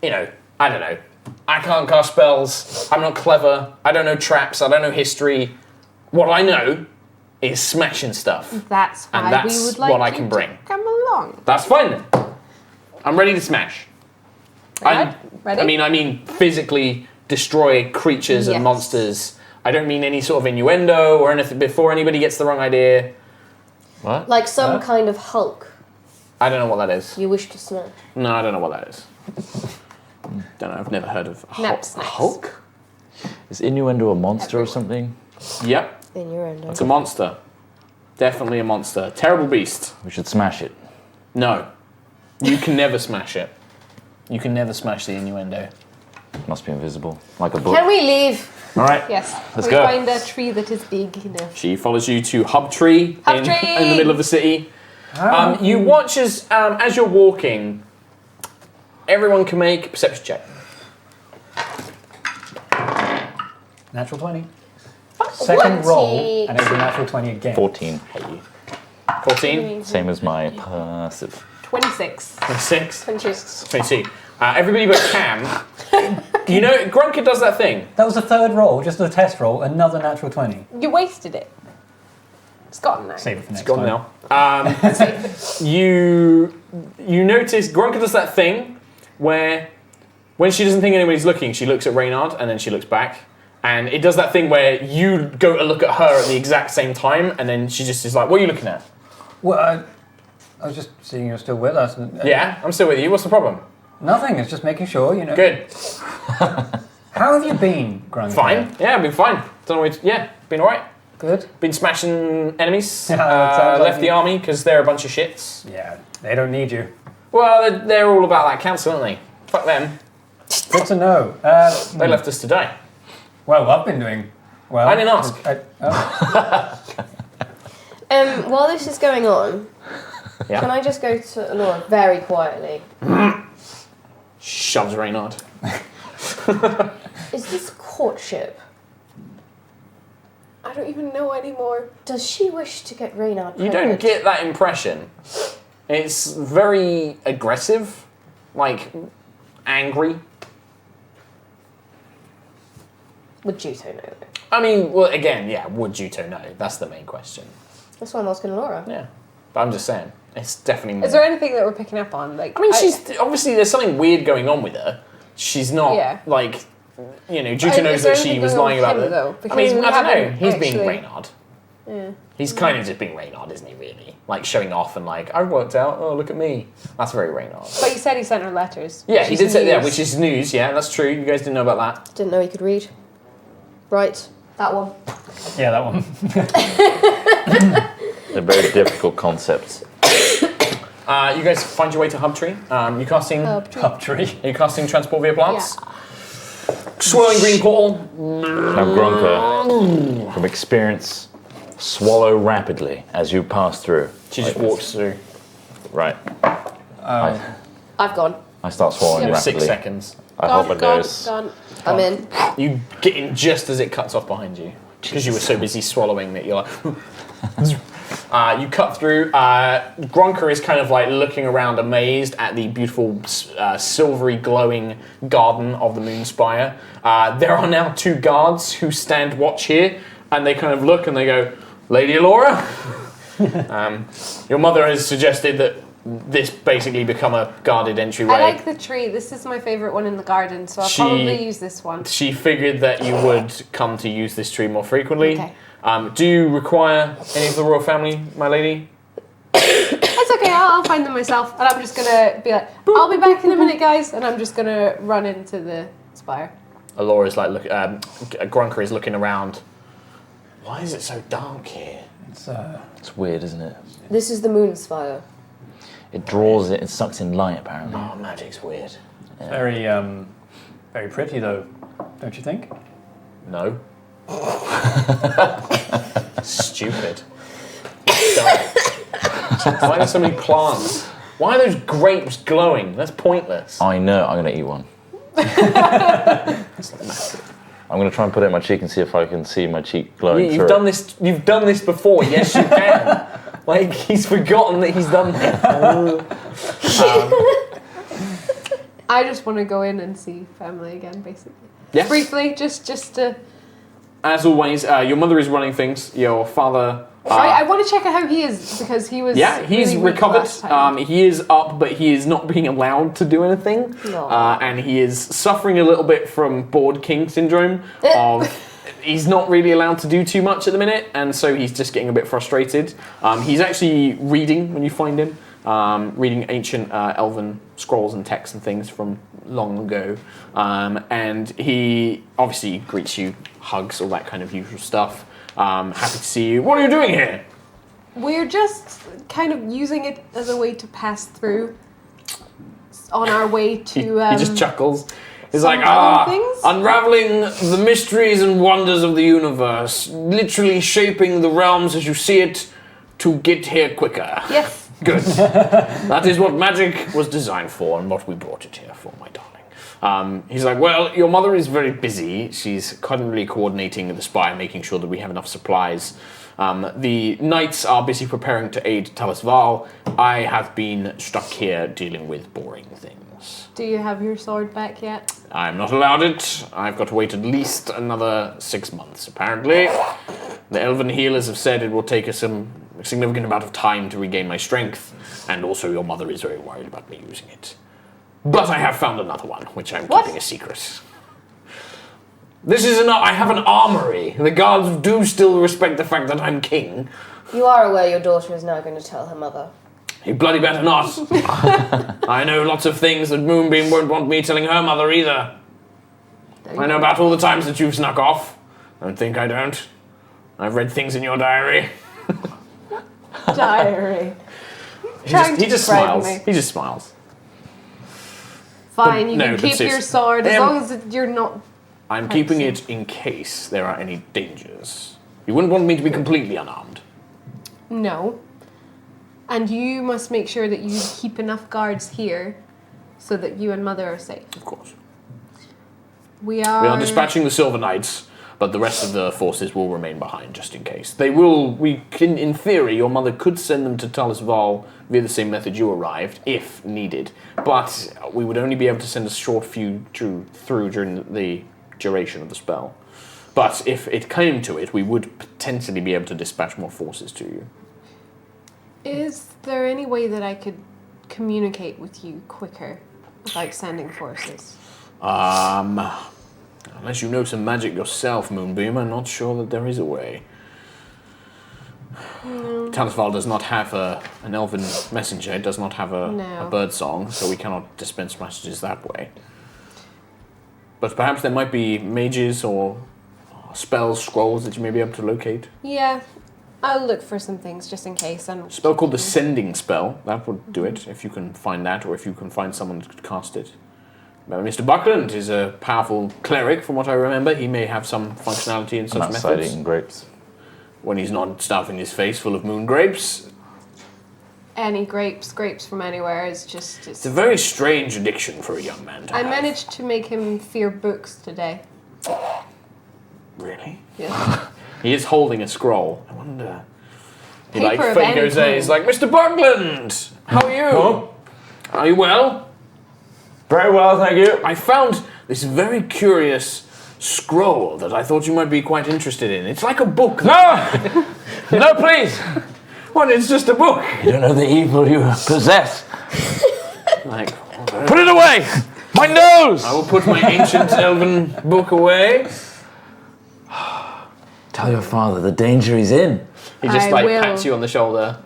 you know, I don't know. I can't cast spells. I'm not clever. I don't know traps. I don't know history. What I know is smashing stuff.
That's why
And that's
we would like
what I
you
can
to
bring.
come along.
That's fine then. I'm ready to smash.
Right? Ready?
I mean physically destroy creatures
Yes.
and monsters. I don't mean any sort of innuendo or anything before anybody gets the wrong idea.
What?
Like some kind of Hulk
I don't know what that is.
you wish to smash.
No, I don't know what that is. Don't know, I've never heard of a
Naps, naps.
Hulk.
Is innuendo a monster or something?
Yep,
In your end.
it's a monster. Definitely a monster. Terrible beast.
We should smash it.
No. You can never smash it. You can never smash the innuendo.
Must be invisible. Like a book.
Can we leave?
Alright.
Yes.
Let's
we
go.
find a tree that is big enough.
She follows you to Hub Tree,
Hub
in,
Tree!
in the middle of the city. You watch as you're walking. Everyone can make a perception check.
Natural 20. Second
20.
roll, and it's a natural 20 again.
14.
14,
Same as my passive.
26.
26,
Conscious.
22. Everybody but Cam. You know, Grunker does that thing.
That was a third roll, just a test roll, another natural 20.
You wasted it. It's gone now.
Save it for next
Gone
time.
now. You notice Grunker does that thing where when she doesn't think anybody's looking, she looks at Reynard and then she looks back. And it does that thing where you go to look at her at the exact same time and then she just is like, what are you looking at?
Well, I was just seeing you're still with us. And,
Yeah, I'm still with you. What's the problem?
Nothing, it's just making sure, you know.
Good.
How have you been, Grunker?
Fine. Yeah, I've been fine. Don't know. Yeah, been alright.
Good?
Been smashing enemies.
Yeah, that sounds
left
like
the
you-
army because they're a bunch of shits.
Yeah, they don't need you.
Well, they're all about that council, aren't they? Fuck them.
Good to know.
They left us today.
Well, I've been doing well.
I didn't ask.
While this is going on,
Yeah.
can I just go to Laura very quietly?
Shoves Reynard.
Is this courtship?
I don't even know anymore.
Does she wish to get Reynard
You
pregnant?
don't get that impression. It's very aggressive, like angry.
Would Juto know?
I mean, well, again, yeah, would Juto know? That's the main question.
That's why I'm asking Laura.
Yeah. But I'm just saying, it's definitely more.
Is there anything that we're picking up on? Like,
I mean, she's obviously there's something weird going on with her. She's not
Yeah.
like, you know, Juto knows
is there
that she
anything
was
going
lying
on with
about
him,
it.
though?
I
Because
mean,
we
I don't know.
haven't
He's being
actually-
Reynard.
Yeah.
He's kind of just being Reynard, isn't he? Really, like showing off and like I've worked out. Oh, look at me. That's very Reynard.
But you said he sent her letters.
Yeah,
which
he
is
did say yeah,
news.
which is news. Yeah, that's true. You guys didn't know about that.
Didn't know he could read. Right, that one.
Yeah, that one.
They're very difficult concepts.
You guys find your way to Hubtree. You casting?
Up tree.
Are you casting transport via plants? Swirling green portal.
Now, Gronka, from experience, swallow rapidly as you pass through.
She just walks through.
Right.
I've gone.
I start swallowing
Yeah.
rapidly.
6 seconds.
I hold my nose.
Gone.
I'm in.
You get in just as it cuts off behind you because you were so busy swallowing that you're like. You cut through. Gronka is kind of like looking around, amazed at the beautiful silvery glowing garden of the Moonspire. There are now 2 guards who stand watch here, and they kind of look and they go, "Lady Alora, your mother has suggested that this basically become a guarded entryway."
I like the tree. This is my favourite one in the garden, so I'll probably use this one.
She figured that you would come to use this tree more frequently.
Okay.
Do you require any of the royal family, my lady?
It's okay, I'll find them myself. And I'm just gonna be like, I'll be back in a minute, guys. And I'm just gonna run into the spire.
Alora's like, Grunker is looking around. Why is it so dark here?
It's weird, isn't it?
This is the Moonspire.
It draws it, it sucks in light, apparently.
Oh, magic's weird.
Very, very pretty though, don't you think?
No. Stupid. Why are there so many plants? Why are those grapes glowing? That's pointless.
I know, I'm going to eat one. I'm going to try and put it in my cheek and see if I can see my cheek glowing
You've done this. You've done this before. Yes, you can. Like he's forgotten that he's done it.
I just want to go in and see family again, basically.
Yes.
Briefly, just to...
As always, your mother is running things. Your father.
I want to check out how he is, because he was
Yeah, he's
really weak
recovered.
last time.
He is up, but he is not being allowed to do anything.
No.
And he is suffering a little bit from bored king syndrome. He's not really allowed to do too much at the minute, and so he's just getting a bit frustrated. He's actually reading when you find him, reading ancient elven scrolls and texts and things from long ago. And he obviously greets you, hugs, all that kind of usual stuff. Happy to see you. What are you doing here?
We're just kind of using it as a way to pass through on our way to...
He just chuckles. He's
some
like,
other things?
unraveling the mysteries and wonders of the universe, literally shaping the realms as you see it to get here quicker.
Yes.
Good. That is what magic was designed for and what we brought it here for, my darling. He's like, well, your mother is very busy. She's currently coordinating the spire, making sure that we have enough supplies. The knights are busy preparing to aid Talis Val. I have been stuck here dealing with boring things.
Do you have your sword back yet?
I'm not allowed it. I've got to wait at least another 6 months, apparently. The elven healers have said it will take us a significant amount of time to regain my strength, and also your mother is very worried about me using it. But I have found another one, which I'm keeping a secret. This is I have an armory. The guards do still respect the fact that I'm king.
You are aware your daughter is now going to tell her mother.
You bloody better not. I know lots of things that Moonbeam won't want me telling her mother either. I know about all the times that you've snuck off. Don't think I don't. I've read things in your diary.
Diary.
He just smiles.
Me.
He just smiles.
Fine,
But
you
no,
can
but
keep
sis,
your sword as
um,
long as you're not.
I'm keeping it in case there are any dangers. You wouldn't want me to be completely unarmed.
No. And you must make sure that you keep enough guards here so that you and Mother are safe.
Of course.
We
We
are
are dispatching the Silver Knights, but the rest of the forces will remain behind just in case. They will, in theory, your mother could send them to Talis Val via the same method you arrived, if needed. But we would only be able to send a short few through during the duration of the spell. But if it came to it, we would potentially be able to dispatch more forces to you.
Is there any way that I could communicate with you quicker about sending forces?
Unless you know some magic yourself, Moonbeam, I'm not sure that there is a way.
No.
Talisval does not have an elven messenger, it does not have a bird song, so we cannot dispense messages that way. But perhaps there might be mages or spells, scrolls that you may be able to locate.
Yeah, I'll look for some things just in case.
A spell called the Sending Spell, that would do it, if you can find that, or if you can find someone that could cast it. Mr. Buckland is a powerful cleric, from what I remember. He may have some functionality in such
outside
methods.
eating grapes.
When he's not stuffing his face full of moon grapes.
Any grapes from anywhere is just...
It's a very strange addiction for a young man to
I
have.
managed to make him fear books today.
Really?
Yeah.
He is holding a scroll. I wonder... He
Paper of
fake
any
goes there, he's like, Mr. Buckland! How are you?
Oh.
Are you well?
Very well, thank you.
I found this very curious scroll that I thought you might be quite interested in. It's like a book.
No! No, please!
What, it's just a book?
You don't know the evil you possess.
Like,
Put it away! My nose!
I will put my ancient elven book away.
Tell your father the danger he's in.
He just
I
like
will.
pats you on the shoulder,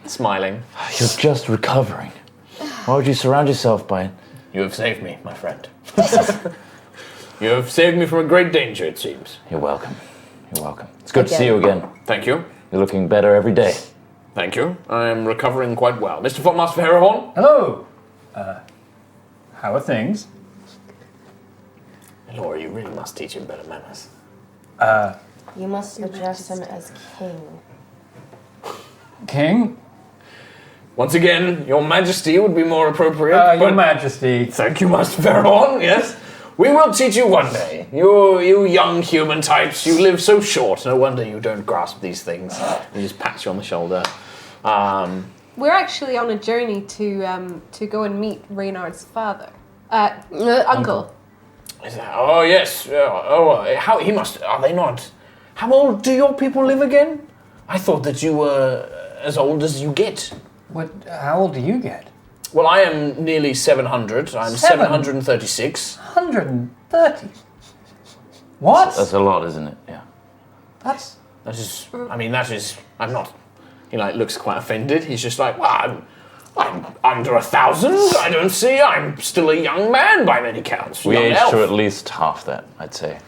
smiling.
You're just recovering. Why would you surround yourself by it?
You have saved me, my friend. You have saved me from a great danger, it seems.
You're welcome. You're welcome. It's good to see you again.
Thank you.
You're looking better every day.
Thank you. I am recovering quite well. Mr. Footmaster Ferehorn?
Hello. How are things?
Laura, you really must teach him better manners.
You must address him as king.
King?
Once again, your majesty would be more appropriate.
Your
but
Majesty.
thank you, Master Ferehorn, yes. We will teach you one day. You young human types, you live so short. No wonder you don't grasp these things. He just pats you on the shoulder.
We're actually on a journey to go and meet Reynard's father. Uncle.
Oh, yes. How he must... Are they not... How old do your people live again? I thought that you were as old as you get.
How old do you get?
Well, I am nearly 700. I'm 736.
130. What?
That's a lot, isn't it? Yeah.
That's...
That is... I mean, that is... I'm not... He, looks quite offended. He's just like, well, I'm under 1,000. I don't see. I'm still a young man by many counts.
We
Young
aged
elf.
to at least half that, I'd say.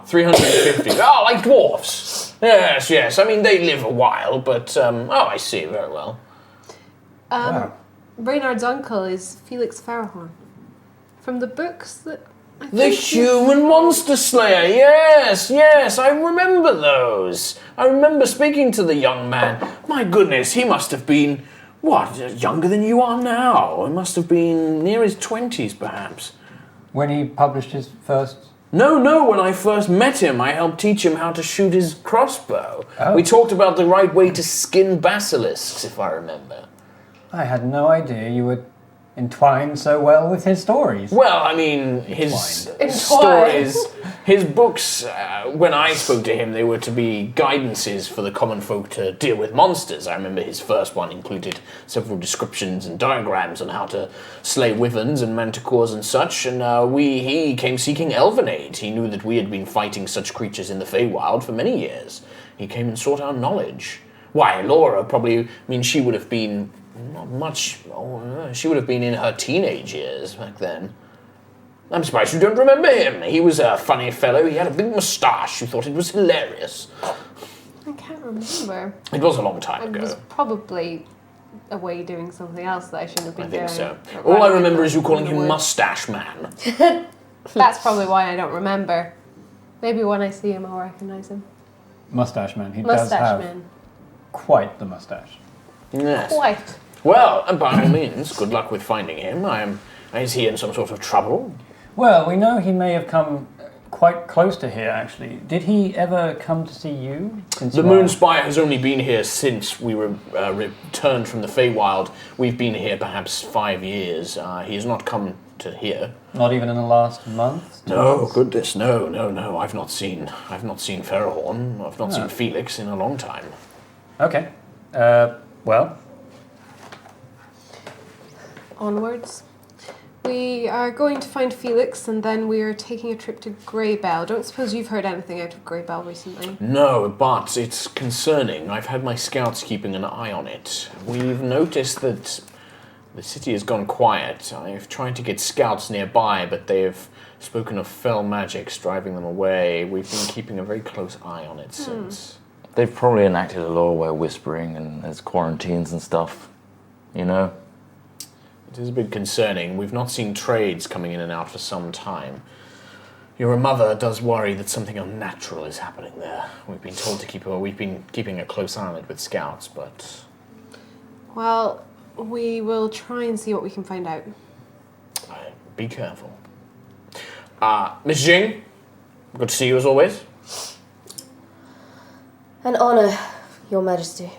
350. Like dwarfs. Yes. I mean, they live a while, but... I see. Very well.
Wow.
Reynard's uncle is Felix Ferehorn. From the books that...
The Human Monster Slayer, yes, I remember those. I remember speaking to the young man. My goodness, he must have been, younger than you are now. He must have been near his 20s, perhaps.
When he published his first...
No, when I first met him, I helped teach him how to shoot his crossbow.
Oh.
We talked about the right way to skin basilisks, if I remember.
I had no idea you were entwined so well with his stories.
Well, I mean, his
Entwined.
stories, his books, when I spoke to him, they were to be guidances for the common folk to deal with monsters. I remember his first one included several descriptions and diagrams on how to slay wyverns and manticores and such, and he came seeking elven aid. He knew that we had been fighting such creatures in the Feywild for many years. He came and sought our knowledge. Why, Laura probably, she would have been... Not much. She would have been in her teenage years back then. I'm surprised you don't remember him. He was a funny fellow. He had a big moustache. You thought it was hilarious.
I can't remember.
It was a long time
I
ago.
was probably away doing something else that I shouldn't have been
I
doing.
think so.
Or
All I
running in
remember
the-
is you calling
in the
him
woods.
Mustache Man.
That's probably why I don't remember. Maybe when I see him, I'll recognize him.
Mustache man. He does
Mustache
have
man.
quite the mustache.
Yes.
Quite.
Well, and by all means, good luck with finding him. Is he in some sort of trouble?
Well, we know he may have come quite close to here, actually. Did he ever come to see you? Since
The
you are-
Moonspire has only been here since we were returned from the Feywild. We've been here perhaps 5 years. He has not come to here.
Not even in the last month?
No, goodness, no. I've not seen Ferehorn. I've not seen Felix in a long time.
Okay. Well,
Onwards. We are going to find Felix, and then we are taking a trip to Greybell. Don't suppose you've heard anything out of Greybell recently?
No, but it's concerning. I've had my scouts keeping an eye on it. We've noticed that the city has gone quiet. I've tried to get scouts nearby, but they have spoken of fell magics driving them away. We've been keeping a very close eye on it since.
They've probably enacted a law where whispering and there's quarantines and stuff, you know?
It is a bit concerning. We've not seen trades coming in and out for some time. Your mother does worry that something unnatural is happening there. We've been told to we've been keeping a close eye on it with scouts, but
Well, we will try and see what we can find out.
be careful. Miss Jing, good to see you as always.
An honor, Your Majesty.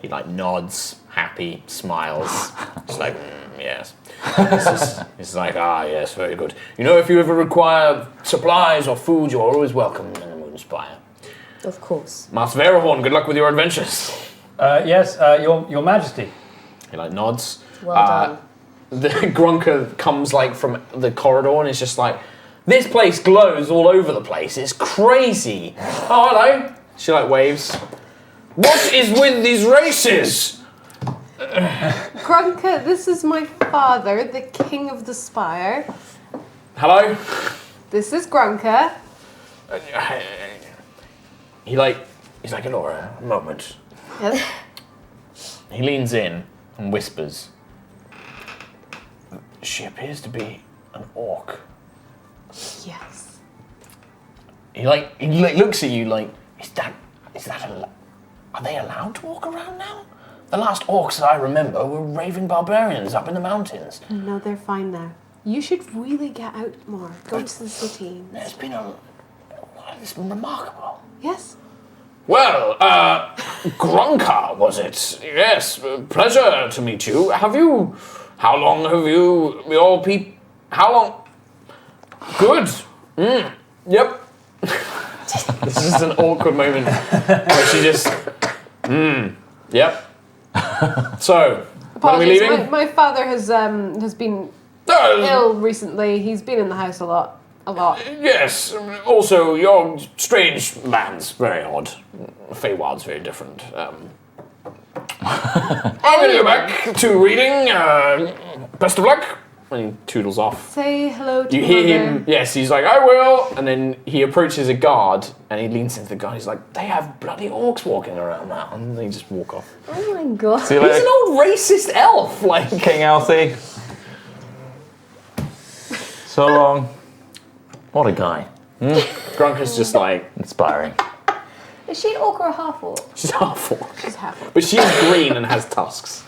He nods, happy, smiles. Just yes. It's like, yes, very good. You know, if you ever require supplies or food, you're always welcome in the Moonspire.
Of course.
Master Ferehorn, good luck with your adventures.
yes, Your Majesty.
He nods.
Well done.
The Grunker comes from the corridor and is just this place glows all over the place. It's crazy. Oh, hello. She waves. What is with these races?
Grunka, this is my father, the King of the Spire.
Hello.
This is Grunka.
He's like, Elora, a moment. He leans in and whispers. She appears to be an orc.
Yes.
He looks at you is that are they allowed to walk around now? The last orcs that I remember were raving barbarians up in the mountains.
No, they're fine now. You should really get out more. Go to the city.
It's been remarkable.
Yes?
Well, Grunka, was it? Yes, pleasure to meet you. How long have you, how long? Good. Yep. This is just an awkward moment where she just, yep. So, when are we
Apologies,
leaving?
my father has been ill recently. He's been in the house a lot.
Yes, also, you're strange lands, very odd. Feywild's very different. I'm going to go back to reading. Best of luck. And he toodles off.
Say hello to
You hear
Mother.
him, yes, he's like, I will. And then he approaches a guard and he leans into the guard. He's like, they have bloody orcs walking around now. And they just walk off.
Oh my god.
See you
He's
later,
an old racist elf.
King Alfie. So long. What a guy.
Grunker's just
Inspiring.
Is she an orc or a half orc?
she's half orc.
She's half.
But she's green and has tusks.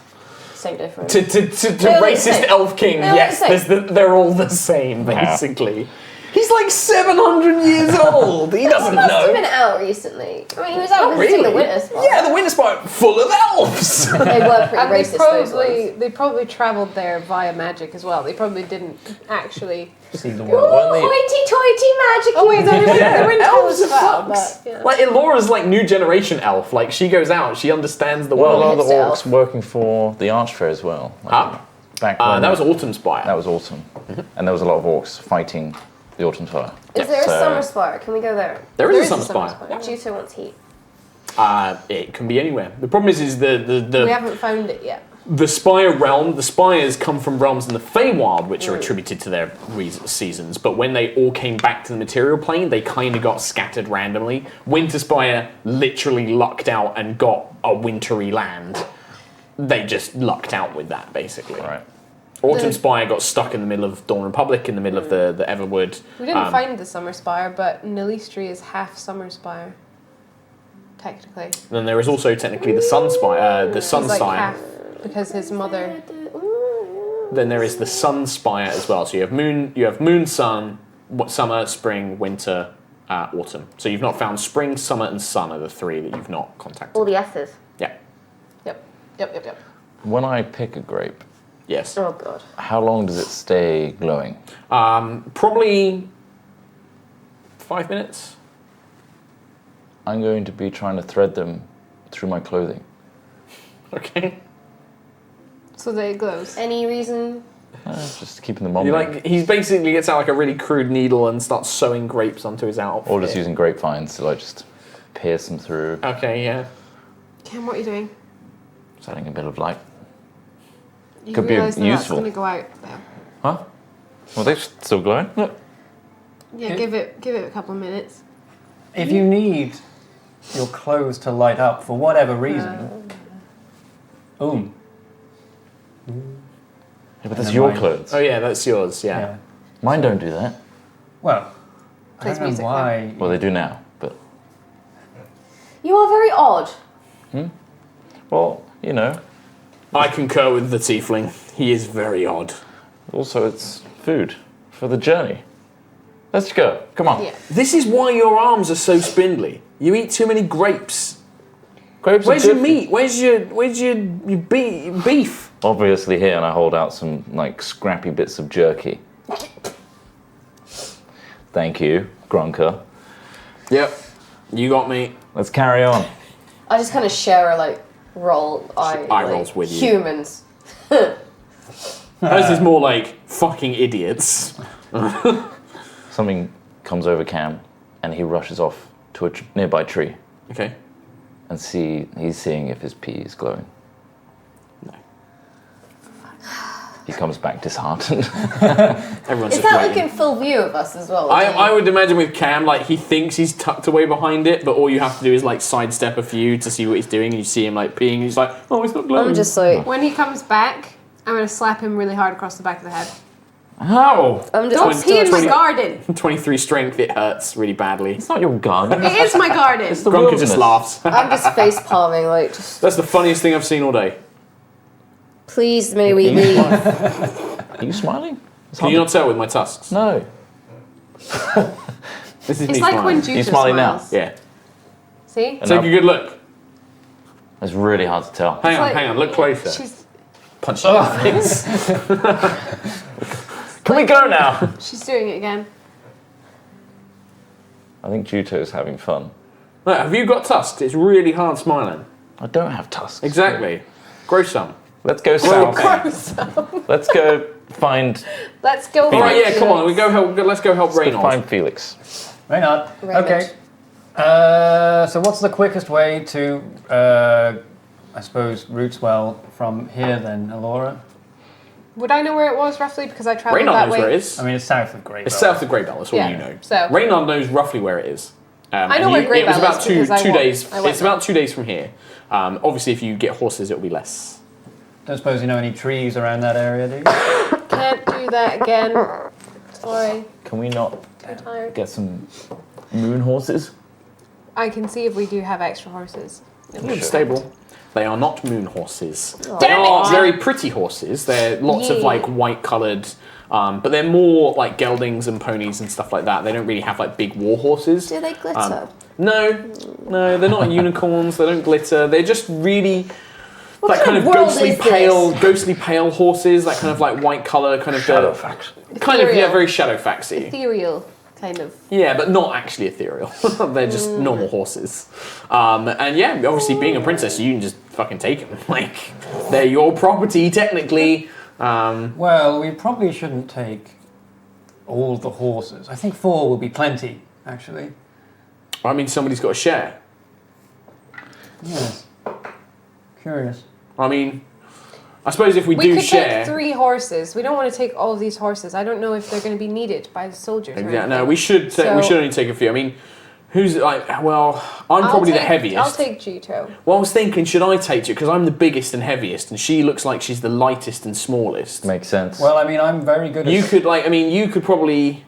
So different.
To
all the
racist
same.
elf king,
They're all
yes,
the same.
they're all the same, basically. He's 700 years old. He doesn't
Must have been
know.
out recently. I mean, he was out
Not
visiting
really.
the Winter Spot.
Yeah, the Winter Spot full of elves.
They were pretty
And
racist, those ones.
they probably travelled there via magic as well. They probably didn't actually.
See the
Ooh,
world.
hoity-toity magic.
Oh wait, they were in
Elves
as
are
well.
fucks.
But, yeah.
Elora's new generation elf. She goes out, she understands the
Well, a
world.
lot of the
hipster
orcs working for the Archfair as well.
Huh?
Back when
That was Autumn Spire.
that was autumn. And there was a lot of orcs fighting the Autumn Spire.
Is there a
So-
summer spire? Can we go there?
There
There
is
is
a
a
Summer
Summer
Spire.
Spire.
Juto wants heat.
It can be anywhere. The problem is
We
the
haven't found it yet.
Spire realm. The Spires come from realms in the Feywild, which are attributed to their seasons. But when they all came back to the material plane, they kind of got scattered randomly. Winter Spire literally lucked out and got a wintry land. they just lucked out with that, basically.
Right.
Autumn Spire got stuck in the middle of Dawn Republic, in the middle of the Everwood.
We didn't find the Summer Spire, but Nilistri is half Summer Spire. Technically.
Then there is also technically the Sun Spire, the Sun
He's like
Spire.
half, because his mother...
Then there is the Sun Spire as well. So you have Moon, Sun, Summer, Spring, Winter, Autumn. So you've not found Spring, Summer, and Sun are the three that you've not contacted.
All the S's.
Yeah.
Yep.
When I pick a grape,
Yes.
Oh god.
how long does it stay glowing?
Probably 5 minutes.
I'm going to be trying to thread them through my clothing.
Okay.
So that it glows.
Any reason?
Just keeping them on.
You
me.
he basically gets out like a really crude needle and starts sewing grapes onto his outfit.
Or just using grapevines to like just pierce them through,
Okay, yeah.
Cam, what are you doing?
just adding a bit of light.
You
Could be
realise that
useful.
that's going to go out now.
Huh? Well, they're still glowing. Look.
Yeah, give it a couple of minutes.
If you need your clothes to light up for whatever reason,
Yeah, but that's
Never
your
mind.
clothes.
Oh yeah, that's yours, yeah.
yeah.
Mine don't do that.
Well, I
Plays
don't know
music
why.
Well, they do now, but
You are very odd.
well, you know.
I concur with the tiefling. He is very odd.
Also, it's food for the journey. Let's go. Come on.
Yeah.
This is why your arms are so spindly. You eat too many grapes.
Grapes are
Where's your
good.
meat? Where's your beef?
Obviously here, and I hold out some like scrappy bits of jerky. Thank you, Grunker.
Yep. You got me.
Let's carry on.
I just kind of share a like roll.
Eye rolls with you.
Humans.
Hers is more like fucking idiots.
Something comes over Cam, and he rushes off to a nearby tree
Okay.
and he's seeing if his pee is glowing.
No.
He comes back disheartened.
Everyone's
Is
just
that like
waiting.
in full view of us as well?
I would imagine with Cam, like he thinks he's tucked away behind it, but all you have to do is like sidestep a few to see what he's doing, and you see him like peeing, and he's like, "Oh, it's not glowing."
I'm just like,
When he comes back, I'm going to slap him really hard across the back of the head.
How?
I'm just
Don't pee in my garden.
23 strength. It hurts really badly.
It's not your garden.
It is my garden.
It's the
Grunker
wilderness.
just laughs.
I'm just face palming, like, just
That's the funniest thing I've seen all day.
please may we leave.
Are you smiling?
Can you not tell with my tusks?
No.
This is
It's
me
like
smiling.
when Judah
You smiling now?
smiles.
Yeah.
See?
And
Take a good look.
It's really hard to tell.
Hang on,
like-
hang on. Look closer.
She's
Punch you in the face.
Can we go now?
she's doing it again.
I think Juto's having fun.
Look, have you got tusks? It's really hard smiling.
I don't have tusks.
Exactly. Grow some.
Let's go south. Let's go find.
Let's go.
All
for
right,
it.
yeah, come on. We go help. Let's go help
Let's go
Reynolds.
find Felix.
Reynard.
Raymond.
Okay. So what's the quickest way to, I suppose, Rootswell from here then, Alora?
Would I know where it was roughly because I travelled
Reynard
that
knows
way?
where it is.
I mean, it's south of Greybell.
It's south of Greybell. That's all
Yeah,
you know.
so-
Reynard knows roughly where it is.
I know
and
where
It was
Greybell
about
is
two
because I walked-
days.
I went
It's about 2 days from here. Obviously, if you get horses, it'll be less.
Don't suppose you know any trees around that area, do you?
Can't do that again. Sorry,
Can we not
I'm tired.
get some moon horses?
I can see if we do have extra horses.
Stable. They are not moon horses.
Oh.
They
Damn
are
it!
very pretty horses. They're lots of
Yeah.
like white-coloured, but they're more like geldings and ponies and stuff like that. They don't really have like big war horses.
Do they glitter?
No, they're not unicorns. They don't glitter. They're just really
What
that kind of
world
ghostly
is
ghostly pale horses. That kind of like white colour, kind of
Shadowfax.
kind of yeah,
Ethereal.
very Shadowfaxy.
Ethereal, kind of.
Yeah, but not actually ethereal. They're just normal horses. And yeah, obviously being a princess, you can just fucking take them. Like, they're your property, technically.
Well, we probably shouldn't take all the horses. I think 4 will be plenty, actually.
I mean, somebody's got to share.
Yes. Curious.
I mean, I suppose if we
We
do
could
share...
take 3 horses. We don't want to take all of these horses. I don't know if they're going to be needed by the soldiers. or
Yeah, no,
anything.
we should
So-
only take a few. I mean, Who's like? Well, I'm probably the heaviest.
I'll take Juto.
Well, I was thinking, should I take you? Because I'm the biggest and heaviest, and she looks like she's the lightest and smallest.
Makes sense.
Well, I mean, I'm very good at...
You could probably...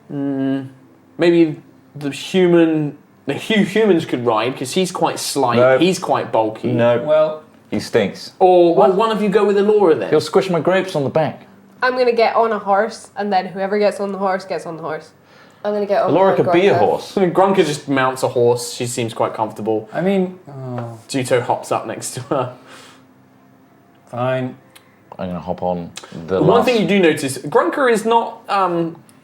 maybe the humans could ride, because he's quite slight,
No.
he's quite bulky.
No,
Well,
he stinks.
Or one of you go with Elora then.
He'll squish my grapes on the back.
I'm going to get on a horse, and then whoever gets on the horse gets on the horse.
I'm going to get on
Laura could be a
Grunker.
horse.
I mean, Grunker just mounts a horse, she seems quite comfortable.
I mean...
Juto hops up next to her.
Fine.
I'm gonna hop on the
One
last...
thing you do notice, Grunker is not,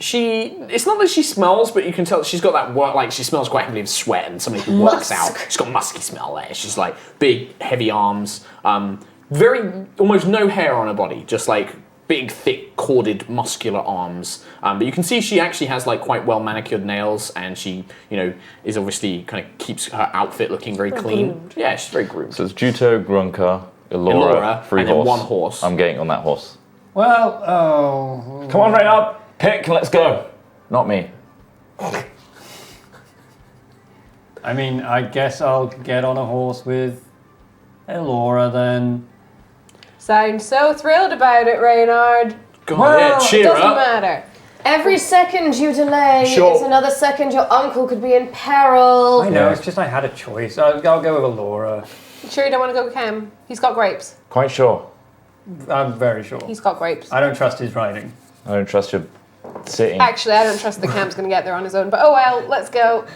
it's not that she smells, but you can tell she's got that work, like she smells quite heavily of sweat and somebody who works out. She's got musky smell there. She's like big, heavy arms, almost no hair on her body, just like big, thick, corded, muscular arms. But you can see she actually has like quite well manicured nails, and she, is obviously kind of keeps her outfit looking very clean.
groomed.
Yeah, she's very groomed.
So it's Juto, Grunker,
Elora,
Elora, free
and then
horse.
one horse.
I'm getting on that horse.
Well, oh...
Come on, Reynard! Pick, let's go. Not me.
I mean, I guess I'll get on a horse with Elora then.
Sound so thrilled about it, Reynard.
God,
Well,
yeah, cheer
Doesn't
up.
matter.
Every second you delay,
Sure.
it's another second your uncle could be in peril.
I know,
Yeah.
it's just I had a choice. I'll go with Elora.
You sure you don't want to go with Cam? He's got grapes.
Quite sure.
I'm very sure.
He's got grapes.
I don't trust his riding.
I don't trust you sitting.
Actually, I don't trust that Cam's going to get there on his own, but oh well, let's go.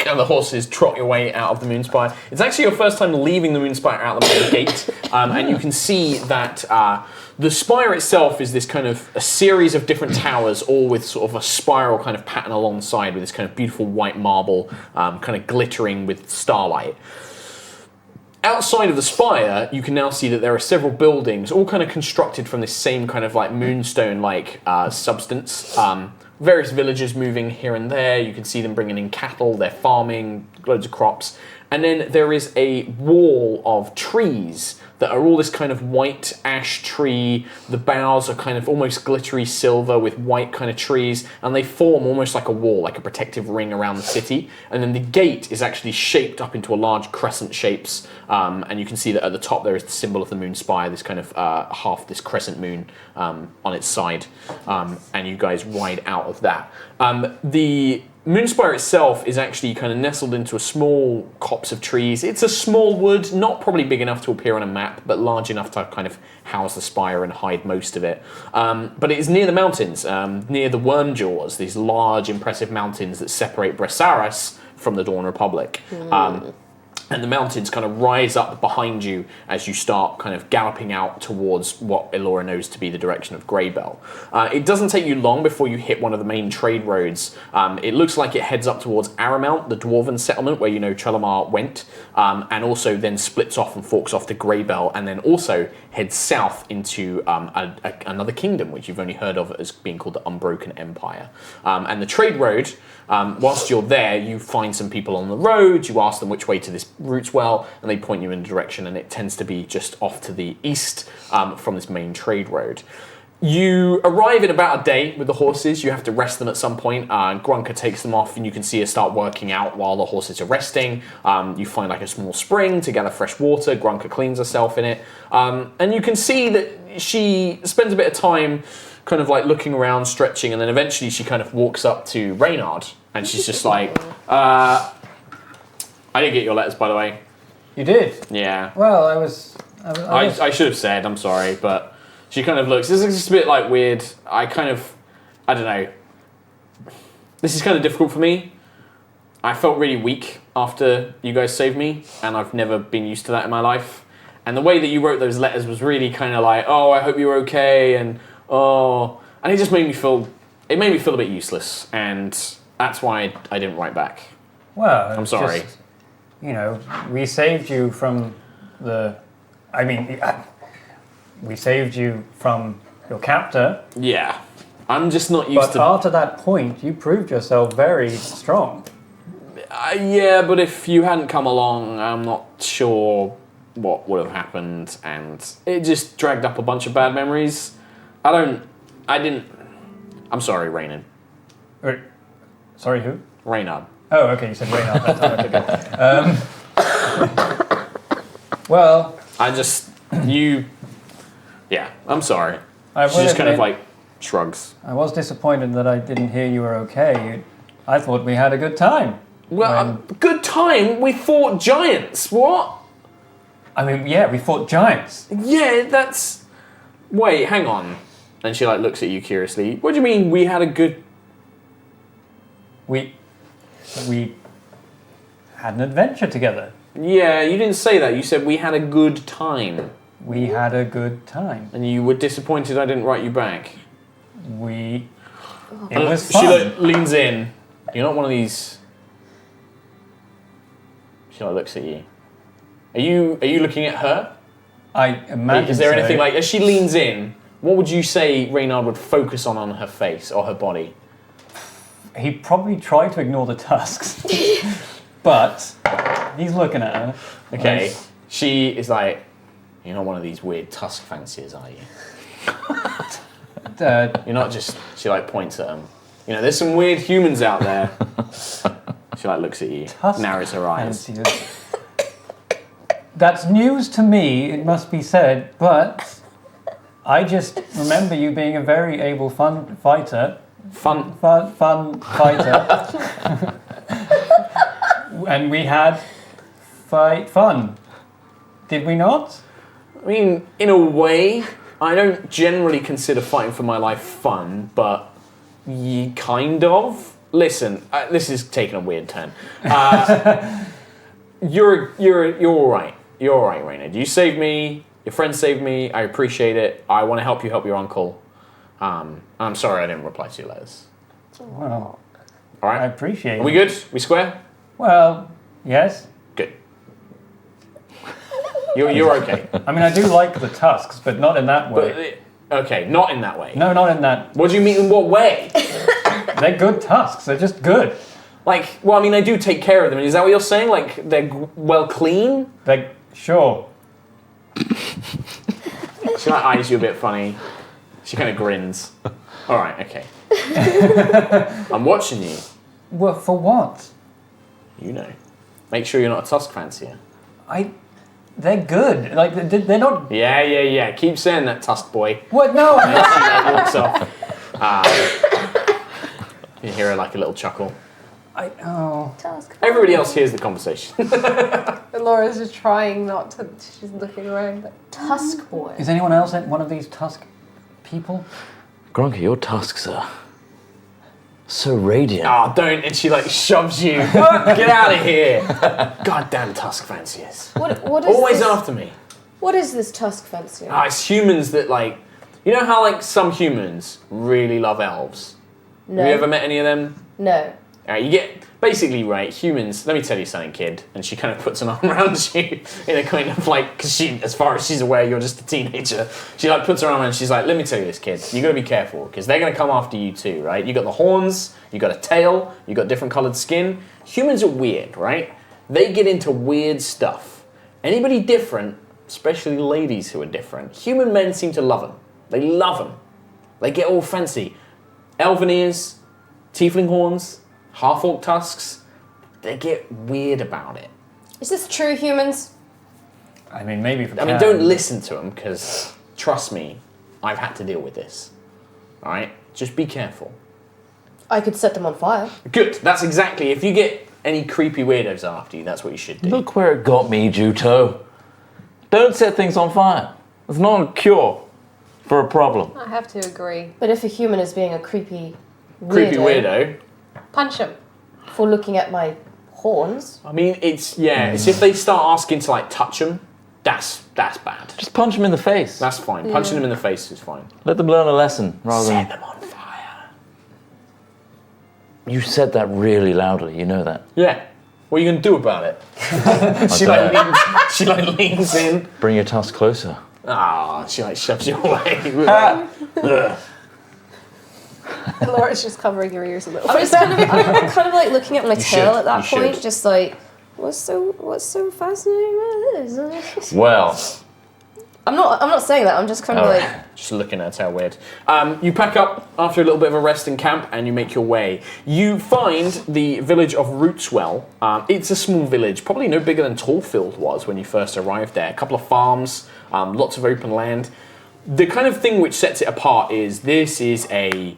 And the horses trot your way out of the Moonspire. It's actually your first time leaving the Moonspire out the main gate, and you can see that the spire itself is this kind of a series of different towers, all with sort of a spiral kind of pattern alongside, with this kind of beautiful white marble, kind of glittering with starlight. Outside of the spire, you can now see that there are several buildings, all kind of constructed from this same kind of like moonstone-like substance. Various villagers moving here and there. You can see them bringing in cattle. They're farming loads of crops. And then there is a wall of trees that are all this kind of white ash tree. The boughs are kind of almost glittery silver with white kind of trees, and they form almost like a wall, like a protective ring around the city. And then the gate is actually shaped up into a large crescent shapes, and you can see that at the top there is the symbol of the moon spire, this kind of half this crescent moon on its side, and you guys ride out of that. The Moonspire itself is actually kind of nestled into a small copse of trees. It's a small wood, not probably big enough to appear on a map, but large enough to kind of house the spire and hide most of it. But it is near the mountains, near the Wormjaws, these large, impressive mountains that separate Bressaris from the Dawn Republic. And the mountains kind of rise up behind you as you start kind of galloping out towards what Elora knows to be the direction of Greybell. It doesn't take you long before you hit one of the main trade roads. It looks like it heads up towards Aramount, the Dwarven settlement where you know Trelemar went, and also then splits off and forks off to Greybell, and then also heads south into another kingdom, which you've only heard of as being called the Unbroken Empire. And the trade road, whilst you're there, you find some people on the road, you ask them which way to this Rootswell, and they point you in a direction, and it tends to be just off to the east from this main trade road. You arrive in about a day with the horses. You have to rest them at some point. Grunker takes them off, and you can see her start working out while the horses are resting. You find like a small spring to gather fresh water. Grunker cleans herself in it. And you can see that she spends a bit of time kind of like looking around, stretching, and then eventually she kind of walks up to Reynard, and she's just like, I didn't get your letters, by the way.
You did?
Yeah.
Well,
I should have said, I'm sorry, but she kind of looks, this is just a bit like weird. I don't know. This is kind of difficult for me. I felt really weak after you guys saved me, and I've never been used to that in my life. And the way that you wrote those letters was really kind of like, oh, I hope you're okay, and it just made me feel a bit useless, and that's why I didn't write back.
Well,
I'm sorry.
Just, we saved you from we saved you from your captor.
Yeah. I'm just not used
But
to...
after that point, you proved yourself very strong.
Yeah, but if you hadn't come along, I'm not sure what would have happened, and it just dragged up a bunch of bad memories. I'm sorry, Raynon.
Sorry, who?
Reynard.
Oh, okay, you said Reynard. That's okay. Well,
Yeah, I'm sorry.
I
She
will
just kind of
admit,
like shrugs.
I was disappointed that I didn't hear you were okay. I thought we had a good time.
Well, good time. We fought giants. What?
I mean, yeah, we fought giants.
Yeah, that's. Wait, hang on. And she like looks at you curiously. What do you mean we had a good?
We had an adventure together.
Yeah, you didn't say that. You said we had a good time.
We had a good time.
And you were disappointed I didn't write you back.
It
And
was
she
fun.
like, leans in. You're not one of these. She like looks at you. Are you looking at her?
I imagine.
Is there
so.
anything like as she leans in? What would you say Reynard would focus on her face or her body?
He probably tried to ignore the tusks, but he's looking at her.
Okay, she is like, you're not one of these weird tusk fanciers, are you? You're not just. She like points at him. You know, there's some weird humans out there. She like looks at you,
Tusk
narrows her eyes.
fanciers. That's news to me, it must be said, but I just remember you being a very able, fun fighter.
Fun.
Fun fighter. And we had fun. Did we not?
I mean, in a way, I don't generally consider fighting for my life fun, but kind of. Listen, this is taking a weird turn. You're all right. You're all right, Reynard. You saved me. Your friend saved me. I appreciate it. I want to help you help your uncle. I'm sorry I didn't reply to your letters.
Well,
All right.
I appreciate
Are we
it.
good? We square?
Well, yes.
Good. You're okay.
I mean, I do like the tusks, but not in that way.
But, okay, not in that way.
No, not in that.
What do you mean? In what way?
They're good tusks. They're just good.
Like, well, I mean, they do take care of them. Is that what you're saying? Like, they're well clean?
They're sure.
She like eyes you a bit funny. She kind of grins. All right, okay. I'm watching you.
Well, for what?
You know. Make sure you're not a tusk fancier.
They're good. Like they're not.
Yeah. Keep saying that, tusk boy.
What? No.
And she like walks off. You hear her like a little chuckle.
Task.
Everybody else hears the conversation.
Laura's just trying not to. She's looking around. Like,
Tusk boy.
Is anyone else one of these tusk people?
Gronka, your tusks are so radiant.
Oh, don't. And she like shoves you. Get out of here. Goddamn tusk fanciers.
What is
Always
this?
after me.
What is this tusk fancier?
It's humans that like. You know how like some humans really love elves?
No.
Have you ever met any of them?
No.
You get basically right humans. Let me tell you something, kid. And she kind of puts an arm around you in a kind of like, because she, as far as she's aware, you're just a teenager. She like puts her arm around and she's like, "Let me tell you this, kid. You got to be careful because they're going to come after you too, right? You got the horns, you got a tail, you got different coloured skin. Humans are weird, right? They get into weird stuff. Anybody different, especially ladies who are different, human men seem to love them. They love them. They get all fancy. Elven ears, tiefling horns, half-orc tusks, they get weird about it.
Is this true, humans?
I mean, maybe for.
I mean, don't listen to them, because, trust me, I've had to deal with this. Alright? Just be careful.
I could set them on fire.
Good, that's exactly, if you get any creepy weirdos after you, that's what you should do.
Look where it got me, Juto. Don't set things on fire. It's not a cure for a problem.
I have to agree.
But if a human is being a creepy
Weirdo.
Punch him.
for looking at my horns,
I mean, it's if they start asking to, like, touch them, that's bad.
Just punch them in the face.
That's fine. Punching them in the face is fine.
Let them learn a lesson rather
Set
than...
them on fire.
You said that really loudly, you know that.
Yeah. What are you going to do about it? she leans in.
Bring your tusk closer.
She like shoves you away.
Laura's just covering your ears a little
I'm
bit.
just I'm kind of like looking at my tail
should,
at that
you
point,
should.
just like, what's so fascinating about this?
Well,
I'm not saying that. I'm just kind of like.
Just looking at how weird. You pack up after a little bit of a rest in camp, and you make your way. You find the village of Rootswell. It's a small village, probably no bigger than Tallfield was when you first arrived there. A couple of farms, lots of open land. The kind of thing which sets it apart is this is a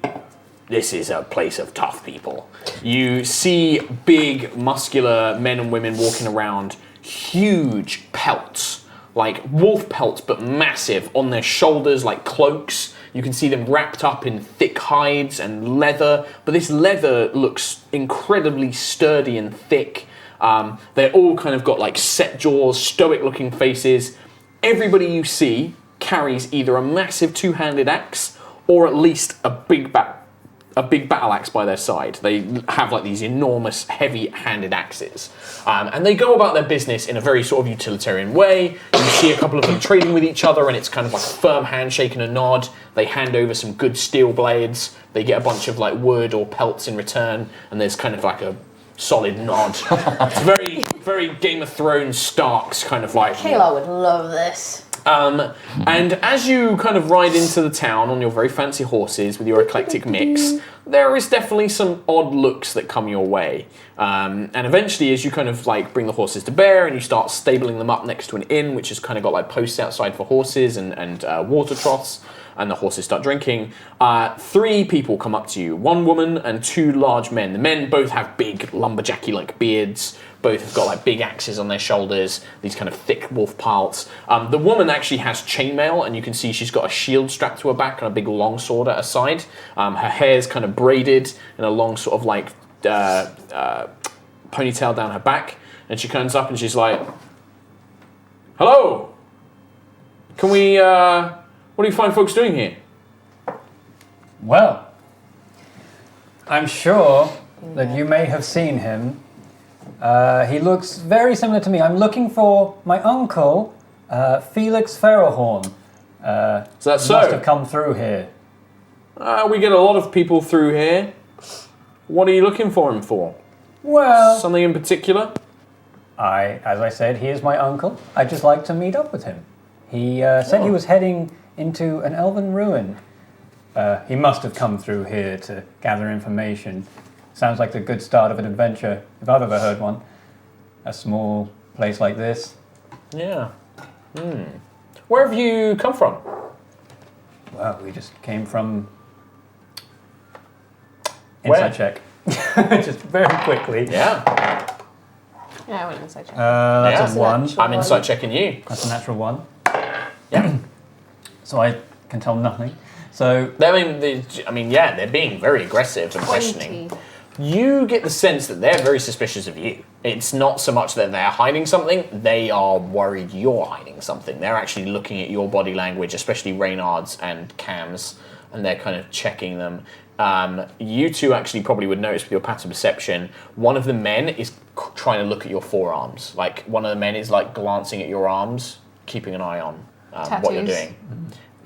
place of tough people. You see big, muscular men and women walking around, huge pelts. Like wolf pelts, but massive, on their shoulders like cloaks. You can see them wrapped up in thick hides and leather, but this leather looks incredibly sturdy and thick. They're all kind of got like set jaws, stoic looking faces. Everybody you see carries either a massive two-handed axe or at least a big battle axe by their side. They have like these enormous heavy-handed axes. And they go about their business in a very sort of utilitarian way. You see a couple of them trading with each other and it's kind of like a firm handshake and a nod. They hand over some good steel blades. They get a bunch of like wood or pelts in return and there's kind of like a solid nod. It's very, very Game of Thrones Starks kind of like...
Kayla would love this.
And as you kind of ride into the town on your very fancy horses with your eclectic mix, there is definitely some odd looks that come your way. And eventually, as you kind of like bring the horses to bear and you start stabling them up next to an inn, which has kind of got like posts outside for horses and water troughs, and the horses start drinking, 3 people come up to you. 1 woman and 2 large men. The men both have big lumberjacky-like beards. Both have got like big axes on their shoulders, these kind of thick wolf pelts. The woman actually has chainmail, and you can see she's got a shield strapped to her back and a big long sword at her side. Her hair's kind of braided in a long sort of like ponytail down her back, and she comes up and she's like, "Hello, can we? What do you find folks doing here?"
Well, I'm sure that you may have seen him. He looks very similar to me. I'm looking for my uncle, Felix Ferehorn.
Is that so?
Must have come through here.
We get a lot of people through here. What are you looking for him for?
Well,
Something in particular?
as I said, he is my uncle. I'd just like to meet up with him. He said he was heading into an elven ruin. He must have come through here to gather information. Sounds like the good start of an adventure, if I've ever heard one. A small place like this.
Yeah. Where have you come from?
Well, we just came from...
Where?
Inside check. Just very quickly.
Yeah.
Yeah, I went inside check.
That's
Yeah.
a 1.
I'm inside checking you.
That's a natural 1.
Yeah.
So I can tell nothing. So...
yeah, they're being very aggressive and questioning.
20.
You get the sense that they're very suspicious of you. It's not so much that they're hiding something, they are worried you're hiding something. They're actually looking at your body language, especially Reynard's and Cam's, and they're kind of checking them. You two actually probably would notice with your pattern perception, one of the men is trying to look at your forearms. Like, one of the men is like glancing at your arms, keeping an eye on what you're doing.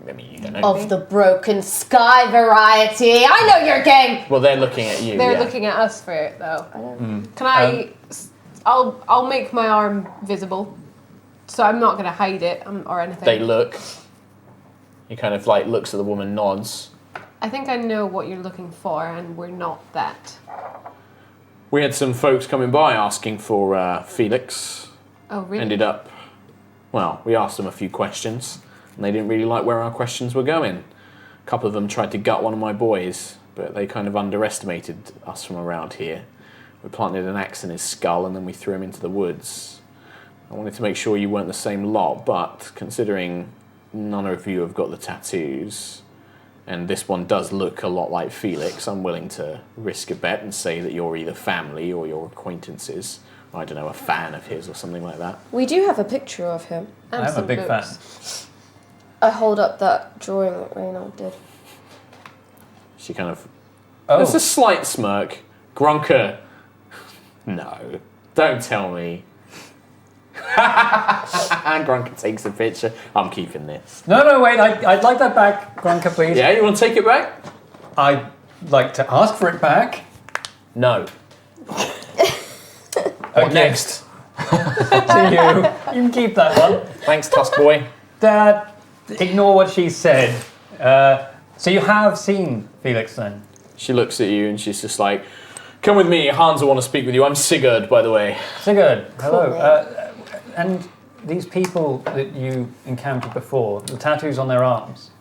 I mean, you don't know.
Of the broken sky variety. I know your game.
Well, they're looking at you.
They're looking at us for it, though. Can I'll make my arm visible, so I'm not going to hide it or anything.
They look. He kind of like looks at the woman, nods.
I think I know what you're looking for, and we're not that.
We had some folks coming by asking for Felix.
Oh, really?
Ended up, well, we asked them a few questions, and they didn't really like where our questions were going. A couple of them tried to gut one of my boys, but they kind of underestimated us from around here. We planted an axe in his skull, and then we threw him into the woods. I wanted to make sure you weren't the same lot, but considering none of you have got the tattoos, and this one does look a lot like Felix, I'm willing to risk a bet and say that you're either family or you're acquaintances. I don't know, a fan of his or something like that.
We do have a picture of him.
And
I'm a
some
big
books.
fan.
I hold up that drawing that Reynald did.
She kind of...
Oh,
There's a slight smirk. Grunker. No, don't tell me. And Grunker takes a picture. I'm keeping this.
no, wait, I'd like that back, Grunker, please.
Yeah, you want to take it back?
I'd like to ask for it back.
No.
Okay.
Next.
To you. You can keep that one.
Thanks, Tusk Boy.
Ignore what she said. So you have seen Felix then?
She looks at you and she's just like, come with me, Hans will want to speak with you. I'm Sigurd, by the way.
Sigurd, hello. And these people that you encountered before, the tattoos on their arms.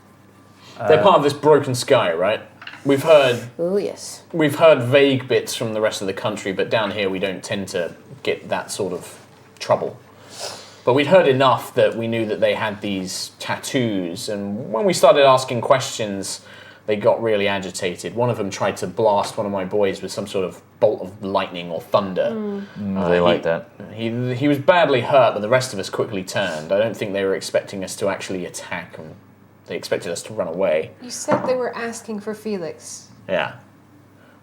They're part of this broken sky, right? We've heard
Oh, yes.
vague bits from the rest of the country, but down here we don't tend to get that sort of trouble. But we'd heard enough that we knew that they had these tattoos, and when we started asking questions, they got really agitated. One of them tried to blast one of my boys with some sort of bolt of lightning or thunder.
They like that.
He was badly hurt, but the rest of us quickly turned. I don't think they were expecting us to actually attack them. They expected us to run away.
You said they were asking for Felix.
Yeah.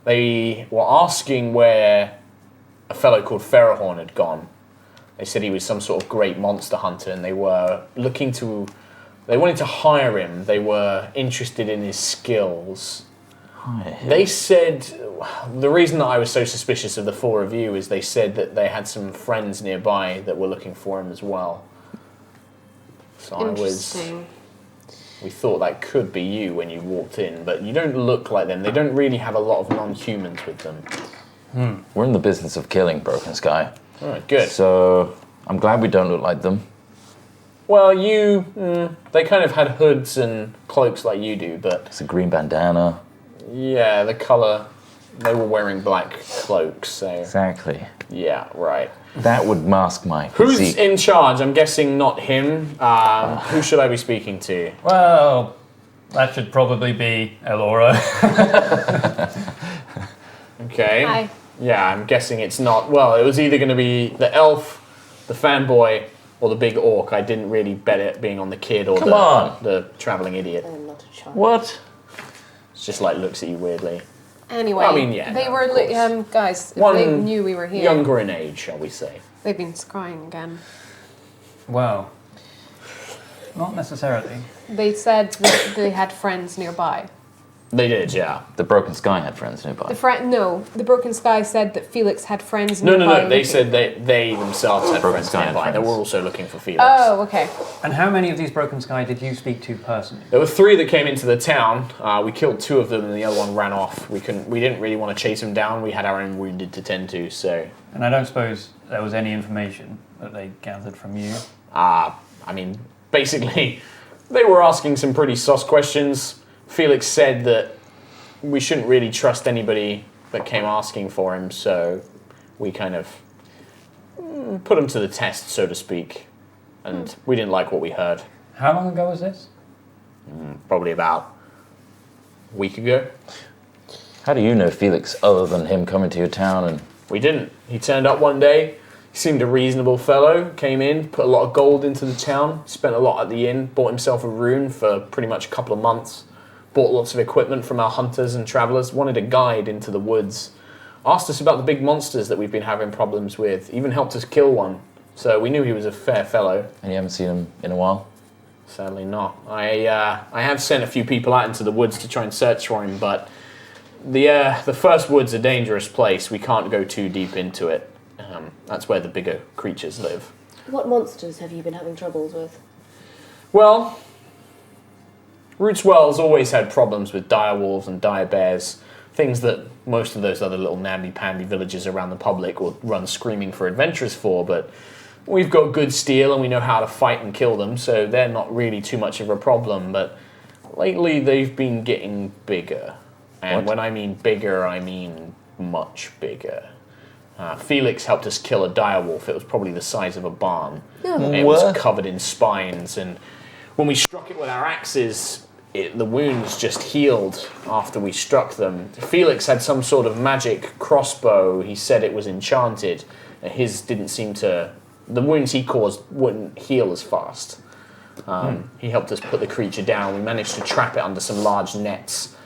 They were asking where a fellow called Ferehorn had gone. They said he was some sort of great monster hunter, and they were they wanted to hire him. They were interested in his skills. They said, the reason that I was so suspicious of the four of you is they said that they had some friends nearby that were looking for him as well. So
Interesting.
we thought that could be you when you walked in, but you don't look like them. They don't really have a lot of non-humans with them.
We're in the business of killing Broken Sky.
All right, good.
So I'm glad we don't look like them.
Well, they kind of had hoods and cloaks like you do, but
It's a green bandana.
yeah, the colour, they were wearing black cloaks, so
Exactly.
yeah, right.
That would mask my
Who's
physique.
in charge? I'm guessing not him. Who should I be speaking to?
Well, that should probably be Elora.
Okay.
Hi.
Yeah, I'm guessing it's not. Well, it was either going to be the elf, the fanboy, or the big orc. I didn't really bet it being on the kid or
Come on.
the travelling idiot.
I'm not a child.
What?
It's just like looks at you weirdly.
Anyway,
I mean, yeah,
they
no,
were
of course.
guys. If
One
they knew we were here.
Younger in age, shall we say.
They've been scrying again.
Well, not necessarily.
They said that they had friends nearby.
They did, yeah.
The Broken Sky had friends nearby.
The Broken Sky said that Felix had friends
No,
nearby.
They said they themselves had
Broken
friends
Sky had
nearby. They
friends.
were also looking for Felix.
Oh, okay.
And how many of these Broken Sky did you speak to personally?
There were 3 that came into the town. We killed 2 of them, and the other one ran off. We didn't really want to chase him down. We had our own wounded to tend to, so.
And I don't suppose there was any information that they gathered from you.
I mean, basically, they were asking some pretty sus questions. Felix said that we shouldn't really trust anybody that came asking for him, so we kind of put him to the test, so to speak. And we didn't like what we heard.
How long ago was this?
Probably about a week ago.
How do you know Felix other than him coming to your town and...
We didn't. He turned up one day. He seemed a reasonable fellow. Came in, put a lot of gold into the town, spent a lot at the inn, bought himself a rune for pretty much a couple of months. Bought lots of equipment from our hunters and travellers, wanted a guide into the woods, asked us about the big monsters that we've been having problems with, even helped us kill one. So we knew he was a fair fellow.
And you haven't seen him in a while?
Sadly not. I have sent a few people out into the woods to try and search for him, but the first wood's a dangerous place. We can't go too deep into it. That's where the bigger creatures live.
What monsters have you been having troubles with?
Well, Rootswell's always had problems with dire wolves and dire bears, things that most of those other little namby-pamby villages around the public will run screaming for adventurers for, but we've got good steel and we know how to fight and kill them, so they're not really too much of a problem, but lately they've been getting bigger. And
What?
when I mean bigger, I mean much bigger. Felix helped us kill a dire wolf. It was probably the size of a barn. It was
What?
covered in spines, and when we struck it with our axes, the wounds just healed after we struck them. Felix had some sort of magic crossbow. He said it was enchanted. His didn't seem to... The wounds he caused wouldn't heal as fast. He helped us put the creature down. We managed to trap it under some large nets,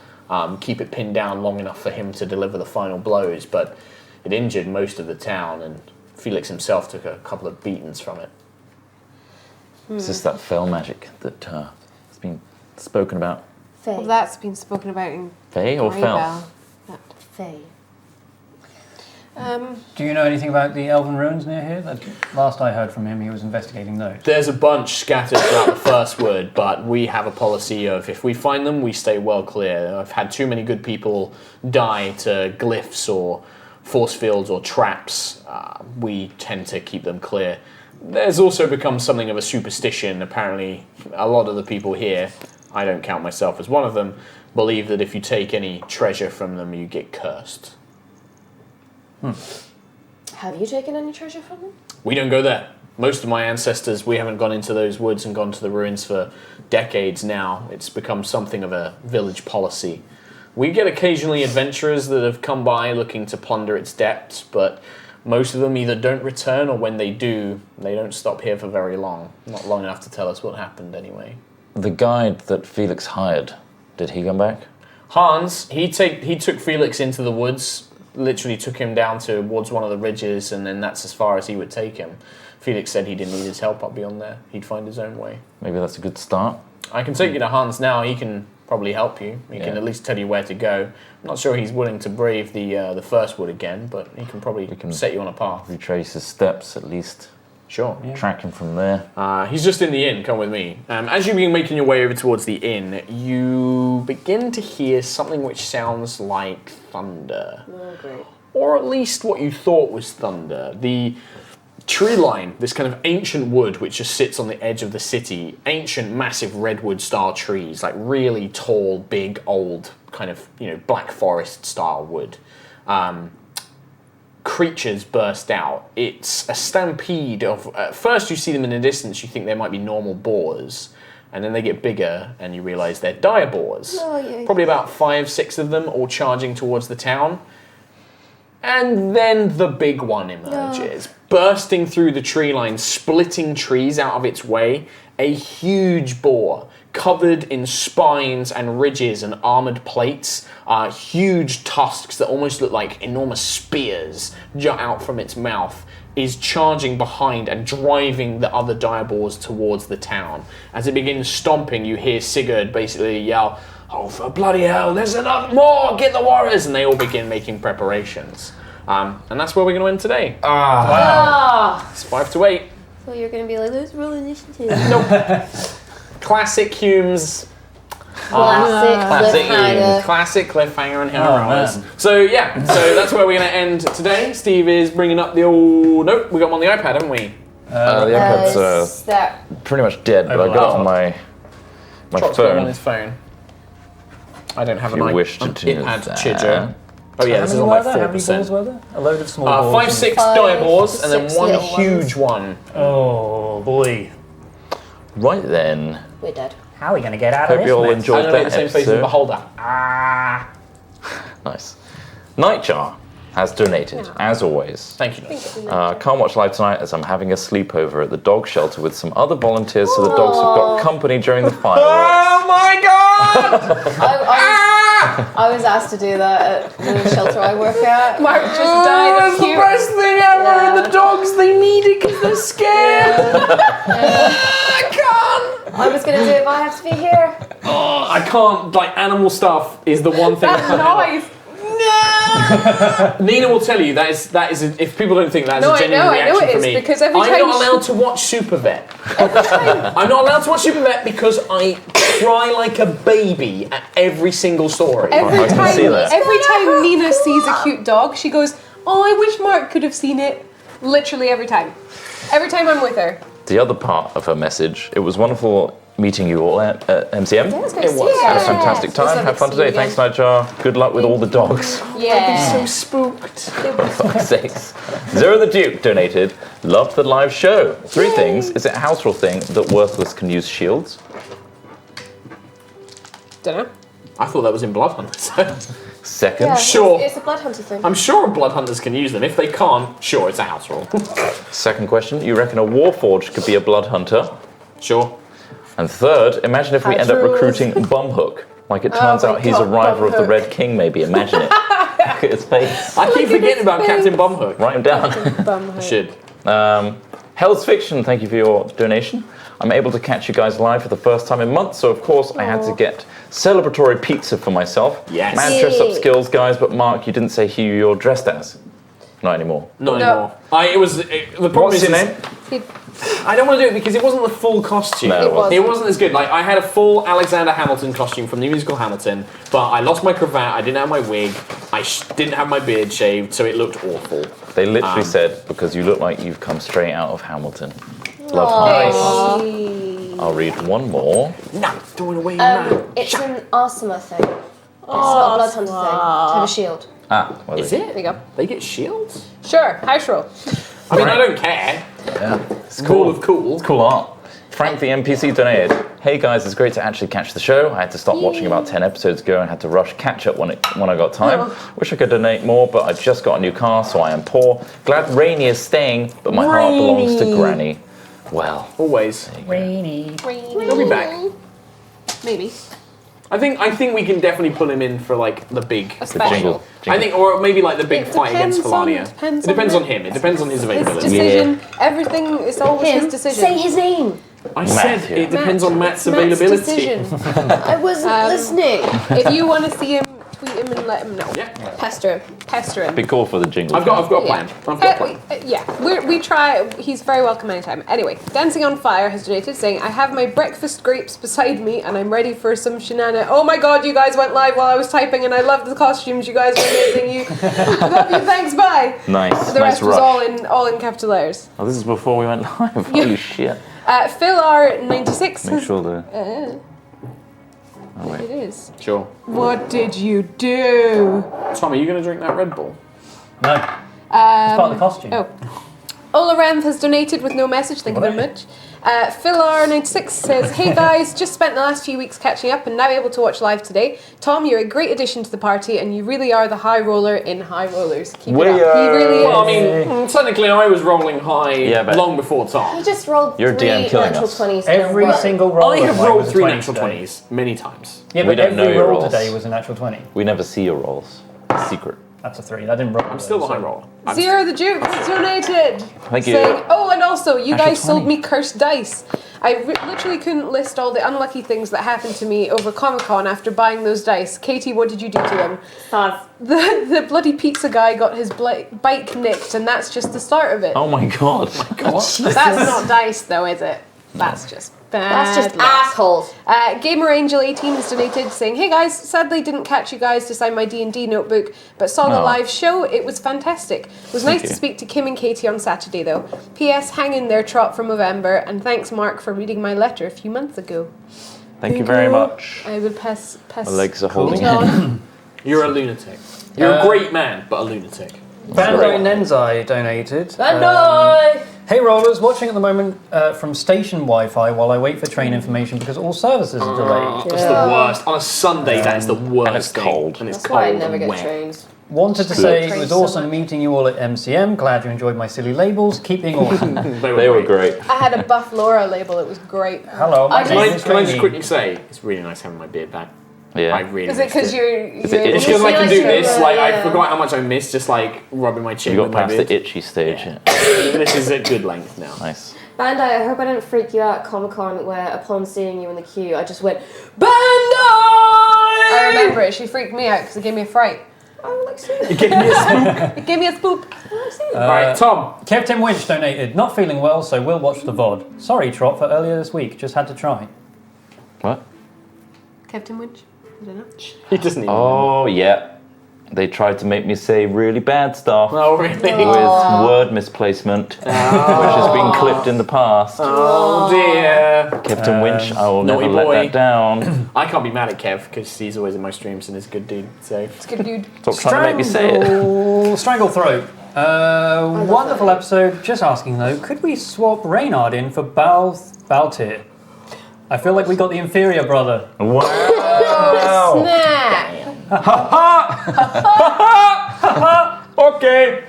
keep it pinned down long enough for him to deliver the final blows, but it injured most of the town, and Felix himself took a couple of beatings from it.
Is this that fell magic that has been spoken about?
Fae.
Well, that's been spoken about in
Fey or fell?
Greybell.
Fae.
Do you know anything about the elven ruins near here? Last I heard from him, he was investigating those.
There's a bunch scattered throughout the first wood, but we have a policy of if we find them, we stay well clear. I've had too many good people die to glyphs or force fields or traps. We tend to keep them clear. There's also become something of a superstition. Apparently, a lot of the people here, I don't count myself as one of them, believe that if you take any treasure from them, you get cursed.
Have you taken any treasure from them?
We don't go there. Most of my ancestors, we haven't gone into those woods and gone to the ruins for decades now. It's become something of a village policy. We get occasionally adventurers that have come by looking to plunder its depths, but most of them either don't return or when they do, they don't stop here for very long. Not long enough to tell us what happened anyway.
The guide that Felix hired, did he come back?
Hans, he took Felix into the woods, literally took him down towards one of the ridges, and then that's as far as he would take him. Felix said he didn't need his help up beyond there. He'd find his own way.
Maybe that's a good start.
I can take you to Hans now. He can probably help you. He can at least tell you where to go. I'm not sure he's willing to brave the first wood again, but he can probably set you on a path.
Retrace his steps at least.
Sure.
Yeah. Track him from there.
He's just in the inn. Come with me. As you begin making your way over towards the inn, you begin to hear something which sounds like thunder.
Oh, great.
Or at least what you thought was thunder. The tree line, this kind of ancient wood which just sits on the edge of the city, ancient, massive redwood style trees, like really tall, big, old, kind of, Black Forest style wood. Creatures burst out. It's a stampede of... At first you see them in the distance, you think they might be normal boars, and then they get bigger and you realise they're dire boars.
Oh, yeah.
Probably about 5-6 of them all charging towards the town. And then the big one emerges, bursting through the tree line, splitting trees out of its way. A huge boar, covered in spines and ridges and armoured plates. Huge tusks that almost look like enormous spears jut out from its mouth, is charging behind and driving the other dire boars towards the town. As it begins stomping, you hear Sigurd basically yell, "Oh, for bloody hell, there's enough more! Get the warriors!" And they all begin making preparations. And that's where we're going to end today.
Ah!
It's 5 to 8.
So you're going to be like, let's roll initiative.
Classic Humes.
Classic cliffhanger.
Classic cliffhanger and HighRollers. So that's where we're going to end today. Steve is bringing up the old... Nope, we got him on the iPad, haven't we?
The iPad's pretty much dead, but I got it on my
Trot's got him on
phone.
his phone. I don't have an
wish to do
iPad
that.
Chidger. Oh yeah, this is on
How
my
many balls
4%.
were there? A load of small balls.
5, 6 dire boars, and then
6
one
little
huge one.
Oh boy.
Right then.
We're dead.
How are we going to get out
Hope
of this?
you all
mess?
I'm
enjoyed
going to make
that
the same face as
episode.
Beholder.
Nice. Nightjar has donated, as always.
Thank you.
Can't watch live tonight as I'm having a sleepover at the dog shelter with some other volunteers, so the dogs have got company during the fireworks.
Oh my god!
I was asked to do that at the shelter I work at.
Mark just died of
It's the
cute.
best thing ever,
Yeah.
and the dogs, they need it because they're scared. I can't.
I was going to do it, but I have to be here.
Oh, I can't. Like, animal stuff is the one thing I
That
can't handle.
noise.
Nina will tell you that is if people don't think that is
No,
a
I
genuine
know
reaction
it
for
is,
me.
because every
I'm
time
not allowed to watch Super Vet. I'm not allowed to watch Super Vet because I cry like a baby at every single story.
Every
I can see that.
time Nina sees a cute dog, she goes, "Oh, I wish Mark could have seen it." Literally every time. Every time I'm with her.
The other part of her message, it was wonderful meeting you all at MCM.
It was
It was.
Had a fantastic time. Have fun today. Thanks, Nightjar. Good luck with all the dogs.
Yeah.
So spooked.
Fuck's sakes. Zero the Duke donated. Loved the live show. 3 things. Is it a house rule thing that worthless can use shields?
Dunno.
I thought that was in Bloodhunters.
Second.
Yeah,
Sure.
It's a blood hunter thing.
I'm sure Bloodhunters can use them. If they can't, sure, it's a house rule.
Second question. You reckon a Warforged could be a blood hunter?
Sure.
And third, imagine if we end up recruiting Bumhook. Like it turns
my
out he's a
God,
rival of the
Bumhook.
Red King, maybe. Imagine it. Look at his face.
I keep forgetting about Captain Bumhook.
Write him down.
Bum
Should.
Hell's Fiction, thank you for your donation. I'm able to catch you guys live for the first time in months, so of course I had to get celebratory pizza for myself.
Yes.
Mad dress up
Yay.
skills, guys, but Mark, you didn't say who you're dressed as. Not anymore.
Not
No.
anymore. The problem
What's
is
your name?
I don't want to do it because it wasn't the full costume.
No, it wasn't.
It wasn't as good. Like I had a full Alexander Hamilton costume from the musical Hamilton, but I lost my cravat. I didn't have my wig. I didn't have my beard shaved, so it looked awful.
They literally said, because you look like you've come straight out of Hamilton. Love hearts. I'll read one more.
No, don't want to wait on
It's an Asima thing. It's not a blood hunter thing. To have a shield.
Ah, well,
Is it?
There you go.
They get shields?
Sure, house roll.
I mean, I don't care.
Yeah.
It's cool of cool.
It's cool art. Frank the NPC donated. Hey guys, it's great to actually catch the show. I had to stop watching about 10 episodes ago and had to rush catch up when I got time. Wish I could donate more, but I just got a new car, so I am poor. Glad Rainy is staying, but my heart belongs to Granny. Well,
Always.
Rainy.
He'll be back.
Maybe.
I think we can definitely pull him in for like the big
special.
jingle.
I think, or maybe like the big
It
fight against
depends on-
Felania.
depends
It depends
on
on him. It depends on his
His
availability.
decision. Everything is always
Him.
his decision.
Say his name.
I said
Matthew.
it depends on Matt's
It's
availability.
decision.
I wasn't listening.
If you want to see him, tweet him and let him know.
Yeah.
Pester him.
Pester him.
be cool for the jingle.
I've got a plan. I've got a plan.
Yeah, we try. He's very welcome anytime. Anyway, Dancing on Fire has donated, saying, "I have my breakfast grapes beside me, and I'm ready for some shenanigans." Oh my God, you guys went live while I was typing, and I loved the costumes. You guys were amazing. You love you. Thanks. Bye.
Nice.
The
nice
rest was
rush.
all in capital letters.
Oh, this is before we went live. Holy shit.
Phil R96
Make
has.
sure the. Oh,
It
wait.
is.
Sure.
What did you do?
Tom, are you going to drink that Red Bull?
No. It's part of the costume.
Oh. Ola Remf has donated with no message, thank you very much. Phil R96 says, "Hey guys, just spent the last few weeks catching up and now able to watch live today. Tom, you're a great addition to the party and you really are the high roller in HighRollers. Keep it up." He really is.
Well, I mean, technically I was rolling high
Yeah, but-
long before Tom.
You just rolled
You're
3
DM killing
natural
us.
20s. in a
Every
row.
single roll.
I
of
have
mine
rolled
was a
3
20
natural
today.
20s many times.
Yeah,
We
but
don't know
every
your
roll
rolls.
today was a natural 20.
We never see your rolls. Secret.
That's a 3. That didn't roll.
I'm still the high roller.
Zero the Duke has donated.
Thank you.
Saying, "Oh, and also, you
Natural
guys sold
20.
me cursed dice. I literally couldn't list all the unlucky things that happened to me over Comic-Con after buying those dice. Katie, what did you do to them?"
5.
The bloody pizza guy got his bike nicked, and that's just the start of it.
Oh my god.
That's not dice, though, is it? That's just bad.
That's just
luck.
assholes.
Gamer Angel 18 has donated, saying, "Hey guys, sadly didn't catch you guys to sign my D&D notebook, but saw the
Oh.
live show. It was fantastic. It was nice
you.
to speak to Kim and Katie on Saturday, though. P.S. Hang in there, Trot from November, and thanks, Mark, for reading my letter a few months ago."
Thank you very much.
I will pass.
My legs are holding
Cool.
on.
You're a lunatic. You're a great man, but a lunatic.
Bandai Nenzai donated.
Bandai!
Hey Rollers, watching at the moment from station Wi-Fi while I wait for train information because all services are delayed.
That's the worst. On a Sunday, that is the worst.
And it's
thing.
cold.
And it's
That's
cold
why I never
and
get
wet.
trains.
Wanted to
Good.
say it
Train
was awesome
summer.
meeting you all at MCM. Glad you enjoyed my silly labels. Keep being awesome.
They were great.
I had a Buff Laura label. It was great.
Hello, my
I
Can
name
I,
is
can I just
Jamie.
quickly say, it's really nice having my beard back. I
Yeah.
really
Is it
missed
because you're?
it
It's
itchy?
because I can do
feel like
this.
you're-
Like I
yeah.
forgot how much I missed just like rubbing my chin
You got
with my
past
beard.
the itchy stage. Yeah.
This is at good length now.
Nice.
Bandai, I hope I didn't freak you out at Comic-Con where upon seeing you in the queue, I just went, Bandai!
I remember it. She freaked me out because it gave me a fright.
I would like seeing
You gave me a spook.
It gave me a spook.
Right, Tom.
Captain Winch donated. Not feeling well, so we'll watch the VOD. Sorry, Trot, for earlier this week. Just had to try.
What?
Captain Winch. I don't know.
He doesn't even.
Oh, yeah. They tried to make me say really bad stuff
Oh, really?
with word misplacement, which has been clipped in the past.
Oh dear.
Captain Winch, I will
naughty
never let
boy.
that down.
I can't be mad at Kev because he's always in my streams and he's a good dude. So
It's a good dude.
Stop trying to make me say it.
Strangle Throat. Wonderful episode. Just asking though, could we swap Reynard in for Baltir? I feel like we got the inferior brother.
Wow!
Snap.
Okay.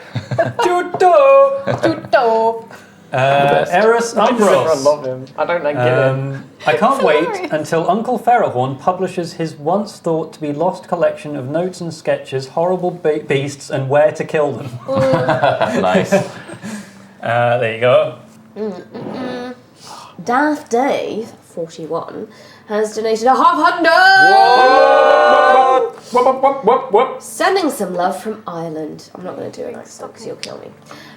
Judo!
Tuto.
Eris
I
Umbros.
love him. I don't like him.
I can't wait until Uncle Ferehorn publishes his once thought to be lost collection of notes and sketches, horrible beasts, and where to kill them.
Nice.
There you go.
Daft Dave, 41, has donated a half hundred.
Whoop.
Sending some love from Ireland. I'm not going to do an accent because you'll kill me.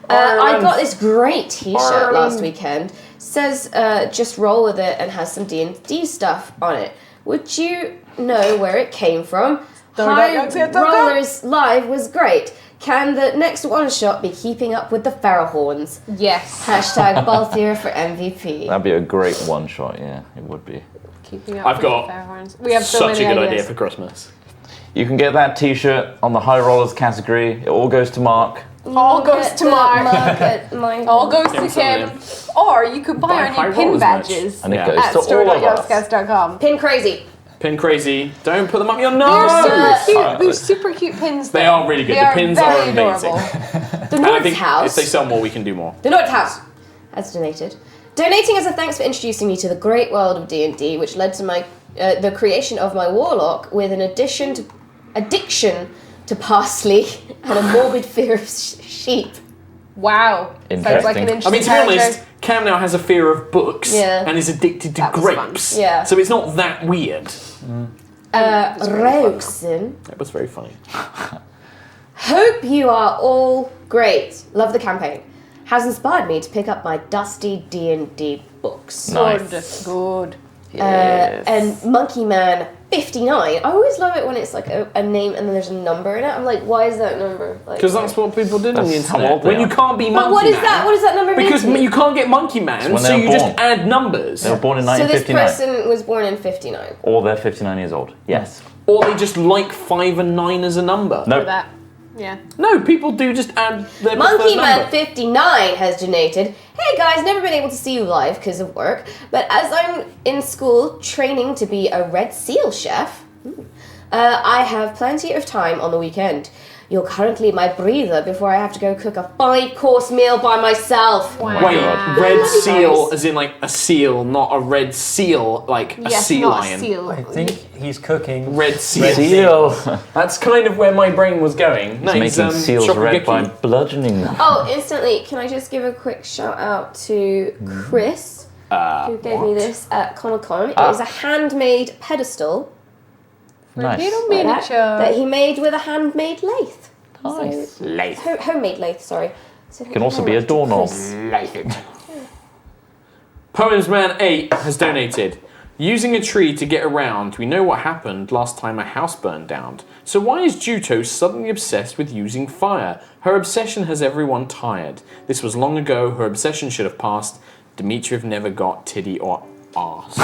I got this great T-shirt last weekend. Says just roll with it and has some D&D stuff on it. Would you know where it came from? HighRollers Live was great. Can the next one-shot be keeping up with the Ferehorns?
Yes.
Hashtag Balthier for MVP.
That'd be a great one-shot, yeah, it would be.
Keeping up
I've
with
got
the Ferehorns. We have so
such a
many
good
ideas.
idea for Christmas.
You can get that T-shirt on the HighRollers category. It all goes to Mark.
All goes to Mark. All goes to
Yeah,
Kim. Or you could buy our new pin
HighRollers
badges
And it
Yeah.
goes
at
to all of us.
store.yogscast.com.
Pin crazy.
Pin crazy. Don't put them up your
They're
nose.
super cute. They're super cute pins.
They
though.
are really good.
They
The pins
very
are amazing.
adorable.
The
And I
North
think
House.
if they sell more, we can do more.
The North House has donated. Donating as a thanks for introducing me to the great world of D&D, which led to my the creation of my warlock with an addiction to parsley and a morbid fear of sheep.
Wow. Sounds like an
Interesting.
I
interesting
mean, to be
character.
honest, Cam now has a fear of books
Yeah.
and is addicted to
That was fun.
grapes.
Yeah.
So it's not that weird.
Roxon.
That was very funny.
Hope you are all great. Love the campaign. Has inspired me to pick up my dusty D&D books.
Nice.
Good.
And Monkey Man 59. I always love it when it's like a name and then there's a number in it. I'm like, why is that number?
Because that's what people did on the
That's how
internet.
old they
When you
are.
can't be Monkey
But what is
Man.
that? What does that number mean?
Because
to me?
you can't get Monkey Man,
when
so
they were
you just
born.
add numbers.
They were born in
So this
1959.
person was born in 59.
Or they're 59 years old. Yes.
Or they just like 5 and 9 as a number.
No.
That. Yeah.
No, people do just add their
Monkey
preferred
Man
number.
59 has donated. Hey guys, never been able to see you live because of work, but as I'm in school training to be a Red Seal chef, I have plenty of time on the weekend. You're currently my breather before I have to go cook a 5-course meal by myself.
Wow.
Wait,
God.
red
Nice.
seal as in like a seal, not a red seal like a
Yes,
sea
not
lion.
a seal.
I think he's cooking.
Red seal.
Seal.
That's kind of where my brain was going. No,
He's making seals red by bludgeoning them.
Oh, instantly, can I just give a quick shout out to Chris, who gave me this at Comic-Con. It is a handmade pedestal
Nice.
Little
like that,
miniature.
that he made with a handmade lathe.
Nice.
So, homemade lathe, sorry. So
Can also be a doorknob.
Poems Man 8 has donated. Using a tree to get around, we know what happened last time a house burned down. So why is Juto suddenly obsessed with using fire? Her obsession has everyone tired. This was long ago, her obsession should have passed. Dmitriev never got titty or arse.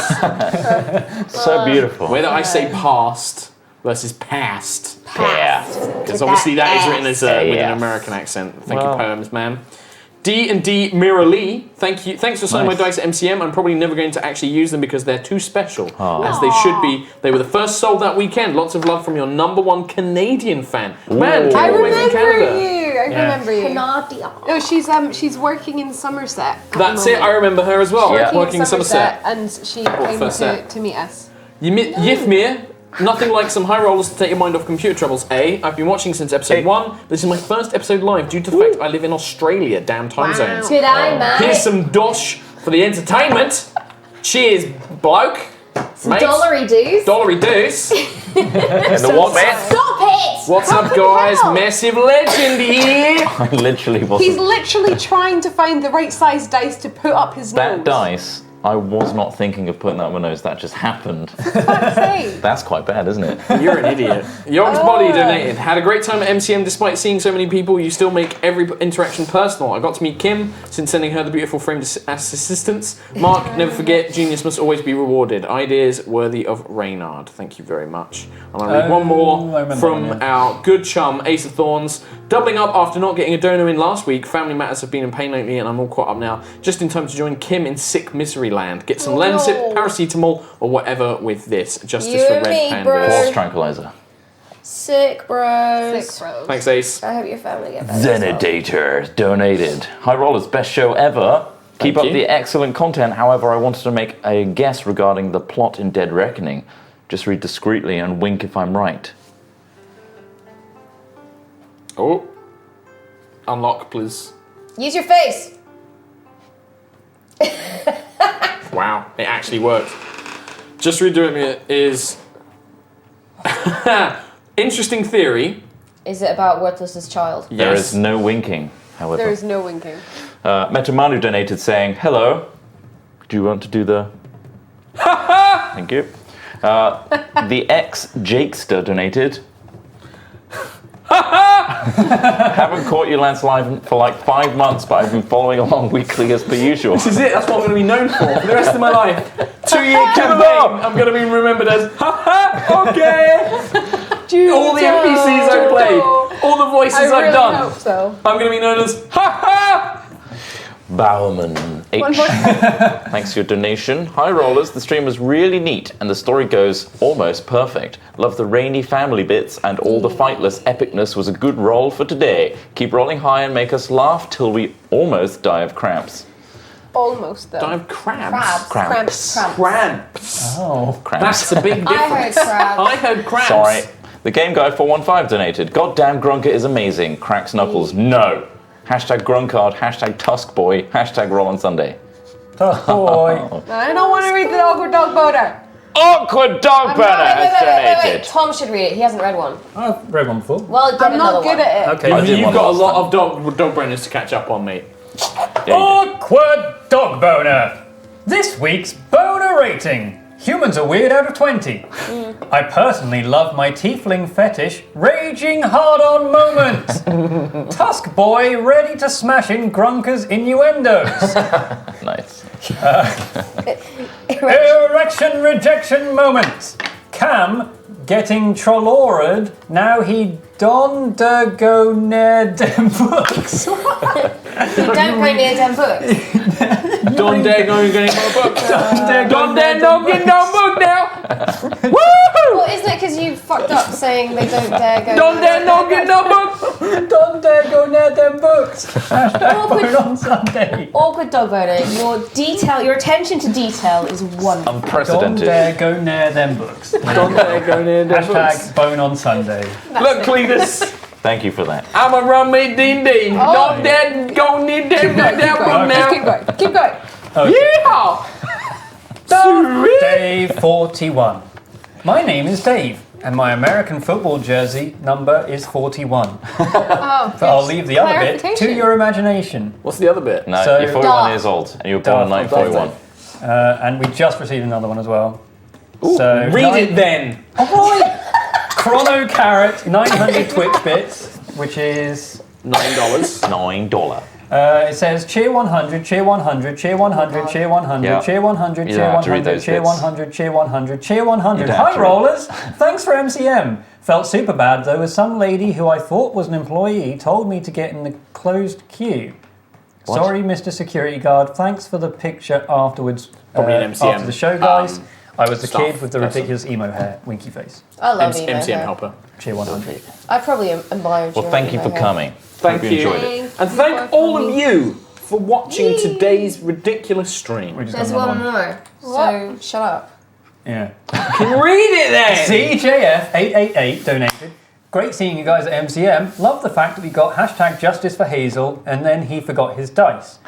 So beautiful.
Whether I say past versus past,
Past.
because obviously that is written as with
Yeah.
an American accent. Thank
Well.
you, Poems Man. D&D Mirror Lee, thank you. Thanks for signing
Nice.
my dice at MCM. I'm probably never going to actually use them because they're too special,
Aw.
as they should be. They were the first sold that weekend. Lots of love from your #1 Canadian fan. Man, came
I
all the way from
remember
Canada.
you. I remember you.
Canadia.
No, she's working in Somerset. at the
That's it. I
moment.
remember her as well.
Yeah.
Working in Somerset.
and she came
first set.
to meet us.
Yifmir, nothing like some high rollers to take your mind off computer troubles. I've been watching since episode 1. This is my first episode live due to the fact I live in Australia, damn time
Wow.
zones.
Good eye, man.
Here's some dosh for the entertainment. Cheers, bloke.
Some
Mates.
dollary dues.
Dollary deuce.
And the what, man?
Stop it!
What's up, guys?
hell?
Massive legend here.
I literally
He's
wasn't.
literally trying to find the right size dice to put up his
That
nose.
dice, I was not thinking of putting that on my nose. That just happened.
Fuck's sake.
That's quite bad, isn't it?
You're an idiot. Yogg's body donated. Had a great time at MCM despite seeing so many people. You still make every interaction personal. I got to meet Kim since sending her the beautiful framed assistance. Mark, never forget, genius must always be rewarded. Ideas worthy of Reynard. Thank you very much. I'm going to read one
I
more
remember
from
that, yeah.
our good chum, Ace of Thorns. Doubling up after not getting a donor in last week. Family matters have been in pain lately and I'm all caught up now. Just in time to join Kim in sick misery land. Get some Lemsip, paracetamol, or whatever with this. Justice
You
for
and
red
me,
pandas.
bro.
Horse tranquilizer.
Sick bros.
Sick bros.
Thanks, Ace.
I hope your family get better. as well.
Zenedator donated. High Rollers, best show ever. Keep
Thank
up
you.
the excellent content. However, I wanted to make a guess regarding the plot in Dead Reckoning. Just read discreetly and wink if I'm right.
Oh. Unlock, please.
Use your face.
Wow, it actually worked. Just redoing it is Interesting theory.
Is it about Worthless's child?
Yes.
There is no winking, however.
There is no winking.
Metamanu donated saying, hello, do you want to do the... Thank you. The ex-Jakester donated. Haven't caught you, Lance, live for like 5 months, but I've been following along weekly as per usual.
This is it. That's what I'm going to be known for the rest of my life. 2-year campaign. I'm going to be remembered as okay. All the NPCs I've played, all the voices
I really
I've done.
hope so.
I'm going to be known as
Bowerman H. Thanks for your donation. Hi Rollers, the stream was really neat and the story goes almost perfect. Love the rainy family bits and all the fightless epicness was a good roll for today. Keep rolling high and make us laugh till we almost die of cramps.
Almost though.
I have crabs.
Crabs.
Cramps.
Oh.
That's a big difference.
I heard crabs.
I heard crabs.
Sorry. The Game Guy 415 donated. Goddamn Grunker is amazing. Cracks knuckles. No. Hashtag Grunkard, hashtag Tusk Boy, hashtag Roll on Sunday.
Oh,
I don't want to read the awkward dog boater.
Awkward Dog Burner has
Wait.
donated.
Tom should read it. He hasn't read one.
I've read one before.
Well, get
I'm
another
not good
one.
at it.
Okay.
I did
You've
one
got a
last
lot of dog burners to catch up on, mate.
Awkward dog boner. This week's boner rating. Humans are weird out of 20. I personally love my tiefling fetish, raging hard-on moment. Tusk boy ready to smash in Grunker's innuendos.
Nice.
Erection rejection moment. Cam getting trollorad. Now he don't go near them books.
Don't go near them books.
Don't dare go and get my book.
Don't
Don't get no book now. Woo!
Well, isn't it because you fucked up saying they don't dare go?
Don't dare no get no book.
Don't dare go near them books. Hashtag
Awkward.
Bone on Sunday.
Awkward dog boner. Your attention to detail is wonderful.
Don't
Unprecedented.
dare go near them books.
Don't dare go near the books.
Hashtag Bone on Sunday.
Look, Cletus,
Thank you for that.
I'm a rummy ding ding. Don't dare go near that book
Just
now.
keep going.
Yeehaw!
Day 41. My name is Dave, and my American football jersey number is 41.
Oh,
But I'll leave the other bit to
clarification.
your imagination.
What's the other bit?
No,
So-
you're 41
Dark.
years old, and you were born in
Dark.
1941.
And we just received another one as well. So
Read it then.
Chrono Carrot, 900 Twitch bits, which is...
$9.
$9.
It says cheer 100, cheer 100, cheer 100, cheer 100,
Yeah.
cheer 100,
You
cheer
don't have to read
100,
those
cheer
bits.
100, cheer 100, cheer 100.
You don't have
Hi
to read.
rollers! Thanks for MCM. Felt super bad though as some lady who I thought was an employee told me to get in the closed queue.
What?
Sorry, Mr. Security Guard. Thanks for the picture afterwards.
Probably an MCM,
After the show, guys. I was the
staff
kid with the
person.
ridiculous emo hair, winky face.
I love emo
MCM
hair.
helper.
Cheer 100.
I probably admired you.
Well, thank you for coming.
Thank
Hope
you.
you enjoyed it.
And thank all of you for watching today's ridiculous stream.
We just
There's
got
one
another
more. So shut up.
Yeah.
Can read it then.
CJF888 donated. Great seeing you guys at MCM. Love the fact that we got hashtag justice for Hazel and then he forgot his dice.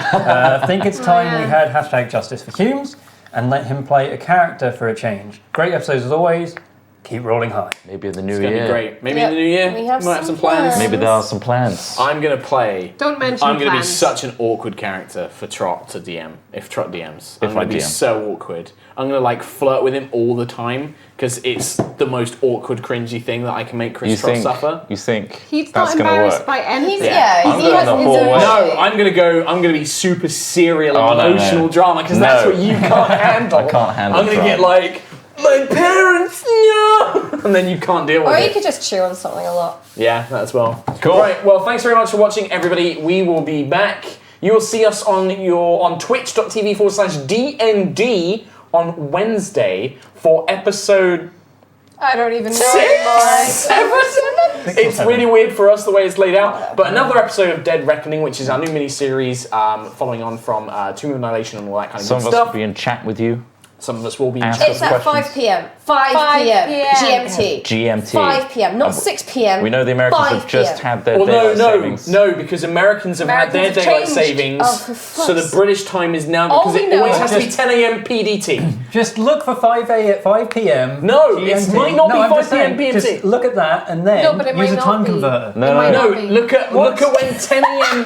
Think it's time we had hashtag justice for Humes and let him play a character for a change. Great episodes as always. Keep rolling high.
Maybe in the new
It's gonna
year.
be great. Maybe
Yep,
in the new year
we have
might have
some
some plans.
plans.
Maybe there are some plans.
I'm gonna play.
Don't mention
I'm gonna be
plans.
such an awkward character for Trot to DM. If Trot DMs, I'm
If
gonna
I
be
DM.
so awkward. I'm gonna like flirt with him all the time because it's the most awkward, cringy thing that I can make Chris
You
Trot
think?
suffer.
You think
He's
that's
not
gonna
embarrassed
work?
by anything.
I'm going the whole way.
No, I'm gonna be super serial
Oh, no,
emotional
no.
drama because that's
No.
what you can't handle.
I can't handle
I'm gonna
drama.
get like my parents, no, and then you can't deal with
Or
it.
you could just cheer on something a lot.
Yeah, that as well.
Cool.
Right, well, thanks very much for watching, everybody. We will be back. You will see us on twitch.tv/DND on Wednesday for episode
I don't even know anymore.
7? It's really weird for us the way it's laid out. But another episode of Dead Reckoning, which is our new mini-series following on from Tomb of Annihilation and all that kind of
Some
good
of us
stuff.
will be in chat with you.
Some of us will be
Ask
It's
us
at
questions.
5 p.m. 5 p.m. GMT.
GMT.
5 p.m. Not 6 p.m.
We know the Americans
5
have just
p.m.
had their
Well,
daylight
no,
savings.
no, because Americans have had their
Americans have
daylight
changed.
savings,
Oh, for fuck's
so the British time is now
All
because
we
it
know
always has to be
Just-
10 a.m. PDT.
Just look for 5 p.m.
No, it
GMT.
might not be
I'm
5
just saying,
p.m. PMT.
Just look at that and then
No, but it
use
might
a time
not be.
converter.
No,
might
no,
No,
not be.
look at when 10 a.m.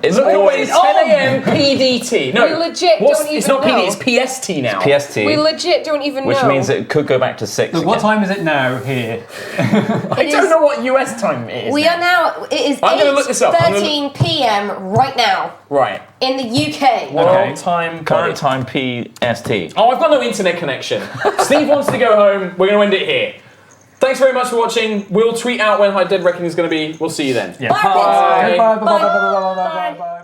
it's
Look at when
always
10 a.m. PDT. No,
We legit
what's-
don't
it's
even
not PD,
know.
it's PST now.
PST,
We legit don't even
which
know.
means it could go back to 6
Look,
again.
what time is it now here?
I don't know what US time it is.
We are now, it is
I'm gonna look this up. I'm gonna
8:13 p.m. right now
Right.
in the UK.
World
Okay.
time.
Current time PST.
Oh, I've got no internet connection. Steve wants to go home. We're going to end it here. Thanks very much for watching. We'll tweet out when High Dead Reckoning is going to be. We'll see you then.
Yeah.
Bye,
Bye.
Pins.
Bye. Bye. Bye.
Bye.
Bye. Bye. Bye. Bye. Bye.